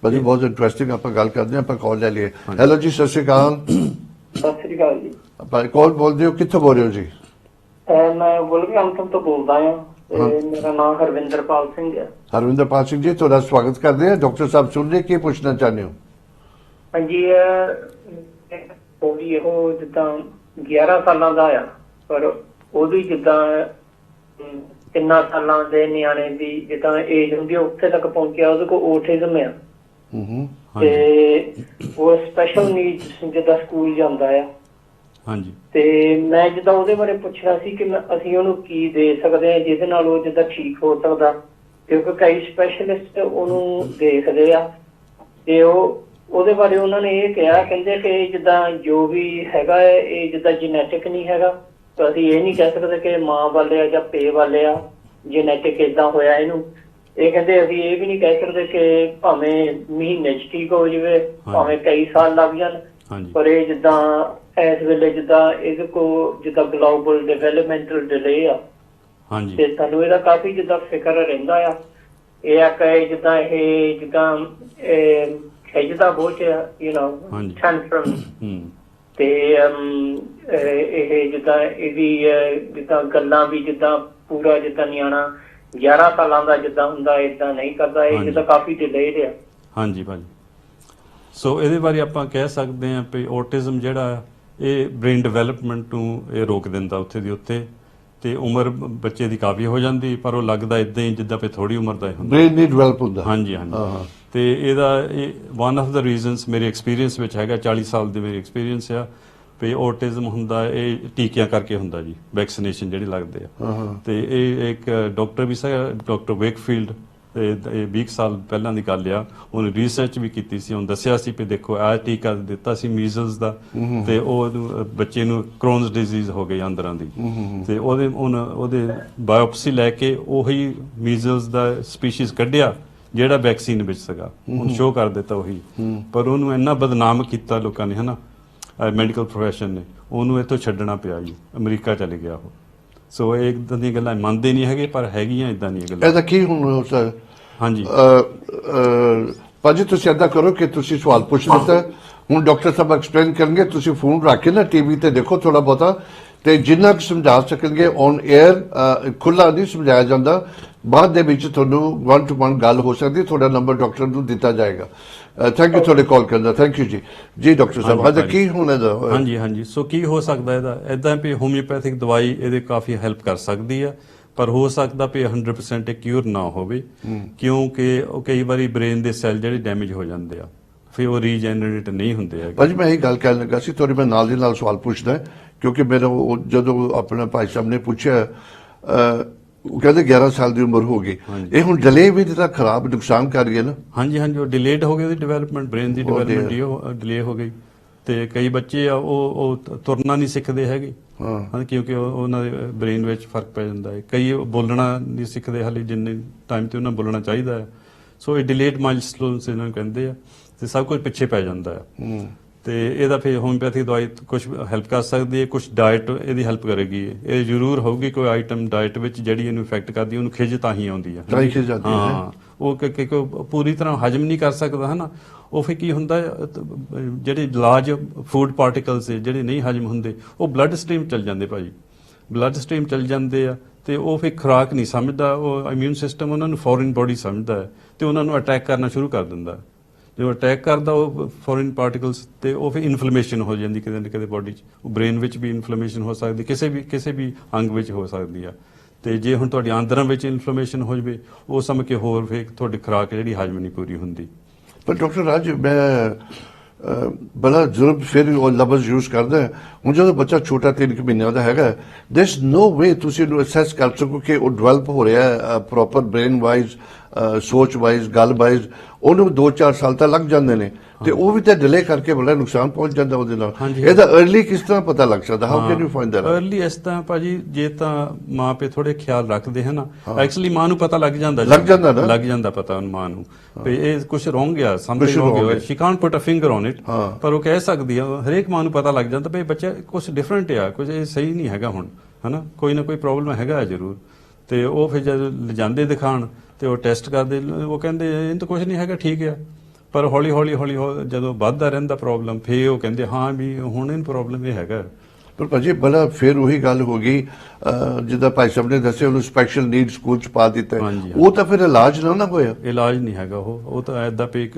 ਭਾਜੀ ਬਹੁਤ ਇੰਟਰਸਟਿੰਗ, ਆਪਾਂ ਗੱਲ ਕਰਦੇ ਹਾਂ, ਆਪਾਂ ਕਾਲ ਲੈ ਲਈਏ। ਹੈਲੋ ਜੀ, ਸਤਿ ਸ਼੍ਰੀ ਅਕਾਲ। ਸਤਿ ਸ੍ਰੀ ਅਕਾਲ ਜੀ। ਆਪਾਂ ਕੌਣ ਬੋਲਦੇ ਹੋ, ਕਿੱਥੋਂ ਬੋਲ ਰਹੇ ਹੋ ਜੀ? ਮੈਂ ਵੁਲਵਰਹੈਂਪਟਨ ਤੋਂ ਬੋਲਦਾ ਹਾਂ ਤੇ ਮੇਰਾ ਨਾਮ ਹਰਵਿੰਦਰਪਾਲ ਸਿੰਘ ਹੈ। ਹਰਵਿੰਦਰਪਾਲ ਸਿੰਘ ਜੀ, ਤੁਹਾਡਾ ਸਵਾਗਤ ਕਰਦੇ ਹਾਂ। ਡਾਕਟਰ ਸਾਹਿਬ ਸੁਣ ਰਹੇ, ਕੀ ਪੁੱਛਣਾ ਚਾਹੁੰਦੇ ਹੋ? ਹਾਂਜੀ, ਉਹ ਵੀ ਇਹੋ ਜਿੱਦਾਂ 11 ਸਾਲਾਂ ਦਾ ਆ, ਪਰ ਉਹਦੀ ਜਿੱਦਾਂ 3 ਸਾਲਾਂ ਦੇ ਨਿਆਣੇ ਦੀ ਜਿੱਦਾਂ ਏਜ ਹੁੰਦੀ ਹੈ ਉੱਥੇ ਤੱਕ ਪਹੁੰਚਿਆ, ਉਹਦੇ ਕੋਲ ਔਟਿਜ਼ਮ ਆ। ਤੇ ਉਹ ਸਪੈਸ਼ਲ ਨੀਡਸ ਜਿੱਦਾਂ ਸਕੂਲ ਜਾਂਦਾ ਆ। ਹਾਂਜੀ, ਤੇ ਮੈਂ ਜਿੱਦਾਂ ਉਹਦੇ ਬਾਰੇ ਪੁੱਛਣਾ ਸੀ ਕਿ ਅਸੀਂ ਉਹਨੂੰ ਕੀ ਦੇ ਸਕਦੇ ਹਾਂ ਜਿਹਦੇ ਨਾਲ ਉਹ ਜਿੱਦਾਂ ਠੀਕ ਹੋ ਸਕਦਾ, ਕਿਉਂਕਿ ਕਈ ਸਪੈਸ਼ਲਿਸਟ ਉਹਨੂੰ ਦੇਖਦੇ ਆ ਤੇ ਉਹਦੇ ਬਾਰੇ ਉਹਨਾਂ ਨੇ ਇਹ ਕਿਹਾ, ਕਹਿੰਦੇ ਕਿ ਜਿੱਦਾਂ ਜੋ ਵੀ ਹੈਗਾ ਹੈ ਇਹ ਜਿੱਦਾਂ ਜੈਨੇਟਿਕ ਨਹੀਂ ਹੈਗਾ, ਤਾਂ ਅਸੀਂ ਇਹ ਨਹੀਂ ਕਹਿ ਸਕਦੇ ਕਿ ਮਾਂ ਵਾਲੇ ਆ ਜਾਂ ਪੇ ਵਾਲੇ ਆ, ਜੈਨੇਟਿਕ ਏਦਾਂ ਹੋਇਆ ਇਹਨੂੰ। ਇਹ ਕਹਿੰਦੇ ਅਸੀਂ ਇਹ ਵੀ ਨਹੀਂ ਕਹਿ ਸਕਦੇ ਕਿ ਭਾਵੇਂ ਮਹੀਨੇ 'ਚ ਠੀਕ ਹੋ ਜਾਵੇ, ਭਾਵੇਂ ਕਈ ਸਾਲ ਲੱਗ ਜਾਣ, ਹਾਂਜੀ ਪਰ ਇਹ ਜਿੱਦਾਂ ਇਸ ਵੇਲੇ ਜਿੱਦਾਂ ਇਹਦੇ ਕੋਲ ਜਿੱਦਾਂ ਗਲੋਬਲ ਡਿਵੈਲਪਮੈਂਟਲ ਡਿਲੇ ਆ ਹਾਂਜੀ ਤੇ ਤੁਹਾਨੂੰ ਇਹਦਾ ਕਾਫੀ ਜਿੱਦਾਂ ਫਿਕਰ ਰਹਿੰਦਾ ਆ। ਇਹ ਆ ਕਿ ਜਿੱਦਾਂ ਇਹ ਜਿੱਦਾਂ ਖਿੱਚਦਾ ਬਹੁਤ ਯੂ نو ਹਾਂਜੀ। ਟੈਂਟਰਮ ਹੂੰ ਤੇ ਇਹ ਜਿੱਦਾਂ ਇਹਦੀ ਜਿੱਦਾਂ ਗੱਲਾਂ ਵੀ ਜਿੱਦਾਂ ਪੂਰਾ ਜਿੱਦਾਂ ਨਿਆਣਾ 11 ਸਾਲਾਂ ਦਾ ਜਿੱਦਾਂ ਹੁੰਦਾ ਏਦਾਂ ਨਹੀਂ ਕਰਦਾ। ਇਹ ਹਾਂਜੀ। ਜਿੱਦਾਂ ਕਾਫੀ ਡਿਲੇਡ ਆ। ਹਾਂਜੀ ਭਾਜੀ। ਸੋ ਇਹਦੇ ਬਾਰੇ ਆਪਾਂ ਕਹਿ ਸਕਦੇ ਹਾਂ ਵੀ ਔਟਿਜ਼ਮ ਜਿਹੜਾ ਆ, ਇਹ ਬ੍ਰੇਨ ਡਿਵੈਲਪਮੈਂਟ ਨੂੰ ਇਹ ਰੋਕ ਦਿੰਦਾ ਉੱਥੇ ਦੀ ਉੱਥੇ, ਤੇ ਉਮਰ ਬੱਚੇ ਦੀ ਕਾਫੀ ਹੋ ਜਾਂਦੀ, ਪਰ ਉਹ ਲੱਗਦਾ ਇਦਾਂ ਹੀ ਜਿੱਦਾਂ ਵੀ ਥੋੜੀ ਉਮਰ ਦਾ ਹੀ ਹੁੰਦਾ। ਬ੍ਰੇਨ ਨਹੀਂ ਡਿਵੈਲਪ ਹੁੰਦਾ। ਹਾਂਜੀ ਹਾਂਜੀ। ਤੇ ਇਹਦਾ ਇਹ ਵਨ ਆਫ ਦਾ ਰੀਜ਼ਨਸ ਮੇਰੇ ਐਕਸਪੀਰੀਅੰਸ ਵਿੱਚ ਹੈਗਾ, 40 ਸਾਲ ਦੇ ਮੇਰੇ ਐਕਸਪੀਰੀਅੰਸ ਆ ਵੀ ਔਟਿਜ਼ਮ ਹੁੰਦਾ ਇਹ ਟੀਕਿਆਂ ਕਰਕੇ ਹੁੰਦਾ ਜੀ, ਵੈਕਸੀਨੇਸ਼ਨ ਜਿਹੜੇ ਲੱਗਦੇ ਆ। ਤੇ ਇਹ ਇੱਕ ਡਾਕਟਰ ਵੀ ਸੀ, ਡਾਕਟਰ ਵੇਕਫੀਲਡ, ਇਹ 20 ਸਾਲ ਪਹਿਲਾਂ ਦੀ ਗੱਲ ਆ, ਉਹਨੇ ਰਿਸਰਚ ਵੀ ਕੀਤੀ ਸੀ, ਉਹਨੇ ਦੱਸਿਆ ਸੀ ਵੀ ਦੇਖੋ ਆਹ ਟੀਕਾ ਦਿੱਤਾ ਸੀ ਮੀਜ਼ਲਸ ਦਾ, ਤੇ ਉਹ ਬੱਚੇ ਨੂੰ ਕ੍ਰੋਨਸ ਡਿਜ਼ੀਜ਼ ਹੋ ਗਈ ਅੰਦਰਾਂ ਦੀ, ਤੇ ਉਹਦੇ ਬਾਇਓਪਸੀ ਲੈ ਕੇ ਉਹੀ ਮੀਜ਼ਲਸ ਦਾ ਸਪੀਸ਼ੀਜ਼ ਕੱਢਿਆ ਜਿਹੜਾ ਵੈਕਸੀਨ ਵਿੱਚ ਸੀਗਾ, ਉਹਨੂੰ ਸ਼ੋਅ ਕਰ ਦਿੱਤਾ ਉਹੀ। ਪਰ ਉਹਨੂੰ ਇੰਨਾ ਬਦਨਾਮ ਕੀਤਾ ਲੋਕਾਂ ਨੇ, ਹਨਾ, ਮੈਡੀਕਲ ਪ੍ਰੋਫੈਸ਼ਨ ਨੇ, ਉਹਨੂੰ ਇੱਥੋਂ ਛੱਡਣਾ ਪਿਆ ਜੀ, ਅਮਰੀਕਾ ਚਲੇ ਗਿਆ ਉਹ। ਸੋ ਇਹ ਇਦਾਂ ਦੀਆਂ ਗੱਲਾਂ ਮੰਨਦੇ ਨਹੀਂ ਹੈਗੇ, ਪਰ ਹੈਗੀਆਂ ਇਦਾਂ ਦੀਆਂ ਗੱਲਾਂ। ਇਹਦਾ ਕੀ ਹੁਣ ਸਰ? ਹਾਂਜੀ ਭਾਜੀ ਤੁਸੀਂ ਏਦਾਂ ਕਰੋ ਕਿ ਤੁਸੀਂ ਸਵਾਲ ਪੁੱਛ ਲਿੱਤਾ, ਹੁਣ ਡਾਕਟਰ ਸਾਹਿਬ ਐਕਸਪਲੇਨ ਕਰਨਗੇ, ਤੁਸੀਂ ਫੋਨ ਰੱਖ ਕੇ ਨਾ ਟੀਵੀ ਤੇ ਦੇਖੋ ਥੋੜਾ ਬਹੁਤਾ, ਤੇ ਜਿੰਨਾ ਕੁ ਸਮਝਾ ਸਕਣਗੇ ਔਨ 에ਅਰ, ਖੁੱਲਾ ਨਹੀਂ ਸਮਝਾਇਆ ਜਾਂਦਾ, ਬਾਅਦ ਦੇ ਵਿੱਚ ਤੁਹਾਨੂੰ 1 to 1 ਗੱਲ ਹੋ ਸਕਦੀ, ਤੁਹਾਡਾ ਨੰਬਰ ਡਾਕਟਰ ਨੂੰ ਦਿੱਤਾ ਜਾਏਗਾ। ਥੈਂਕ ਯੂ ਤੁਹਾਡੇ ਕਾਲ ਕਰਨ ਦਾ, ਥੈਂਕ ਯੂ ਜੀ। ਜੀ ਡਾਕਟਰ ਸਾਹਿਬ, ਇਹਦਾ ਕੀ ਹੁਣ ਇਹਦਾ? ਹਾਂਜੀ ਹਾਂਜੀ। ਸੋ ਕੀ ਹੋ ਸਕਦਾ ਇਹਦਾ? ਇਦਾਂ ਵੀ ਹੋਮਿਓਪੈਥਿਕ ਦਵਾਈ ਇਹਦੇ ਕਾਫੀ ਹੈਲਪ ਕਰ ਸਕਦੀ ਆ, ਪਰ ਹੋ ਸਕਦਾ ਵੀ 100% ਇਹ ਕਿਉਰ ਨਾ ਹੋਵੇ, ਕਿਉਂਕਿ ਉਹ ਕਈ ਵਾਰੀ ਬ੍ਰੇਨ ਦੇ ਸੈੱਲ ਜਿਹੜੇ ਡੈਮੇਜ ਹੋ ਜਾਂਦੇ ਆ, ਫਿਰ ਉਹ ਰੀਜਨਰੇਟ ਨਹੀਂ ਹੁੰਦੇ ਹੈਗੇ। ਭਾਜੀ ਮੈਂ ਇਹ ਗੱਲ ਕਹਿਣ ਲੱਗਾ ਸੀ, ਤੁਹਾਡੇ ਮੈਂ ਨਾਲ ਦੀ ਨਾਲ ਸਵਾਲ ਪੁੱਛਦਾ, ਕਿਉਂਕਿ ਮੇਰਾ ਜਦੋਂ ਆਪਣੇ ਭਾਈ ਸਾਹਿਬ ਨੇ ਪੁੱਛਿਆ, ਉਹ ਕਹਿੰਦੇ 11 ਸਾਲ ਦੀ ਉਮਰ ਹੋ ਗਈ, ਇਹ ਹੁਣ ਡਿਲੇ ਵੀ ਤਾਂ ਖਰਾਬ ਨੁਕਸਾਨ ਕਰ ਗਿਆ ਨਾ? ਹਾਂਜੀ ਹਾਂਜੀ। ਉਹ ਡਿਲੇਡ ਹੋ ਗਈ ਉਹਦੀ ਡਿਵੈਲਪਮੈਂਟ, ਬ੍ਰੇਨ ਦੀ ਡਿਵੈਲਪਮੈਂਟ ਹੀ ਉਹ ਡਿਲੇ ਹੋ ਗਈ। ਤੇ ਕਈ ਬੱਚੇ ਆ ਉਹ ਤੁਰਨਾ ਨਹੀਂ ਸਿੱਖਦੇ ਹੈਗੇ, ਹਾਂ, ਕਿਉਂਕਿ ਉਹਨਾਂ ਦੇ ਬ੍ਰੇਨ ਵਿੱਚ ਫਰਕ ਪੈ ਜਾਂਦਾ ਹੈ। ਕਈ ਬੋਲਣਾ ਨਹੀਂ ਸਿੱਖਦੇ ਹਾਲੇ ਜਿੰਨੇ ਟਾਈਮ ਤੇ ਉਹਨਾਂ ਬੋਲਣਾ ਚਾਹੀਦਾ ਹੈ। ਸੋ ਇਹ ਡਿਲੇਡ ਮਾਈਲਸਟੋਨਸ ਇਹਨਾਂ ਨੂੰ ਕਹਿੰਦੇ ਆ, ਤੇ ਸਭ ਕੁਝ ਪਿੱਛੇ ਪੈ ਜਾਂਦਾ ਹੈ। ਤੇ ਇਹਦਾ ਫਿਰ ਹੋਮਿਓਪੈਥਿਕ ਦਵਾਈ ਕੁਝ ਹੈਲਪ ਕਰ ਸਕਦੀ ਹੈ, ਕੁਝ ਡਾਈਟ ਇਹਦੀ ਹੈਲਪ ਕਰੇਗੀ। ਇਹ ਜ਼ਰੂਰ ਹੋਊਗੀ ਕੋਈ ਆਈਟਮ ਡਾਈਟ ਵਿੱਚ ਜਿਹੜੀ ਇਹਨੂੰ ਇਫੈਕਟ ਕਰਦੀ, ਉਹਨੂੰ ਖਿਜ ਤਾਂ ਹੀ ਆਉਂਦੀ ਹੈ। ਹਾਂ, ਉਹ ਪੂਰੀ ਤਰ੍ਹਾਂ ਹਜਮ ਨਹੀਂ ਕਰ ਸਕਦਾ, ਹਨਾ। ਉਹ ਫਿਰ ਕੀ ਹੁੰਦਾ, ਜਿਹੜੇ ਲਾਰਜ ਫੂਡ ਪਾਰਟੀਕਲਸ ਜਿਹੜੇ ਨਹੀਂ ਹਜਮ ਹੁੰਦੇ, ਉਹ ਬਲੱਡ ਸਟ੍ਰੀਮ ਚੱਲ ਜਾਂਦੇ ਭਾਜੀ, ਬਲੱਡ ਸਟ੍ਰੀਮ ਚੱਲ ਜਾਂਦੇ ਆ, ਤੇ ਉਹ ਫਿਰ ਖੁਰਾਕ ਨਹੀਂ ਸਮਝਦਾ, ਉਹ ਇਮਿਊਨ ਸਿਸਟਮ ਉਹਨਾਂ ਨੂੰ ਫੋਰਨ ਬੋਡੀ ਸਮਝਦਾ ਹੈ, ਤੇ ਉਹਨਾਂ ਨੂੰ ਅਟੈਕ ਕਰਨਾ ਸ਼ੁਰੂ ਕਰ ਦਿੰਦਾ। ਜਦੋਂ ਅਟੈਕ ਕਰਦਾ ਉਹ ਫੋਰਨ ਪਾਰਟੀਕਲਸ, ਤੇ ਉਹ ਫਿਰ ਇਨਫਲੇਮੇਸ਼ਨ ਹੋ ਜਾਂਦੀ ਕਿਤੇ ਨਾ ਕਿਤੇ ਬੋਡੀ 'ਚ, ਉਹ ਬ੍ਰੇਨ ਵਿੱਚ ਵੀ ਇਨਫਲੇਮੇਸ਼ਨ ਹੋ ਸਕਦੀ, ਕਿਸੇ ਵੀ ਅੰਗ ਵਿੱਚ ਹੋ ਸਕਦੀ ਆ। ਤੇ ਜੇ ਹੁਣ ਤੁਹਾਡੀ ਆਂਦਰਾਂ ਵਿੱਚ ਇਨਫਲੇਮੇਸ਼ਨ ਹੋ ਜਾਵੇ, ਉਹ ਸਮਝ ਕੇ ਹੋਰ ਫਿਰ ਤੁਹਾਡੀ ਖੁਰਾਕ ਜਿਹੜੀ ਹਜਮ ਨਹੀਂ ਪੂਰੀ ਹੁੰਦੀ। ਪਰ ਡਾਕਟਰ ਰਾਜ, ਮੈਂ ਬੜਾ ਜ਼ਰੂਰ ਫਿਰ ਉਹ ਲਫ਼ਜ਼ ਯੂਜ਼ ਕਰਦਾ, ਹੁਣ ਜਦੋਂ ਬੱਚਾ ਛੋਟਾ 3 ਮਹੀਨਿਆਂ ਦਾ ਹੈਗਾ, ਦੇਰ ਇਜ਼ ਨੋ ਵੇ ਤੁਸੀਂ ਇਹਨੂੰ ਅਸੈਸ ਕਰ ਸਕੋ ਕਿ ਉਹ ਡਿਵੈਲਪ ਹੋ ਰਿਹਾ ਪ੍ਰੋਪਰ ਬ੍ਰੇਨ ਵਾਈਜ਼, ਸੋਚ ਵਾਈਜ਼, ਗੱਲ ਵਾਈਜ਼। ਉਹਨੂੰ 2-4 ਸਾਲ ਤਾਂ ਲੱਗ ਜਾਂਦੇ ਨੇ, ਤੇ ਉਹ ਵੀ ਤਾਂ ਡਿਲੇ ਕਰਕੇ ਬੜਾ ਨੁਕਸਾਨ ਪਹੁੰਚ ਜਾਂਦਾ ਉਹਦੇ ਨਾਲ। ਇਹਦਾ अर्ਲੀ ਕਿਸ ਤਰ੍ਹਾਂ ਪਤਾ ਲੱਗ ਸਕਦਾ? How can you find that? Early ਇਸ ਤਰ੍ਹਾਂ ਭਾਜੀ, ਜੇ ਤਾਂ ਮਾਂ ਪਿਓ ਥੋੜੇ ਖਿਆਲ ਰੱਖਦੇ ਹਨ ਨਾ, ਐਕਚੁਅਲੀ ਮਾਂ ਨੂੰ ਪਤਾ ਲੱਗ ਜਾਂਦਾ ਪਤਾ ਉਹਨੂੰ, ਮਾਂ ਨੂੰ ਵੀ ਇਹ ਕੁਝ ਰੋਂਗ ਆ, something wrong, she can't put a finger on it, ਪਰ ਉਹ ਕਹਿ ਸਕਦੀ ਆ, ਹਰੇਕ ਮਾਂ ਨੂੰ ਪਤਾ ਲੱਗ ਜਾਂਦਾ ਵੀ ਬੱਚਾ ਕੁਝ ਡਿਫਰੈਂਟ ਆ, ਕੁਝ ਇਹ ਸਹੀ ਨਹੀਂ ਹੈਗਾ ਹੁਣ, ਹਨਾ, ਕੋਈ ਨਾ ਕੋਈ ਪ੍ਰੋਬਲਮ ਹੈਗਾ ਜ਼ਰੂਰ। ਤੇ ਉਹ ਫਿਰ ਜਦੋਂ ਲਿਜਾਂਦੇ ਦਿਖਾਣ ਤੇ ਉਹ ਟੈਸਟ ਕਰਦੇ, ਉਹ ਕਹਿੰਦੇ ਇਹ ਤਾਂ ਕੁਝ ਨਹੀਂ ਹੈਗਾ, ਠੀਕ ਆ। ਪਰ ਹੌਲੀ ਹੌਲੀ ਜਦੋਂ ਵੱਧਦਾ ਰਹਿੰਦਾ ਪ੍ਰੋਬਲਮ, ਫਿਰ ਉਹ ਕਹਿੰਦੇ ਹਾਂ ਵੀ ਹੁਣ ਇਹ ਪ੍ਰੋਬਲਮ ਇਹ ਹੈਗਾ। ਪਰ ਭਾਜੀ ਬੜਾ ਫਿਰ ਉਹੀ ਗੱਲ ਹੋ ਗਈ, ਜਿੱਦਾਂ ਭਾਈ ਸਾਹਿਬ ਨੇ ਦੱਸਿਆ, ਉਹਨੂੰ ਸਪੈਸ਼ਲ ਨੀਡ ਸਕੂਲ 'ਚ ਪਾ ਦਿੱਤਾ, ਉਹ ਤਾਂ ਫਿਰ ਇਲਾਜ ਨਾ ਹੋਇਆ? ਇਲਾਜ ਨਹੀਂ ਹੈਗਾ ਉਹ ਤਾਂ ਐਦਾਂ ਵੀ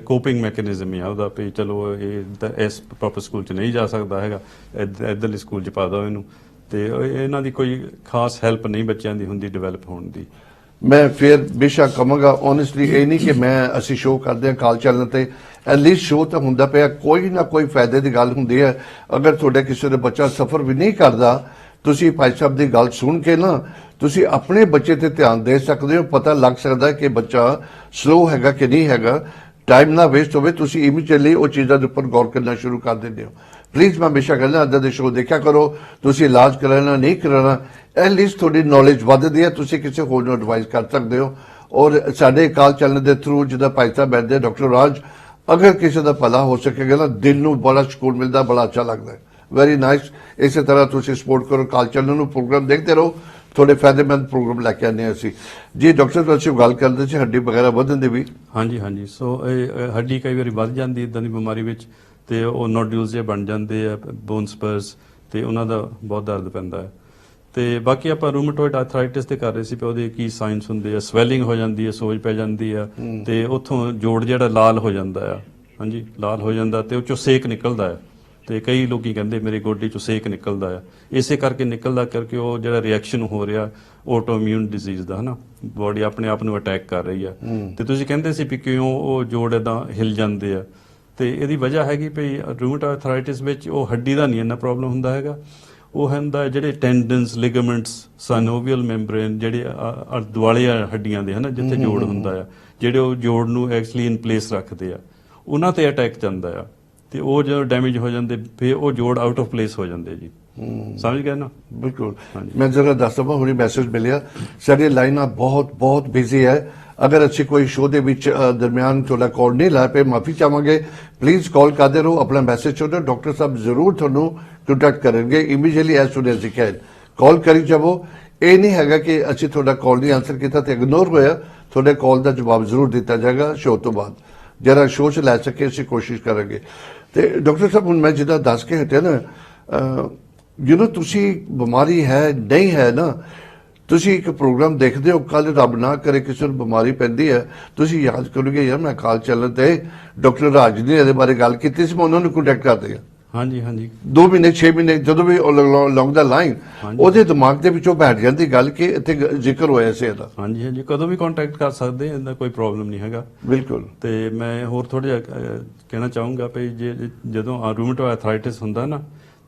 ਕੋਪਿੰਗ ਮੈਕੈਨਿਜ਼ਮ ਹੀ ਆ ਉਹਦਾ, ਵੀ ਚਲੋ ਇਹ ਤਾਂ ਇਸ ਪ੍ਰੋਪਰ ਸਕੂਲ 'ਚ ਨਹੀਂ ਜਾ ਸਕਦਾ ਹੈਗਾ, ਇੱਧਰਲੇ ਸਕੂਲ 'ਚ ਪਾ ਦਿਓ ਇਹਨੂੰ। ਤੇ ਇਹਨਾਂ ਦੀ ਕੋਈ ਖਾਸ ਹੈਲਪ ਨਹੀਂ ਬੱਚਿਆਂ ਦੀ ਹੁੰਦੀ ਡਿਵੈਲਪ ਹੋਣ ਦੀ। ਮੈਂ ਫਿਰ ਬੇਸ਼ੱਕ ਕਹਾਂਗਾ ਓਨੈਸਟਲੀ, ਇਹ ਨਹੀਂ ਕਿ ਅਸੀਂ ਸ਼ੋਅ ਕਰਦੇ ਹਾਂ ਕਾਲ ਚੈਨਲ ਤੇ, ਐਟਲੀਸਟ ਸ਼ੋਅ ਤਾਂ ਹੁੰਦਾ ਪਿਆ, ਕੋਈ ਨਾ ਕੋਈ ਫਾਇਦੇ ਦੀ ਗੱਲ ਹੁੰਦੀ ਹੈ। ਅਗਰ ਤੁਹਾਡੇ ਕਿਸੇ ਦਾ ਬੱਚਾ ਸਫਰ ਵੀ ਨਹੀਂ ਕਰਦਾ, ਤੁਸੀਂ ਭਾਈ ਸਾਹਿਬ ਦੀ ਗੱਲ ਸੁਣ ਕੇ ਨਾ ਤੁਸੀਂ ਆਪਣੇ ਬੱਚੇ ਤੇ ਧਿਆਨ ਦੇ ਸਕਦੇ ਹੋ, ਪਤਾ ਲੱਗ ਸਕਦਾ ਕਿ ਬੱਚਾ ਸਲੋ ਹੈਗਾ ਕਿ ਨਹੀਂ ਹੈਗਾ। ਟਾਈਮ ਨਾ ਵੇਸਟ ਹੋਵੇ, ਤੁਸੀਂ ਇਮੀਡੀਏਟਲੀ ਉਹ ਚੀਜ਼ਾਂ ਦੇ ਉੱਪਰ ਗੌਰ ਕਰਨਾ ਸ਼ੁਰੂ ਕਰ ਦਿੰਦੇ ਹੋ। ਪਲੀਜ਼ ਮੈਂ ਹਮੇਸ਼ਾ ਕਹਿੰਦਾ, ਅੱਧਾ ਦੇ ਸ਼ੋਅ ਦੇਖਿਆ ਕਰੋ, ਤੁਸੀਂ ਇਲਾਜ ਕਰਾਉਣਾ ਨਹੀਂ ਕਰਾਉਣਾ, ਐਟਲੀਸਟ ਤੁਹਾਡੀ ਨੌਲੇਜ ਵੱਧਦੀ ਹੈ, ਤੁਸੀਂ ਕਿਸੇ ਹੋਰ ਨੂੰ ਐਡਵਾਈਸ ਕਰ ਸਕਦੇ ਹੋ। ਔਰ ਸਾਡੇ ਕਾਲ ਚੱਲਣ ਦੇ ਥਰੂ ਜਿਹਦਾ ਭਾਈ ਸਾਹਿਬ ਬੈਠਦੇ ਡਾਕਟਰ ਰਾਜ, ਅਗਰ ਕਿਸੇ ਦਾ ਭਲਾ ਹੋ ਸਕੇਗਾ ਨਾ, ਦਿਲ ਨੂੰ ਬੜਾ ਸਕੂਨ ਮਿਲਦਾ, ਬੜਾ ਅੱਛਾ ਲੱਗਦਾ ਹੈ। Very nice. ਇਸੇ ਤਰ੍ਹਾਂ ਤੁਸੀਂ ਸਪੋਰਟ ਕਰੋ ਕਾਲ ਚੈਨਲ ਨੂੰ, ਪ੍ਰੋਗਰਾਮ ਦੇਖਦੇ ਰਹੋ, ਥੋੜੇ ਫਾਇਦੇਮੰਦ ਪ੍ਰੋਗਰਾਮ ਲੈ ਕੇ ਆਉਂਦੇ ਹਾਂ ਅਸੀਂ ਜੀ। ਡਾਕਟਰ ਸਾਹਿਬ ਅਸੀਂ ਗੱਲ ਕਰਦੇ ਸੀ ਹੱਡੀ ਵਗੈਰਾ ਵਧਣ ਦੀ ਵੀ। ਹਾਂਜੀ ਹਾਂਜੀ। ਸੋ ਇਹ ਹੱਡੀ ਕਈ ਵਾਰੀ ਵੱਧ ਜਾਂਦੀ ਇਦਾਂ ਦੀ ਬਿਮਾਰੀ ਵਿੱਚ, ਤੇ ਉਹ ਨੋਡਿਊਲਸ ਜਿਹੇ ਬਣ ਜਾਂਦੇ ਆ, ਬੋਨ ਸਪਰਸ, ਤੇ ਉਹਨਾਂ ਦਾ ਬਹੁਤ ਦਰਦ ਪੈਂਦਾ ਹੈ। ਤੇ ਬਾਕੀ ਆਪਾਂ ਰੂਮੇਟੋਇਡ ਆਰਥਰਾਈਟਿਸ ਤੇ ਕਰ ਰਹੇ ਸੀ, ਤੇ ਉਹਦੇ ਕੀ ਸਾਈਨਸ ਹੁੰਦੇ ਆ। ਸਵੈਲਿੰਗ ਹੋ ਜਾਂਦੀ ਹੈ, ਸੋਜ ਪੈ ਜਾਂਦੀ ਆ, ਤੇ ਉੱਥੋਂ ਜੋੜ ਜਿਹੜਾ ਲਾਲ ਹੋ ਜਾਂਦਾ ਆ। ਹਾਂਜੀ, ਲਾਲ ਹੋ ਜਾਂਦਾ, ਤੇ ਉਹ ਚੋਂ ਸੇਕ ਨਿਕਲਦਾ ਹੈ। ਤੇ ਕਈ ਲੋਕੀ ਕਹਿੰਦੇ ਮੇਰੇ ਗੋਡੇ ਚੋਂ ਸੇਕ ਨਿਕਲਦਾ ਆ। ਇਸੇ ਕਰਕੇ ਨਿਕਲਦਾ, ਕਰਕੇ ਉਹ ਜਿਹੜਾ ਰਿਐਕਸ਼ਨ ਹੋ ਰਿਹਾ ਆਟੋਇਮਿਊਨ ਡਿਜ਼ੀਜ਼ ਦਾ, ਹਨਾ, ਬੋਡੀ ਆਪਣੇ ਆਪ ਨੂੰ ਅਟੈਕ ਕਰ ਰਹੀ ਆ। ਤੇ ਤੁਸੀਂ ਕਹਿੰਦੇ ਸੀ ਵੀ ਕਿਉਂ ਉਹ ਜੋੜ ਏਦਾਂ ਹਿਲ ਜਾਂਦੇ ਆ, ਤੇ ਇਹਦੀ ਵਜ੍ਹਾ ਹੈਗੀ ਵੀ ਰੂਮੇਟੋਇਡ ਆਰਥਰਾਈਟਿਸ ਵਿੱਚ ਉਹ ਹੱਡੀ ਦਾ ਨਹੀਂ ਇੰਨਾ ਪ੍ਰੋਬਲਮ ਹੁੰਦਾ ਹੈਗਾ। ਉਹ ਹੁੰਦਾ ਜਿਹੜੇ ਟੈਂਡਨਸ, ਲਿਗਾਮੈਂਟਸ, ਸਾਈਨੋਵੀਅਲ ਮੈਂਬਰੇਨ, ਜਿਹੜੇ ਦੁਆਲੇ ਆ ਹੱਡੀਆਂ ਦੇ, ਹਨਾ, ਜਿੱਥੇ ਜੋੜ ਹੁੰਦਾ ਆ, ਜਿਹੜੇ ਉਹ ਜੋੜ ਨੂੰ ਐਕਚੁਅਲੀ ਇਨ ਪਲੇਸ ਰੱਖਦੇ ਆ, ਉਹਨਾਂ ਤੇ ਅਟੈਕ ਜਾਂਦਾ ਆ। ਤੇ ਉਹ ਜਦੋਂ ਡੈਮੇਜ ਹੋ ਜਾਂਦੇ, ਫਿਰ ਉਹ ਜੋੜ ਆਊਟ ਆਫ ਪਲੇਸ ਹੋ ਜਾਂਦੇ ਜੀ। ਸਮਝ ਗਏ ਨਾ? ਬਿਲਕੁਲ। ਮੈਂ ਜ਼ਰਾ ਦੱਸ ਦਵਾਂ, ਹੁਣੇ ਮੈਸੇਜ ਮਿਲਿਆ, ਸਾਡੀ ਲਾਈਨਾਂ ਬਹੁਤ ਬਿਜ਼ੀ ਹੈ। ਅਗਰ ਅਸੀਂ ਕੋਈ ਸ਼ੋਅ ਦੇ ਵਿੱਚ ਦਰਮਿਆਨ ਤੁਹਾਡਾ ਕਾਲ ਨਹੀਂ ਲਾ ਪਏ, ਮਾਫੀ ਚਾਹਾਂਗੇ। ਪਲੀਜ਼ ਕਾਲ ਕਰਦੇ ਰਹੋ, ਆਪਣਾ ਮੈਸੇਜ ਛੋੜੋ, ਡਾਕਟਰ ਸਾਹਿਬ ਜ਼ਰੂਰ ਤੁਹਾਨੂੰ ਕੰਟੈਕਟ ਕਰਨਗੇ immediately as soon as you can. Call ਕਰੀ ਜਾਵੋ। ਇਹ ਨਹੀਂ ਹੈਗਾ ਕਿ ਅਸੀਂ ਤੁਹਾਡਾ ਕਾਲ ਨਹੀਂ ਆਨਸਰ ਕੀਤਾ ਤੇ ਇਗਨੋਰ ਹੋਇਆ, ਤੁਹਾਡੇ ਕਾਲ ਦਾ ਜਵਾਬ ਜ਼ਰੂਰ ਦਿੱਤਾ ਜਾਏਗਾ ਸ਼ੋਅ ਤੋਂ ਬਾਅਦ। ਜਿਹੜਾ ਸ਼ੋਅ 'ਚ ਲੈ ਸਕੇ ਅਸੀਂ ਕੋਸ਼ਿਸ਼ ਕਰਾਂਗੇ। ਤੇ ਡਾਕਟਰ ਸਾਹਿਬ ਹੁਣ ਮੈਂ ਜਿੱਦਾਂ ਦੱਸ ਕੇ ਹਟਿਆ ਨਾ, ਜਦੋਂ ਤੁਸੀਂ ਬਿਮਾਰੀ ਹੈ ਨਹੀਂ ਹੈ ਨਾ, ਤੁਸੀਂ ਇੱਕ ਪ੍ਰੋਗਰਾਮ ਦੇਖਦੇ ਹੋ, ਕੱਲ ਰੱਬ ਨਾ ਕਰੇ ਕਿਸੇ ਨੂੰ ਬਿਮਾਰੀ ਪੈਂਦੀ ਹੈ, ਤੁਸੀਂ ਯਾਦ ਕਰੋਗੇ ਯਾਰ ਮੈਂ ਕਾਲ ਚੱਲਣ ਤੇ ਡਾਕਟਰ ਰਾਜ ਨੇ ਇਹਦੇ ਬਾਰੇ ਗੱਲ ਕੀਤੀ ਸੀ, ਮੈਂ ਉਹਨਾਂ ਨੂੰ ਕੰਟੈਕਟ ਕਰ ਦਿਆ। ਹਾਂਜੀ ਹਾਂਜੀ। 2 ਮਹੀਨੇ 6 ਮਹੀਨੇ ਜਦੋਂ ਵੀ ਲੌਂਗ ਦਾ ਲਾਈਨ ਉਹਦੇ ਦਿਮਾਗ ਦੇ ਵਿੱਚੋਂ ਬੈਠ ਜਾਂਦੀ ਗੱਲ ਕਿ ਇੱਥੇ ਜ਼ਿਕਰ ਹੋਇਆ ਸੀ ਇਹਦਾ। ਹਾਂਜੀ ਹਾਂਜੀ, ਕਦੋਂ ਵੀ ਕੰਟੈਕਟ ਕਰ ਸਕਦੇ, ਇਹਦਾ ਕੋਈ ਪ੍ਰੋਬਲਮ ਨਹੀਂ ਹੈਗਾ। ਬਿਲਕੁਲ। ਤੇ ਮੈਂ ਹੋਰ ਥੋੜਾ ਜਿਹਾ ਕਹਿਣਾ ਚਾਹੂੰਗਾ ਵੀ ਜਦੋਂ ਰੂਮੇਟੋਇਡ ਆਰਥਰਾਈਟਿਸ ਹੁੰਦਾ ਨਾ,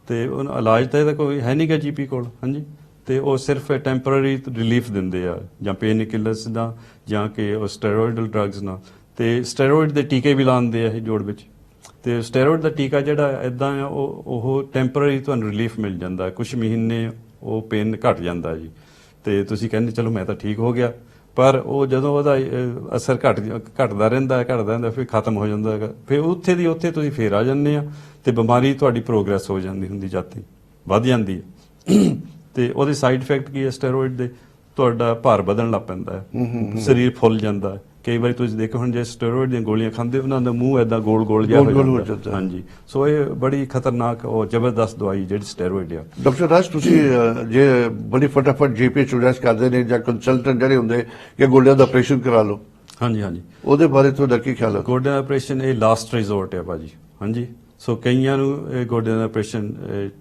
ਤੇ ਉਹ ਇਲਾਜ ਤਾਂ ਇਹਦਾ ਕੋਈ ਹੈ ਨਹੀਂਗਾ ਜੀਪੀ ਕੋਲ। ਹਾਂਜੀ, ਤੇ ਉਹ ਸਿਰਫ ਟੈਂਪਰਰੀ ਰਿਲੀਫ ਦਿੰਦੇ ਆ, ਜਾਂ ਪੇਨ ਕਿਲਰਸ ਦਾ, ਜਾਂ ਕਿ ਉਹ ਸਟੈਰੋਇਡਲ ਡਰੱਗਸ ਨਾਲ। ਤੇ ਸਟੈਰੋਇਡ ਦੇ ਟੀਕੇ ਵੀ ਲਾਉਂਦੇ ਆ ਇਹ ਜੋੜ ਵਿੱਚ। ਤੇ ਸਟੈਰੋਇਡ ਦਾ ਟੀਕਾ ਜਿਹੜਾ ਇਦਾਂ ਆ, ਉਹ ਟੈਂਪਰਰੀ ਤੁਹਾਨੂੰ ਰਿਲੀਫ ਮਿਲ ਜਾਂਦਾ, ਕੁਝ ਮਹੀਨੇ ਉਹ ਪੇਨ ਘਟ ਜਾਂਦਾ ਜੀ। ਤੇ ਤੁਸੀਂ ਕਹਿੰਦੇ ਚਲੋ ਮੈਂ ਤਾਂ ਠੀਕ ਹੋ ਗਿਆ, ਪਰ ਉਹ ਜਦੋਂ ਉਹਦਾ ਅਸਰ ਘਟਦਾ ਰਹਿੰਦਾ, ਫਿਰ ਖਤਮ ਹੋ ਜਾਂਦਾ ਹੈਗਾ। ਫਿਰ ਉੱਥੇ ਦੀ ਉੱਥੇ ਤੁਸੀਂ ਫੇਰ ਆ ਜਾਂਦੇ ਆ, ਤੇ ਬਿਮਾਰੀ ਤੁਹਾਡੀ ਪ੍ਰੋਗਰੈਸ ਹੋ ਜਾਂਦੀ ਹੁੰਦੀ, ਜਾਤੀ ਵੱਧ ਜਾਂਦੀ ਹੈ। ਤੇ ਉਹਦੇ ਸਾਈਡ ਇਫੈਕਟ ਕੀ ਹੈ ਸਟੈਰੋਇਡ ਦੇ? ਤੁਹਾਡਾ ਭਾਰ ਵਧਣ ਲੱਗ ਪੈਂਦਾ ਹੈ, ਸਰੀਰ ਫੁੱਲ ਜਾਂਦਾ ਹੈ। ਕਈ ਵਾਰੀ ਤੁਸੀਂ ਦੇਖੋ ਹੁਣ ਜੇ ਸਟੈਰੋਇਡ ਦੀਆਂ ਗੋਲੀਆਂ ਖਾਂਦੇ, ਉਹਨਾਂ ਦਾ ਮੂੰਹ ਏਦਾਂ ਗੋਲ ਜਿਹਾ ਹੋ ਜਾਂਦਾ। ਹਾਂਜੀ, ਸੋ ਇਹ ਬੜੀ ਖਤਰਨਾਕ ਔਰ ਜ਼ਬਰਦਸਤ ਦਵਾਈ ਜਿਹੜੀ ਸਟੈਰੋਇਡ ਆ। ਡਾਕਟਰ ਰਾਜ, ਤੁਸੀਂ ਜੇ ਬੜੀ ਫਟਾਫਟ ਜੀਪੀ ਸੁਜੈਸਟ ਕਰਦੇ ਨੇ ਜਾਂ ਕੰਸਲਟੈਂਟ ਜਿਹੜੇ ਹੁੰਦੇ ਕਿ ਗੋਡਿਆਂ ਦਾ ਆਪਰੇਸ਼ਨ ਕਰਾ ਲਓ, ਹਾਂਜੀ ਹਾਂਜੀ, ਉਹਦੇ ਬਾਰੇ ਤੁਹਾਡਾ ਕੀ ਖਿਆਲ ਹੈ? ਗੋਡਿਆਂ ਦਾ ਆਪਰੇਸ਼ਨ ਇਹ ਲਾਸਟ ਰਿਜ਼ੋਰਟ ਹੈ ਭਾਜੀ। ਹਾਂਜੀ, ਸੋ ਕਈਆਂ ਨੂੰ ਇਹ ਗੋਡਿਆਂ ਦਾ ਆਪਰੇਸ਼ਨ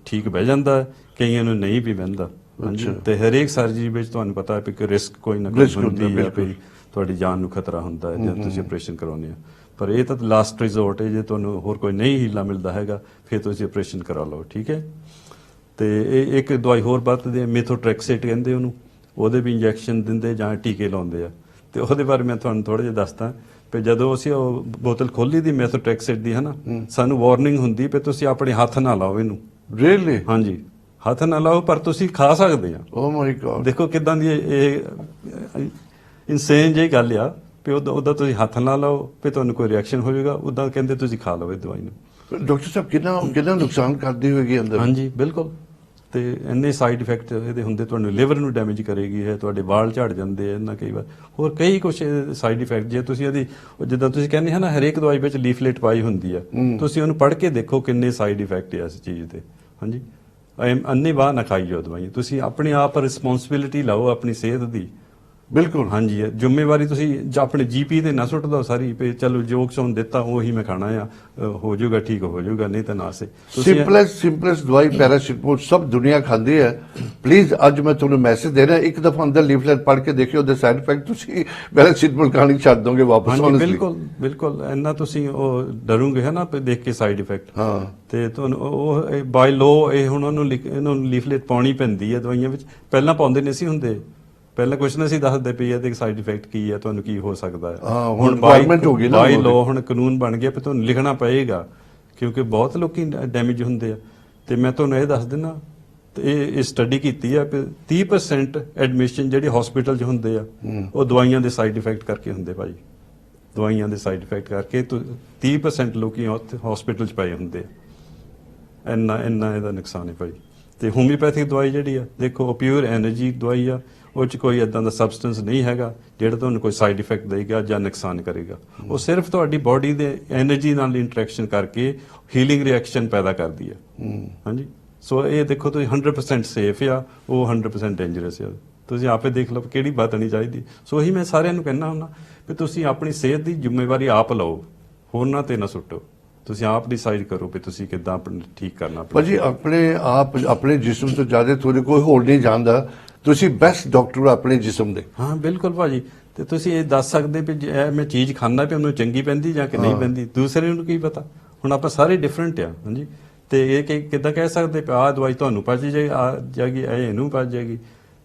ਠੀਕ ਬਹਿ ਜਾਂਦਾ, ਕਈਆਂ ਨੂੰ ਨਹੀਂ ਵੀ ਬਹਿੰਦਾ। ਹਾਂਜੀ, ਤੇ ਹਰੇਕ ਸਰਜਰੀ ਵਿੱਚ ਤੁਹਾਨੂੰ ਪਤਾ ਹੈ ਕਿ ਰਿਸਕ ਕੋਈ ਨਾ ਕੋਈ ਹੁੰਦੀ ਹੈ, ਵੀ ਤੁਹਾਡੀ ਜਾਨ ਨੂੰ ਖਤਰਾ ਹੁੰਦਾ ਹੈ ਜਦੋਂ ਤੁਸੀਂ ਆਪਰੇਸ਼ਨ ਕਰਾਉਂਦੇ ਆ। ਪਰ ਇਹ ਤਾਂ ਲਾਸਟ ਰਿਜ਼ੋਰਟ ਹੈ, ਜੇ ਤੁਹਾਨੂੰ ਹੋਰ ਕੋਈ ਨਹੀਂ ਹੀਲਾ ਮਿਲਦਾ ਹੈਗਾ, ਫਿਰ ਤੁਸੀਂ ਆਪਰੇਸ਼ਨ ਕਰਾ ਲਓ। ਠੀਕ ਹੈ। ਤੇ ਇਹ ਇੱਕ ਦਵਾਈ ਹੋਰ ਵਰਤਦੇ ਆ, ਮੈਥੋਟ੍ਰੈਕਸੇਟ ਕਹਿੰਦੇ ਉਹਨੂੰ, ਉਹਦੇ ਵੀ ਇੰਜੈਕਸ਼ਨ ਦਿੰਦੇ ਜਾਂ ਟੀਕੇ ਲਾਉਂਦੇ ਆ। ਤੇ ਉਹਦੇ ਬਾਰੇ ਮੈਂ ਤੁਹਾਨੂੰ ਥੋੜਾ ਜਿਹਾ ਦੱਸਦਾ ਵੀ ਜਦੋਂ ਅਸੀਂ ਉਹ ਬੋਤਲ ਖੋਲੀ ਦੀ ਮੈਥੋਟ੍ਰੈਕਸੇਟ ਦੀ, ਹਨਾ, ਸਾਨੂੰ ਵਾਰਨਿੰਗ ਹੁੰਦੀ ਵੀ ਤੁਸੀਂ ਆਪਣੇ ਹੱਥ ਨਾ ਲਾਓ ਇਹਨੂੰ। ਰੀਅਲੀ? ਹਾਂਜੀ, ਹੱਥ ਨਾ ਲਾਓ, ਪਰ ਤੁਸੀਂ ਖਾ ਸਕਦੇ ਆ। ਓ ਮਾਈ ਗॉड, ਦੇਖੋ ਕਿਦਾਂ ਦੀ ਇਹ ਇਨਸੇਨ ਜਿਹੀ ਗੱਲ ਆ ਵੀ ਉਹਦਾ ਤੁਸੀਂ ਹੱਥ ਨਾ ਲਾਓ ਵੀ ਤੁਹਾਨੂੰ ਕੋਈ ਰਿਐਕਸ਼ਨ ਹੋ ਜਾਏਗਾ, ਉਦਾਂ ਕਹਿੰਦੇ ਤੁਸੀਂ ਖਾ ਲਓ ਇਹ ਦਵਾਈ ਨੂੰ। ਡਾਕਟਰ ਸਾਹਿਬ ਕਿੰਨਾ ਨੁਕਸਾਨ ਕਰਦੀ ਹੋਏਗੀ ਅੰਦਰ? ਹਾਂਜੀ ਬਿਲਕੁਲ। ਤੇ ਇੰਨੇ ਸਾਈਡ ਇਫੈਕਟ ਇਹਦੇ ਹੁੰਦੇ, ਤੁਹਾਨੂੰ ਲਿਵਰ ਨੂੰ ਡੈਮੇਜ ਕਰੇਗੀ ਇਹ, ਤੁਹਾਡੇ ਵਾਲ ਝੜ ਜਾਂਦੇ ਆ ਇਹਨਾਂ, ਕਈ ਵਾਰ ਹੋਰ ਕਈ ਕੁਝ ਸਾਈਡ ਇਫੈਕਟ। ਜੇ ਤੁਸੀਂ ਇਹਦੀ ਜਿੱਦਾਂ ਤੁਸੀਂ ਕਹਿੰਦੇ ਹੋ ਨਾ, ਹਰੇਕ ਦਵਾਈ ਵਿੱਚ ਲੀਫਲੇਟ ਪਾਈ ਹੁੰਦੀ ਆ, ਤੁਸੀਂ ਉਹਨੂੰ ਪੜ੍ਹ ਕੇ ਦੇਖੋ ਕਿੰਨੇ ਸਾਈਡ ਇਫੈਕਟ ਆ ਇਸ ਚੀਜ਼ ਦੇ। ਹਾਂਜੀ, ਅੰਨੇ ਬਾਹ ਨਾ ਖਾਈਓ ਦਵਾਈ, ਤੁਸੀਂ ਆਪਣੇ ਆਪ ਰਿਸਪੌਂਸਿਬਿਲਿਟੀ ਲਓ ਆਪਣੀ ਸਿਹਤ ਦੀ। ਬਿਲਕੁਲ। ਹਾਂਜੀ, ਜ਼ਿੰਮੇਵਾਰੀ ਤੁਸੀਂ ਆਪਣੇ ਜੀਪੀ ਤੇ ਨਾ ਸੁੱਟ ਦਿਓ ਸਾਰੀ, ਵੀ ਚਲੋ ਜੋ ਕੁਛ ਦਿੱਤਾ ਉਹੀ ਮੈਂ ਖਾਣਾ ਆ, ਹੋ ਜਾਊਗਾ ਠੀਕ ਹੋ ਜਾਊਗਾ, ਨਹੀਂ ਤਾਂ ਨਾ ਸੇ। ਸਿੰਪਲੈਸਟ ਦਵਾਈ ਪੈਰਾਸੀਟਾਮੋਲ ਸਭ ਦੁਨੀਆ ਖਾਂਦੀ ਹੈ। ਪਲੀਜ਼ ਅੱਜ ਮੈਂ ਤੁਹਾਨੂੰ ਮੈਸੇਜ ਦੇ ਰਿਹਾ, ਇੱਕ ਦਫਾ ਅੰਦਰ ਲੀਫਲੇਟ ਪੜ੍ਹ ਕੇ ਦੇਖਿਓ, ਉਹਦੇ ਸਾਈਡ ਇਫੈਕਟ ਤੁਸੀਂ ਪੈਰਾਸੀਟਾਮੋਲ ਖਾਣੀ ਛੱਡ ਦੋਗੇ ਵਾਪਸ। ਬਿਲਕੁਲ ਬਿਲਕੁਲ, ਇੰਨਾ ਤੁਸੀਂ ਉਹ ਡਰੋਗੇ ਹੈ ਨਾ ਦੇਖ ਕੇ ਸਾਈਡ ਇਫੈਕਟ। ਹਾਂ, ਤੇ ਤੁਹਾਨੂੰ ਉਹ ਬਾਈ ਲੋ ਇਹ ਹੁਣ ਇਹਨੂੰ ਲੀਫਲੇਟ ਪਾਉਣੀ ਪੈਂਦੀ ਹੈ ਦਵਾਈਆਂ ਵਿੱਚ। ਪਹਿਲਾਂ ਪਾਉਂਦੇ ਨਹੀਂ ਸੀ ਹੁੰਦੇ, ਪਹਿਲਾਂ ਕੁਛ ਨਾ ਸੀ ਦੱਸਦੇ ਪਈ ਇਹਦੇ ਸਾਈਡ ਇਫੈਕਟ ਕੀ ਹੈ, ਤੁਹਾਨੂੰ ਕੀ ਹੋ ਸਕਦਾ ਹੈ। ਹੁਣ ਗਵਰਨਮੈਂਟ ਹੋ ਗਈ ਨਾ, ਬਾਈ ਲੋ ਹੁਣ ਕਾਨੂੰਨ ਬਣ ਗਿਆ, ਤੁਹਾਨੂੰ ਲਿਖਣਾ ਪਏਗਾ, ਕਿਉਂਕਿ ਬਹੁਤ ਲੋਕੀ ਡੈਮੇਜ ਹੁੰਦੇ ਆ। ਤੇ ਮੈਂ ਤੁਹਾਨੂੰ ਇਹ ਦੱਸ ਦਿੰਦਾ, ਇਹ ਸਟੱਡੀ ਕੀਤੀ ਆ ਕਿ 30% ਐਡਮਿਸ਼ਨ ਜਿਹੜੇ ਹਸਪੀਟਲ 'ਚ ਹੁੰਦੇ ਆ, ਉਹ ਦਵਾਈਆਂ ਦੇ ਸਾਈਡ ਇਫੈਕਟ ਕਰਕੇ ਹੁੰਦੇ ਭਾਜੀ। ਦਵਾਈਆਂ ਦੇ ਸਾਈਡ ਇਫੈਕਟ ਕਰਕੇ 30% ਲੋਕੀ ਹਸਪੀਟਲ 'ਚ ਪਏ ਹੁੰਦੇ ਆ। ਇੰਨਾ ਇਹਦਾ ਨੁਕਸਾਨ ਹੈ ਭਾਈ। ਤੇ ਹੋਮਿਓਪੈਥਿਕ ਦਵਾਈ ਜਿਹੜੀ ਆ ਦੇਖੋ, ਉਹ ਪਿਓਰ ਐਨਰਜੀ ਦਵਾਈ ਆ, ਉਹ 'ਚ ਕੋਈ ਇਦਾਂ ਦਾ ਸਬਸਟੈਂਸ ਨਹੀਂ ਹੈਗਾ ਜਿਹੜਾ ਤੁਹਾਨੂੰ ਕੋਈ ਸਾਈਡ ਇਫੈਕਟ ਦੇਗਾ ਜਾਂ ਨੁਕਸਾਨ ਕਰੇਗਾ। ਉਹ ਸਿਰਫ ਤੁਹਾਡੀ ਬਾਡੀ ਦੇ ਐਨਰਜੀ ਨਾਲ ਇੰਟਰੈਕਸ਼ਨ ਕਰਕੇ ਹੀਲਿੰਗ ਰਿਐਕਸ਼ਨ ਪੈਦਾ ਕਰਦੀ ਆ। ਹਾਂਜੀ, ਸੋ ਇਹ ਦੇਖੋ ਤੁਸੀਂ 100% ਸੇਫ ਆ, ਉਹ 100% ਡੇਂਜਰਸ ਆ। ਤੁਸੀਂ ਆਪੇ ਦੇਖ ਲਓ ਕਿਹੜੀ ਬਰਤਣੀ ਚਾਹੀਦੀ। ਸੋ ਇਹੀ ਮੈਂ ਸਾਰਿਆਂ ਨੂੰ ਕਹਿਣਾ ਹੁੰਦਾ ਕਿ ਤੁਸੀਂ ਆਪਣੀ ਸਿਹਤ ਦੀ ਜ਼ਿੰਮੇਵਾਰੀ ਆਪ ਲਓ, ਹੋਰਨਾਂ ਤੇ ਨਾ ਸੁੱਟੋ। ਤੁਸੀਂ ਆਪ ਡਿਸਾਈਡ ਕਰੋ ਕਿ ਤੁਸੀਂ ਕਿੱਦਾਂ ਆਪਣੇ ਠੀਕ ਕਰਨਾ। ਭਾਜੀ ਆਪਣੇ ਆਪ ਆਪਣੇ ਜਿਸਮ ਤੋਂ ਜ਼ਿਆਦਾ ਤੁਹਾਡੇ ਕੋਈ ਹੋਰ ਨਹੀਂ ਜਾਣਦਾ, ਤੁਸੀਂ ਬੈਸਟ ਡਾਕਟਰ ਹੋ ਆਪਣੇ ਜਿਸਮ ਦੇ। ਹਾਂ ਬਿਲਕੁਲ ਭਾਜੀ। ਤੇ ਤੁਸੀਂ ਇਹ ਦੱਸ ਸਕਦੇ ਵੀ ਜੇ ਮੈਂ ਚੀਜ਼ ਖਾਂਦਾ ਵੀ ਉਹਨੂੰ ਚੰਗੀ ਪੈਂਦੀ ਜਾਂ ਕਿ ਨਹੀਂ ਪੈਂਦੀ, ਦੂਸਰੇ ਨੂੰ ਕੀ ਪਤਾ। ਹੁਣ ਆਪਾਂ ਸਾਰੇ ਡਿਫਰੈਂਟ ਆ। ਹਾਂਜੀ, ਤੇ ਇਹ ਕਿੱਦਾਂ ਕਹਿ ਸਕਦੇ ਵੀ ਆਹ ਦਵਾਈ ਤੁਹਾਨੂੰ ਪਚ ਜਾਏਗੀ, ਇਹ ਇਹਨੂੰ ਪਚ ਜਾਏਗੀ।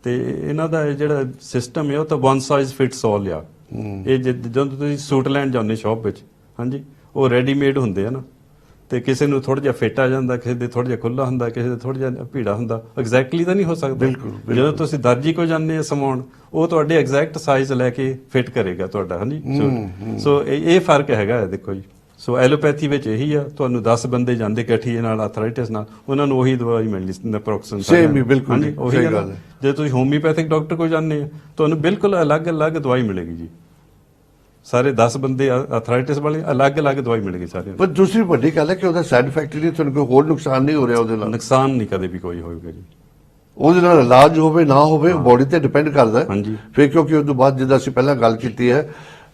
ਤੇ ਇਹਨਾਂ ਦਾ ਜਿਹੜਾ ਸਿਸਟਮ ਹੈ ਉਹ ਤਾਂ ਵਨ ਸਾਈਜ਼ ਫਿਟਸ ਆਲ ਆ। ਇਹ ਜਦੋਂ ਤੁਸੀਂ ਸੂਟ ਲੈਣ ਜਾਂਦੇ ਸ਼ਾਪ ਵਿੱਚ, ਹਾਂਜੀ, ਉਹ ਰੈਡੀਮੇਡ ਹੁੰਦੇ ਆ ਨਾ, ਤੇ ਕਿਸੇ ਨੂੰ ਥੋੜਾ ਜਿਹਾ ਫਿੱਟ ਆ ਜਾਂਦਾ, ਕਿਸੇ ਦੇ ਥੋੜਾ ਜਿਹਾ ਖੁੱਲਾ ਹੁੰਦਾ, ਕਿਸੇ ਦੇ ਥੋੜਾ ਜਿਹਾ ਭੀੜਾ ਹੁੰਦਾ। ਐਗਜ਼ੈਕਟਲੀ ਤਾਂ ਨਹੀਂ ਹੋ ਸਕਦਾ। ਜਦੋਂ ਤੁਸੀਂ ਦਰਜੀ ਕੋਲ ਜਾਂਦੇ ਆ ਸਮਾਉਣ, ਉਹ ਤੁਹਾਡੇ ਐਗਜ਼ੈਕਟ ਸਾਈਜ਼ ਲੈ ਕੇ ਫਿੱਟ ਕਰੇਗਾ ਤੁਹਾਡਾ। ਹਾਂਜੀ, ਸੋ ਇਹ ਫਰਕ ਹੈਗਾ। ਦੇਖੋ ਜੀ, ਸੋ ਐਲੋਪੈਥੀ ਵਿੱਚ ਇਹੀ ਆ, ਤੁਹਾਨੂੰ 10 ਬੰਦੇ ਜਾਂਦੇ ਗਠੀਏ ਨਾਲ, ਆਰਥਰਾਈਟਿਸ ਨਾਲ, ਉਹਨਾਂ ਨੂੰ ਉਹੀ ਦਵਾਈ ਮਿਲਣੀ ਨੈਪਰੋਕਸਨ। ਸੇਮ ਹੀ ਬਿਲਕੁਲ ਉਹੀ ਗੱਲ ਹੈ। ਜੇ ਤੁਸੀਂ ਹੋਮਿਓਪੈਥਿਕ ਡਾਕਟਰ ਕੋਲ ਜਾਂਦੇ ਆ, ਤੁਹਾਨੂੰ ਬਿਲਕੁਲ ਅਲੱਗ-ਅਲੱਗ ਦਵਾਈ ਮਿਲੇਗੀ ਜੀ। ਸਾਰੇ 10 ਬੰਦੇ ਆਰਥਰਾਈਟਿਸ ਵਾਲੇ, ਅਲੱਗ-ਅਲੱਗ ਦਵਾਈ ਮਿਲੇਗੀ ਸਾਰਿਆਂ ਨੂੰ। ਪਰ ਦੂਸਰੀ ਵੱਡੀ ਗੱਲ ਹੈ ਕਿ ਉਹਦਾ ਸਾਈਡ ਇਫੈਕਟ ਨਹੀਂ, ਤੁਹਾਨੂੰ ਕੋਈ ਹੋਰ ਨੁਕਸਾਨ ਨਹੀਂ ਹੋ ਰਿਹਾ ਉਹਦੇ ਨਾਲ। ਨੁਕਸਾਨ ਨਹੀਂ ਕਦੇ ਵੀ ਕੋਈ ਹੋਏਗਾ ਜੀ। ਉਹਦੇ ਨਾਲ ਇਲਾਜ ਹੋਵੇ ਨਾ ਹੋਵੇ, ਬੋਡੀ ਤੇ ਡਿਪੈਂਡ ਕਰਦਾ। ਹਾਂਜੀ। ਫਿਰ ਕਿਉਂਕਿ ਉਸ ਤੋਂ ਬਾਅਦ ਜਿੱਦਾਂ ਅਸੀਂ ਪਹਿਲਾਂ ਗੱਲ ਕੀਤੀ ਹੈ,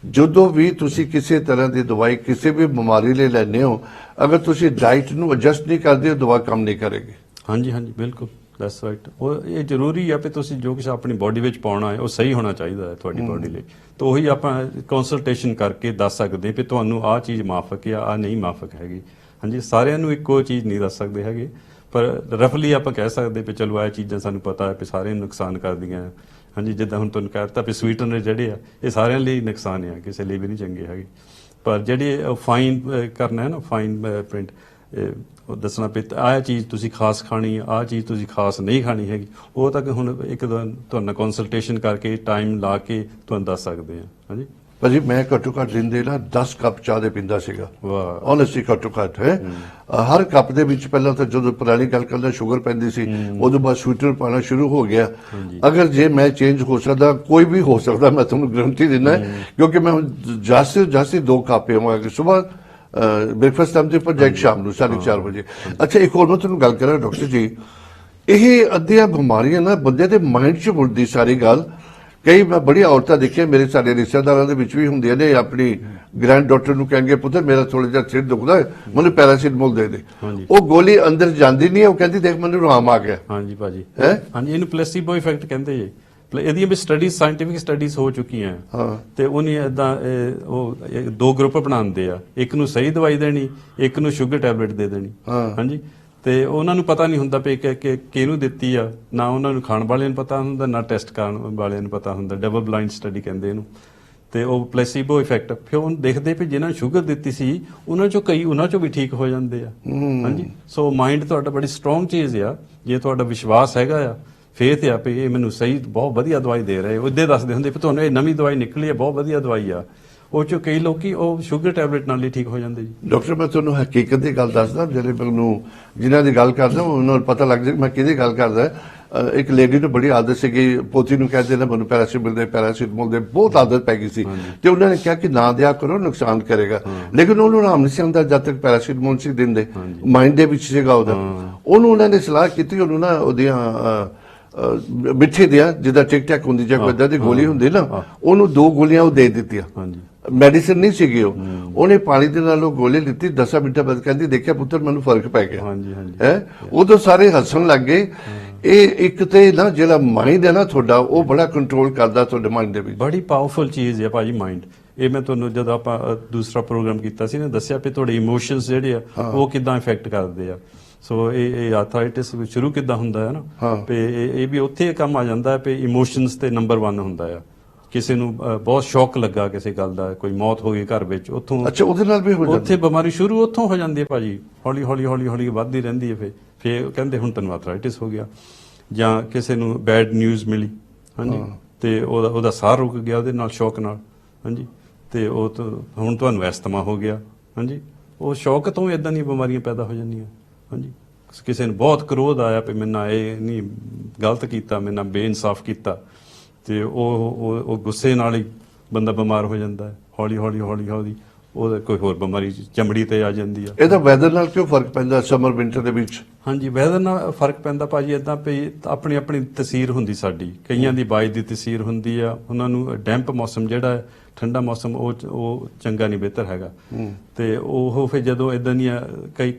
ਜਦੋਂ ਵੀ ਤੁਸੀਂ ਕਿਸੇ ਤਰ੍ਹਾਂ ਦੀ ਦਵਾਈ ਕਿਸੇ ਵੀ ਬਿਮਾਰੀ ਲਈ ਲੈਂਦੇ ਹੋ, ਅਗਰ ਤੁਸੀਂ ਡਾਈਟ ਨੂੰ ਐਡਜਸਟ ਨਹੀਂ ਕਰਦੇ, ਉਹ ਦਵਾ ਕੰਮ ਨਹੀਂ ਕਰੇਗੀ। ਹਾਂਜੀ ਹਾਂਜੀ, ਬਿਲਕੁਲ, ਦੈਟਸ ਰਾਈਟ। ਉਹ ਇਹ ਜ਼ਰੂਰੀ ਆ ਕਿ ਤੁਸੀਂ ਜੋ ਕੁਛ ਆਪਣੀ ਬਾਡੀ ਵਿੱਚ ਪਾਉਣਾ ਹੈ ਉਹ ਸਹੀ ਹੋਣਾ ਚਾਹੀਦਾ ਹੈ ਤੁਹਾਡੀ ਬਾਡੀ ਲਈ। ਤਾਂ ਉਹੀ ਆਪਾਂ ਕੰਸਲਟੇਸ਼ਨ ਕਰਕੇ ਦੱਸ ਸਕਦੇ ਕਿ ਤੁਹਾਨੂੰ ਆਹ ਚੀਜ਼ ਮਾਫਕ ਆ, ਆਹ ਨਹੀਂ ਮਾਫਕ ਹੈਗੀ। ਹਾਂਜੀ, ਸਾਰਿਆਂ ਨੂੰ ਇੱਕੋ ਚੀਜ਼ ਨਹੀਂ ਦੱਸ ਸਕਦੇ ਹੈਗੇ, ਪਰ ਰਫਲੀ ਆਪਾਂ ਕਹਿ ਸਕਦੇ ਵੀ ਚਲੋ ਇਹ ਚੀਜ਼ਾਂ ਸਾਨੂੰ ਪਤਾ ਹੈ ਕਿ ਸਾਰਿਆਂ ਨੂੰ ਨੁਕਸਾਨ ਕਰਦੀਆਂ। ਹਾਂਜੀ, ਜਿੱਦਾਂ ਹੁਣ ਤੁਹਾਨੂੰ ਕਹਿ ਦਿੱਤਾ ਵੀ ਸਵੀਟਨਰ ਜਿਹੜੇ ਆ ਇਹ ਸਾਰਿਆਂ ਲਈ ਨੁਕਸਾਨ ਆ, ਕਿਸੇ ਲਈ ਵੀ ਨਹੀਂ ਚੰਗੇ ਹੈਗੇ। ਪਰ ਜਿਹੜੇ ਫਾਈਨ ਕਰਨਾ ਹੈ ਨਾ, ਫਾਈਨ ਪ੍ਰਿੰਟ, ਉਹ ਦੱਸਣਾ ਵੀ ਆਹ ਚੀਜ਼ ਤੁਸੀਂ ਖਾਸ ਖਾਣੀ, ਆਹ ਚੀਜ਼ ਤੁਸੀਂ ਖਾਸ ਨਹੀਂ ਖਾਣੀ ਹੈਗੀ, ਉਹ ਤੱਕ ਹੁਣ ਇੱਕ ਤੁਹਾਨੂੰ ਕੰਸਲਟੇਸ਼ਨ ਕਰਕੇ ਟਾਈਮ ਲਾ ਕੇ ਤੁਹਾਨੂੰ ਦੱਸ ਸਕਦੇ ਆ। ਹਾਂਜੀ ਭਾਜੀ, ਮੈਂ ਘੱਟੋ ਘੱਟ ਦਿਨ ਦੇ ਨਾ 10 ਕੱਪ ਚਾਹ ਦੇ ਪੀਂਦਾ ਸੀਗਾ। ਵਾਹ, ਓਨੈਸਟਲੀ ਘੱਟੋ ਘੱਟ ਹੈ। ਹਰ ਕੱਪ ਦੇ ਵਿੱਚ ਪਹਿਲਾਂ ਤਾਂ ਜਦੋਂ ਪੁਰਾਣੀ ਗੱਲ ਕਰਦਾ ਸ਼ੂਗਰ ਪੈਂਦੀ ਸੀ, ਉਦੋਂ ਬਾਅਦ ਸਵੀਟਨਰ ਪਾਣਾ ਸ਼ੁਰੂ ਹੋ ਗਿਆ। ਅਗਰ ਜੇ ਮੈਂ ਚੇਂਜ ਹੋ ਸਕਦਾ, ਕੋਈ ਵੀ ਹੋ ਸਕਦਾ, ਮੈਂ ਤੁਹਾਨੂੰ ਗਰੰਟੀ ਦਿੰਦਾ, ਕਿਉਂਕਿ ਮੈਂ ਜਾਸਤੀ 2 ਕੱਪ ਪੀਵਾਂਗਾ ਸੁਬਾਹ ਬ੍ਰੇਕਫਾਸਟ ਟਾਈਮ ਤੇ, ਪਰ ਜੈਕ ਸ਼ਾਮ ਨੂੰ 4:30 ਵਜੇ। ਅੱਛਾ, ਇੱਕ ਹੋਰ ਮੈਂ ਤੁਹਾਨੂੰ ਗੱਲ ਕਰਾਂ ਡਾਕਟਰ ਜੀ, ਇਹ ਅੱਧੀਆਂ ਬਿਮਾਰੀਆਂ ਨਾ ਬੰਦੇ ਦੇ ਮਾਈਂਡ 'ਚ ਮੁੜਦੀ ਸਾਰੀ ਗੱਲ। ਕਈ ਮੈਂ ਬੜੀਆਂ ਔਰਤਾਂ ਦੇਖੀਆਂ, ਮੇਰੇ ਸਾਡੇ ਰਿਸ਼ਤੇਦਾਰਾਂ ਦੇ ਵਿੱਚ ਵੀ ਹੁੰਦੀਆਂ ਨੇ, ਆਪਣੀ ਗ੍ਰੈਂਡ ਡਾਕਟਰ ਨੂੰ ਕਹਿਣਗੇ ਪੁੱਤਰ ਮੇਰਾ ਥੋੜਾ ਜਿਹਾ ਸਿਰ ਦੁਖਦਾ ਹੈ, ਮੈਨੂੰ ਪੈਰਾਸੀਟਾਮੋਲ ਦੇ ਦੇ। ਉਹ ਗੋਲੀ ਅੰਦਰ ਜਾਂਦੀ ਨਹੀਂ, ਉਹ ਕਹਿੰਦੀ ਦੇਖ ਮੈਨੂੰ ਆਰਾਮ ਆ ਗਿਆ। ਹਾਂਜੀ ਭਾਜੀ, ਹੈ। ਹਾਂਜੀ, ਇਹਨੂੰ ਪਲੇਸੀਬੋ ਇਫੈਕਟ ਕਹਿੰਦੇ ਜੀ। ਇਹਦੀਆਂ ਵੀ ਸਟੱਡੀਜ਼, ਸਾਇੰਟੀਫਿਕ ਸਟੱਡੀਜ਼ ਹੋ ਚੁੱਕੀਆਂ। ਤੇ ਉਹਨੇ ਏਦਾਂ ਉਹ 2 ਗਰੁੱਪ ਬਣਾਉਂਦੇ ਆ, ਇੱਕ ਨੂੰ ਸਹੀ ਦਵਾਈ ਦੇਣੀ, ਇੱਕ ਨੂੰ ਸ਼ੂਗਰ ਟੈਬਲੇਟ ਦੇ ਦੇਣੀ। ਹਾਂਜੀ, ਤੇ ਉਹਨਾਂ ਨੂੰ ਪਤਾ ਨਹੀਂ ਹੁੰਦਾ ਵੀ ਕਿਹਨੂੰ ਦਿੱਤੀ ਆ, ਨਾ ਉਹਨਾਂ ਨੂੰ ਖਾਣ ਵਾਲਿਆਂ ਨੂੰ ਪਤਾ ਹੁੰਦਾ, ਨਾ ਟੈਸਟ ਕਰਨ ਵਾਲਿਆਂ ਨੂੰ ਪਤਾ ਹੁੰਦਾ। ਡਬਲ ਬਲਾਈਂਡ ਸਟੱਡੀ ਕਹਿੰਦੇ ਇਹਨੂੰ। ਤੇ ਉਹ ਪਲੇਸੀਬੋ ਇਫੈਕਟ, ਫਿਰ ਉਹ ਦੇਖਦੇ ਵੀ ਜਿਹਨਾਂ ਨੂੰ ਸ਼ੂਗਰ ਦਿੱਤੀ ਸੀ ਉਹਨਾਂ ਚੋਂ ਕਈ ਉਹਨਾਂ ਚੋਂ ਵੀ ਠੀਕ ਹੋ ਜਾਂਦੇ ਆ। ਹਾਂਜੀ, ਸੋ ਮਾਈਂਡ ਤੁਹਾਡਾ ਬੜੀ ਸਟਰੋਂਗ ਚੀਜ਼ ਆ। ਜੇ ਤੁਹਾਡਾ ਵਿਸ਼ਵਾਸ ਹੈਗਾ ਆ, ਫੇਥ ਆ ਵੀ ਇਹ ਮੈਨੂੰ ਸਹੀ ਬਹੁਤ ਵਧੀਆ ਦਵਾਈ ਦੇ ਰਹੇ, ਉਹਦੇ ਦੱਸਦੇ ਹੁੰਦੇ ਵੀ ਤੁਹਾਨੂੰ ਇਹ ਨਵੀਂ ਦਵਾਈ ਨਿਕਲੀ ਹੈ, ਬਹੁਤ ਵਧੀਆ ਦਵਾਈ ਆ, ਉਹ ਚੋਂ ਕਈ ਲੋਕੀ ਉਹ ਸ਼ੂਗਰ ਟੈਬਲੇਟ ਨਾਲ ਹੀ ਠੀਕ ਹੋ ਜਾਂਦੇ ਜੀ। ਡਾਕਟਰ, ਮੈਂ ਤੁਹਾਨੂੰ ਹਕੀਕਤ ਦੀ ਗੱਲ ਦੱਸਦਾ, ਜਿਹੜੇ ਮੈਨੂੰ ਜਿਨ੍ਹਾਂ ਦੀ ਗੱਲ ਕਰਦਾ ਉਹਨਾਂ ਨੂੰ ਪਤਾ ਲੱਗ ਜਾਏ ਮੈਂ ਕਿਹਦੀ ਗੱਲ ਕਰਦਾ। ਇੱਕ ਲੇਡੀ ਨੂੰ ਬੜੀ ਆਦਤ ਸੀਗੀ, ਪੋਤੀ ਨੂੰ ਕਹਿੰਦੇ ਨਾ ਮੈਨੂੰ ਪੈਰਾਸੀਟਾਮੋਲ ਦੇ ਬਹੁਤ ਆਦਤ ਪੈ ਗਈ ਸੀ, ਤੇ ਉਹਨਾਂ ਨੇ ਕਿਹਾ ਕਿ ਨਾ ਦਿਆ ਕਰੋ, ਨੁਕਸਾਨ ਕਰੇਗਾ। ਲੇਕਿਨ ਉਹਨੂੰ ਆਰਾਮ ਨਹੀਂ ਸੀ ਆਉਂਦਾ ਜਦ ਤੱਕ ਪੈਰਾਸੀਟਾਮੋਲ ਸੀ ਦਿੰਦੇ, ਮਾਈਂਡ ਦੇ ਵਿੱਚ ਸੀਗਾ ਉਹਦਾ। ਉਹਨੂੰ ਉਹਨਾਂ ਨੇ ਸਲਾਹ ਕੀਤੀ, ਉਹਨੂੰ ਨਾ ਉਹਦੀਆਂ ਮਿੱਠੇ ਦੀਆਂ ਜਿੱਦਾਂ ਟਿਕ ਟੈਕ ਹੁੰਦੀ ਜਾਂ ਕੋਈ ਏਦਾਂ ਦੀ ਗੋਲੀ ਹੁੰਦੀ ਨਾ, ਉਹਨੂੰ 2 ਗੋਲੀਆਂ ਉਹ ਦੇ ਦਿੱਤੀਆਂ। ਮੈਡੀਸਿਨ ਨਹੀਂ ਸੀਗੀ ਉਹ, ਉਹਨੇ ਪਾਣੀ ਦੇ ਨਾਲ ਉਹ ਗੋਲੀ ਲਿੱਤੀ। 10 ਮਿੰਟਾਂ ਬਾਅਦ ਕਹਿੰਦੀ ਦੇਖਿਆ ਪੁੱਤਰ ਮੈਨੂੰ ਫਰਕ ਪੈ ਗਿਆ। ਹੈ, ਉਦੋਂ ਸਾਰੇ ਹੱਸਣ ਲੱਗ ਗਏ। ਇਹ ਇੱਕ ਤੇ ਨਾ ਜਿਹੜਾ ਮਾਈਂਡ ਹੈ ਨਾ ਤੁਹਾਡਾ, ਉਹ ਬੜਾ ਕੰਟਰੋਲ ਕਰਦਾ ਤੁਹਾਡੇ ਮਾਈਂਡ ਦੇ ਵਿੱਚ। ਬੜੀ ਪਾਵਰਫੁਲ ਚੀਜ਼ ਹੈ ਭਾਜੀ ਮਾਈਂਡ। ਇਹ ਮੈਂ ਤੁਹਾਨੂੰ ਜਦੋਂ ਆਪਾਂ ਦੂਸਰਾ ਪ੍ਰੋਗਰਾਮ ਕੀਤਾ ਸੀ ਨਾ, ਦੱਸਿਆ ਵੀ ਤੁਹਾਡੇ ਇਮੋਸ਼ਨਸ ਜਿਹੜੇ ਆ ਉਹ ਕਿੱਦਾਂ ਇਫੈਕਟ ਕਰਦੇ ਆ। ਸੋ ਇਹ ਆਰਥਰਾਈਟਿਸ ਸ਼ੁਰੂ ਕਿੱਦਾਂ ਹੁੰਦਾ ਹੈ ਨਾ, ਤੇ ਇਹ ਵੀ ਉੱਥੇ ਕੰਮ ਆ ਜਾਂਦਾ ਹੈ ਵੀ ਇਮੋਸ਼ਨਸ ਤੇ ਨੰਬਰ 1 ਹੁੰਦਾ ਆ। ਕਿਸੇ ਨੂੰ ਬਹੁਤ ਸ਼ੌਕ ਲੱਗਾ ਕਿਸੇ ਗੱਲ ਦਾ, ਕੋਈ ਮੌਤ ਹੋ ਗਈ ਘਰ ਵਿੱਚ, ਉੱਥੋਂ ਅੱਛਾ ਉਹਦੇ ਨਾਲ ਵੀ ਹੋ ਜਾਂਦਾ, ਉੱਥੇ ਬਿਮਾਰੀ ਸ਼ੁਰੂ ਉੱਥੋਂ ਹੋ ਜਾਂਦੀ ਹੈ ਭਾਜੀ। ਹੌਲੀ ਹੌਲੀ ਹੌਲੀ ਹੌਲੀ ਵੱਧਦੀ ਰਹਿੰਦੀ ਹੈ। ਫਿਰ ਕਹਿੰਦੇ ਹੁਣ ਤੈਨੂੰ ਆਰਥਰਾਈਟਿਸ ਹੋ ਗਿਆ। ਜਾਂ ਕਿਸੇ ਨੂੰ ਬੈਡ ਨਿਊਜ਼ ਮਿਲੀ, ਹਾਂਜੀ, ਤੇ ਉਹਦਾ ਸਾਹ ਰੁਕ ਗਿਆ ਉਹਦੇ ਨਾਲ, ਸ਼ੌਕ ਨਾਲ। ਹਾਂਜੀ, ਤੇ ਉਹ ਹੁਣ ਤੁਹਾਨੂੰ ਐਸਤਮਾ ਹੋ ਗਿਆ। ਹਾਂਜੀ, ਉਹ ਸ਼ੌਕ ਤੋਂ ਇਦਾਂ ਦੀਆਂ ਬਿਮਾਰੀਆਂ ਪੈਦਾ ਹੋ ਜਾਂਦੀਆਂ। ਹਾਂਜੀ, ਕਿਸੇ ਨੂੰ ਬਹੁਤ ਕਰੋਧ ਆਇਆ ਵੀ ਮੇਰੇ ਨਾਲ ਇਹ ਨਹੀਂ ਗਲਤ ਕੀਤਾ, ਮੇਰੇ ਨਾਲ ਬੇਇਨਸਾਫ ਕੀਤਾ, ਤੇ ਉਹ ਗੁੱਸੇ ਨਾਲ ਹੀ ਬੰਦਾ ਬਿਮਾਰ ਹੋ ਜਾਂਦਾ ਹੈ। ਹੌਲੀ ਹੌਲੀ ਉਹਦਾ ਕੋਈ ਹੋਰ ਬਿਮਾਰੀ ਚਮੜੀ ਤੇ ਆ ਜਾਂਦੀ ਆ। ਇਹਦਾ ਵੈਦਰ ਨਾਲ ਕਿਉਂ ਫਰਕ ਪੈਂਦਾ ਸਮਰ ਵਿੰਟਰ ਦੇ ਵਿੱਚ? ਹਾਂਜੀ, ਵੈਦਰ ਨਾਲ ਫਰਕ ਪੈਂਦਾ ਭਾਜੀ ਇਦਾਂ ਵੀ ਆਪਣੀ ਆਪਣੀ ਤਸੀਰ ਹੁੰਦੀ ਸਾਡੀ। ਕਈਆਂ ਦੀ ਬਾਜ ਦੀ ਤਸੀਰ ਹੁੰਦੀ ਆ, ਉਹਨਾਂ ਨੂੰ ਡੈਂਪ ਮੌਸਮ ਜਿਹੜਾ ਹੈ, ਠੰਡਾ ਮੌਸਮ ਉਹ ਚੰਗਾ ਨਹੀਂ, ਬਿਹਤਰ ਹੈਗਾ। ਤੇ ਉਹ ਫਿਰ ਜਦੋਂ ਇਦਾਂ ਦੀਆਂ ਕਈ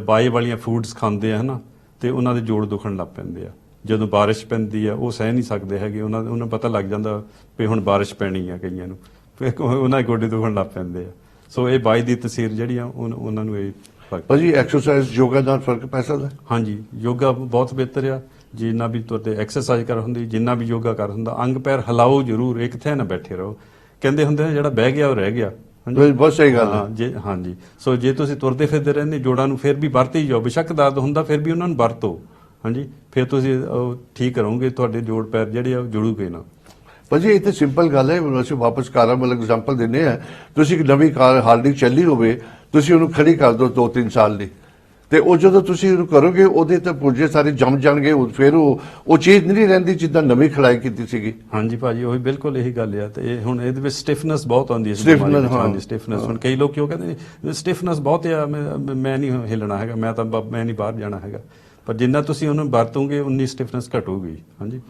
ਬਾਏ ਵਾਲੀਆਂ ਫੂਡਸ ਖਾਂਦੇ ਆ ਹਨਾ, ਤੇ ਉਹਨਾਂ ਦੇ ਜੋੜ ਦੁਖਣ ਲੱਗ ਪੈਂਦੇ ਆ। ਜਦੋਂ ਬਾਰਿਸ਼ ਪੈਂਦੀ ਆ ਉਹ ਸਹਿ ਨਹੀਂ ਸਕਦੇ ਹੈਗੇ, ਉਹਨਾਂ ਨੂੰ ਪਤਾ ਲੱਗ ਜਾਂਦਾ ਵੀ ਹੁਣ ਬਾਰਿਸ਼ ਪੈਣੀ ਆ, ਕਈਆਂ ਨੂੰ ਫਿਰ ਉਹਨਾਂ ਦੇ ਗੋਡੇ ਦੁਖਣ ਲੱਗ ਪੈਂਦੇ ਆ। ਸੋ ਇਹ ਬਾਈ ਦੀ ਤਸੀਰ ਜਿਹੜੀ ਆ ਉਹਨਾਂ ਨੂੰ ਇਹ ਫਰਕ। ਭਾਜੀ ਐਕਸਰਸਾਈਜ਼ ਯੋਗਾ ਨਾਲ ਫਰਕ ਪੈ ਸਕਦਾ? ਹਾਂਜੀ, ਯੋਗਾ ਬਹੁਤ ਬਿਹਤਰ ਆ। ਜਿੰਨਾ ਵੀ ਤੁਹਾਡੇ ਐਕਸਰਸਾਈਜ਼ ਕਰ ਹੁੰਦੀ, ਜਿੰਨਾ ਵੀ ਯੋਗਾ ਕਰ ਹੁੰਦਾ, ਅੰਗ ਪੈਰ ਹਿਲਾਓ ਜ਼ਰੂਰ, ਇੱਕ ਥਾਂ ਨਾ ਬੈਠੇ ਰਹੋ। ਕਹਿੰਦੇ ਹੁੰਦੇ ਨੇ ਜਿਹੜਾ ਬਹਿ ਗਿਆ ਉਹ ਰਹਿ ਗਿਆ। ਬਹੁਤ ਸਹੀ ਗੱਲ ਹੈ। ਹਾਂਜੀ, ਸੋ ਜੇ ਤੁਸੀਂ ਤੁਰਦੇ ਫਿਰਦੇ ਰਹਿੰਦੇ ਜੋੜਾਂ ਨੂੰ ਫਿਰ ਵੀ ਵਰਤੇ ਹੀ ਜਾਓ, ਬੇਸ਼ੱਕ ਦਰਦ ਹੁੰਦਾ ਫਿਰ ਵੀ ਉਹਨਾਂ ਨੂੰ ਵਰਤੋ। ਹਾਂਜੀ, ਫਿਰ ਤੁਸੀਂ ਠੀਕ ਰਹੋਗੇ, ਤੁਹਾਡੇ ਜੋੜ ਪੈਰ ਜਿਹੜੇ ਆ ਉਹ ਜੁੜੂਗੇ ਨਾ। ਭਾਜੀ ਇਹ ਤਾਂ ਸਿੰਪਲ ਗੱਲ ਹੈ। ਅਸੀਂ ਵਾਪਸ ਕਾਰਾਂ ਵੱਲ ਐਗਜ਼ਾਮਪਲ ਦਿੰਦੇ ਆ। ਤੁਸੀਂ ਇੱਕ ਨਵੀਂ ਕਾਰ ਹਾਲਦੀ ਚੱਲੀ ਹੋਵੇ, ਤੁਸੀਂ ਉਹਨੂੰ ਖੜੀ ਕਰ ਦਿਓ 2-3 ਸਾਲ ਦੀ, ਤੇ ਉਹ ਜਦੋਂ ਤੁਸੀਂ ਉਹਨੂੰ ਕਰੋਗੇ ਉਹਦੇ ਤੇ ਪੁਰਜੇ ਸਾਰੇ ਜੰਮ ਜਾਣਗੇ, ਫਿਰ ਉਹ ਚੀਜ਼ ਨਹੀਂ ਰਹਿੰਦੀ ਜਿੱਦਾਂ ਨਵੀਂ ਖੜਾਈ ਕੀਤੀ ਸੀਗੀ। ਹਾਂਜੀ ਭਾਜੀ, ਉਹੀ ਬਿਲਕੁਲ ਇਹੀ ਗੱਲ ਆ। ਤੇ ਹੁਣ ਇਹਦੇ ਵਿੱਚ ਸਟਿਫਨੈਸ ਬਹੁਤ ਆਉਂਦੀ ਹੈ। ਸਟਿਫਨੈਸ ਹੁਣ ਕਈ ਲੋਕ ਕਿਉਂ ਕਹਿੰਦੇ ਨੇ ਸਟਿਫਨੈਸ ਬਹੁਤ ਆ, ਮੈਂ ਨਹੀਂ ਹਿੱਲਣਾ ਹੈਗਾ, ਮੈਂ ਨਹੀਂ ਬਾਹਰ ਜਾਣਾ ਹੈਗਾ। ਪਰ ਜਿੰਨਾ ਤੁਸੀਂ ਉਹਨੂੰ ਵਰਤੋਗੇ ਉਨੀ ਸਟਿਫਨੈਸ ਘਟੂਗੀ। ਹਾਂਜੀ,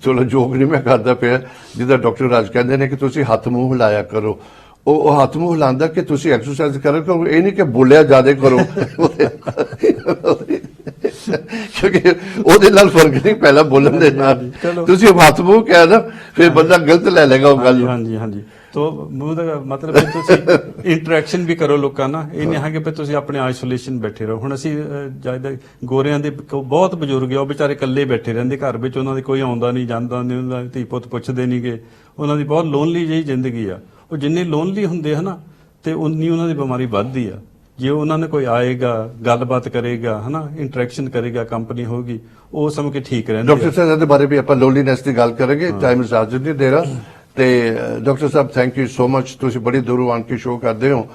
ਚਲੋ ਜੋਕ ਨਹੀਂ ਮੈਂ ਕਰਦਾ ਪਿਆ, ਜਿੱਦਾਂ ਡਾਕਟਰ ਰਾਜ ਕਹਿੰਦੇ ਨੇ ਕਿ ਤੁਸੀਂ ਹੱਥ ਮੂੰਹ ਹਿਲਾਇਆ ਕਰੋ। ਉਹ ਹੱਥ ਮੂੰਹ ਹਿਲਾਉਂਦਾ ਕਿ ਤੁਸੀਂ ਐਕਸਰਸਾਈਜ਼ ਕਰੋ, ਕਿਉਂਕਿ ਇਹ ਨਹੀਂ ਕਿ ਬੋਲਿਆ ਜ਼ਿਆਦਾ ਕਰੋ ਕਿਉਂਕਿ ਉਹਦੇ ਨਾਲ ਫਰਕ ਨਹੀਂ ਪਹਿਲਾਂ ਬੋਲਣ ਦੇ ਨਾਲ। ਤੁਸੀਂ ਹੱਥ ਮੂੰਹ ਕਿਹਾ ਨਾ, ਫਿਰ ਬੰਦਾ ਗਲਤ ਲੈ ਲੇਗਾ ਉਹ ਗੱਲ। ਹਾਂਜੀ ਤੋ ਮੂੰਹ ਦਾ ਮਤਲਬ ਹੈ ਤੁਸੀਂ ਇੰਟਰੈਕਸ਼ਨ ਵੀ ਕਰੋ ਲੋਕਾਂ ਨਾਲ। ਇਹ ਨਹੀਂ ਹੈ ਕਿ ਤੁਸੀਂ ਆਪਣੇ ਆਈਸੋਲੇਸ਼ਨ ਬੈਠੇ ਰਹੋ। ਹੁਣ ਅਸੀਂ ਜਿਆਦਾ ਗੋਰਿਆਂ ਦੇ ਬਹੁਤ ਬਜ਼ੁਰਗ ਆ, ਉਹ ਵਿਚਾਰੇ ਇਕੱਲੇ ਬੈਠੇ ਰਹਿੰਦੇ ਘਰ ਵਿੱਚ, ਉਹਨਾਂ ਦੇ ਕੋਈ ਆਉਂਦਾ ਨਹੀਂ ਜਾਂਦਾ ਨਹੀਂ, ਉਹਨਾਂ ਦੇ ਧੀ ਪੁੱਤ ਪੁੱਛਦੇ ਨਹੀਂਗੇ, ਉਹਨਾਂ ਦੀ ਬਹੁਤ ਲੋਨਲੀ ਜਿਹੀ ਜ਼ਿੰਦਗੀ ਆ। ਉਹ ਜਿੰਨੇ ਲੋਨਲੀ ਹੁੰਦੇ ਹਨਾ, ਤੇ ਉਨੀ ਉਹਨਾਂ ਦੀ ਬਿਮਾਰੀ ਵੱਧਦੀ ਆ। ਜੇ ਉਹਨਾਂ ਨੇ ਕੋਈ ਆਏਗਾ, ਗੱਲਬਾਤ ਕਰੇਗਾ ਹਨਾ, ਇੰਟਰੈਕਸ਼ਨ ਕਰੇਗਾ, ਕੰਪਨੀ ਹੋਊਗੀ, ਉਹ ਸਮਝ ਕੇ ਠੀਕ ਰਹਿੰਦੇ। ਡਾਕਟਰ ਸਾਹਿਬ ਦੇ ਬਾਰੇ ਵੀ ਆਪਾਂ ਲੋਨਲੀਨੈਸ ਦੀ ਗੱਲ ਕਰਾਂਗੇ, ਟਾਈਮ ਇਜਾਜ਼ਤ ਨਹੀਂ ਦੇ ਰਿਹਾ। ਤੇ doctor Sahib thank you so much, ਤੁਸੀਂ ਬੜੀ ਦੂਰੋਂ ਆਣ ਕੇ ਸ਼ੋਅ ਕਰਦੇ ਹੋ।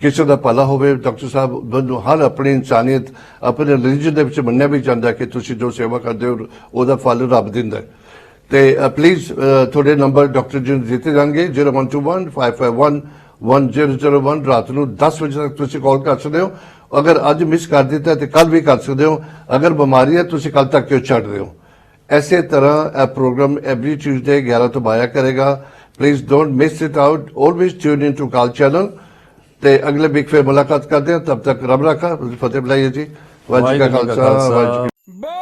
ਕਿਸੇ ਦਾ ਭਲਾ ਹੋਵੇ ਡਾਕਟਰ ਸਾਹਿਬ, ਹਰ ਆਪਣੀ ਇਨਸਾਨੀਅਤ ਆਪਣੇ ਰਿਲੀਜਨ ਦੇ ਵਿੱਚ ਮੰਨਿਆ ਵੀ ਜਾਂਦਾ ਕਿ ਤੁਸੀਂ ਜੋ ਸੇਵਾ ਕਰਦੇ ਹੋ ਉਹਦਾ ਫਲ ਰੱਬ ਦਿੰਦਾ। ਤੇ ਪਲੀਜ਼ ਤੁਹਾਡੇ ਨੰਬਰ ਡਾਕਟਰ ਜੀ ਨੂੰ ਦਿੱਤੇ ਜਾਣਗੇ 0121551001। ਰਾਤ ਨੂੰ 10 ਵਜੇ ਤੱਕ ਤੁਸੀਂ ਕਾਲ ਕਰ ਸਕਦੇ ਹੋ। ਅਗਰ ਅੱਜ ਮਿਸ ਕਰ ਦਿੱਤਾ ਤੇ ਕੱਲ ਵੀ ਕਰ ਸਕਦੇ ਹੋ। ਅਗਰ ਬਿਮਾਰੀ ਹੈ ਤੁਸੀਂ ਕੱਲ ਤੱਕ ਕਿਉਂ ਛੱਡ ਰਹੇ ਹੋ। ਇਸੇ ਤਰ੍ਹਾਂ ਇਹ ਪ੍ਰੋਗਰਾਮ ਐਵਰੀ ਟਿਊਜ਼ਡੇ 11 ਤੋਂ 12 ਕਰੇਗਾ। Please don't miss it out, always tune in to call channel. ਤੇ ਅਗਲੇ ਵੀਕ ਫਿਰ ਮੁਲਾਕਾਤ ਕਰਦੇ ਹਾਂ, ਤਬ ਤੱਕ ਰੱਬ ਰਾਖਾ, ਫਤਿਹ ਬੁਲਾਈਏ ਜੀ। ਵਾਹਿਗੁਰੂ ਜੀ ਕਾ ਖਾਲਸਾ, ਵਾਹਿਗੁਰੂ ਜੀ ਕੀ ਫਤਿਹ।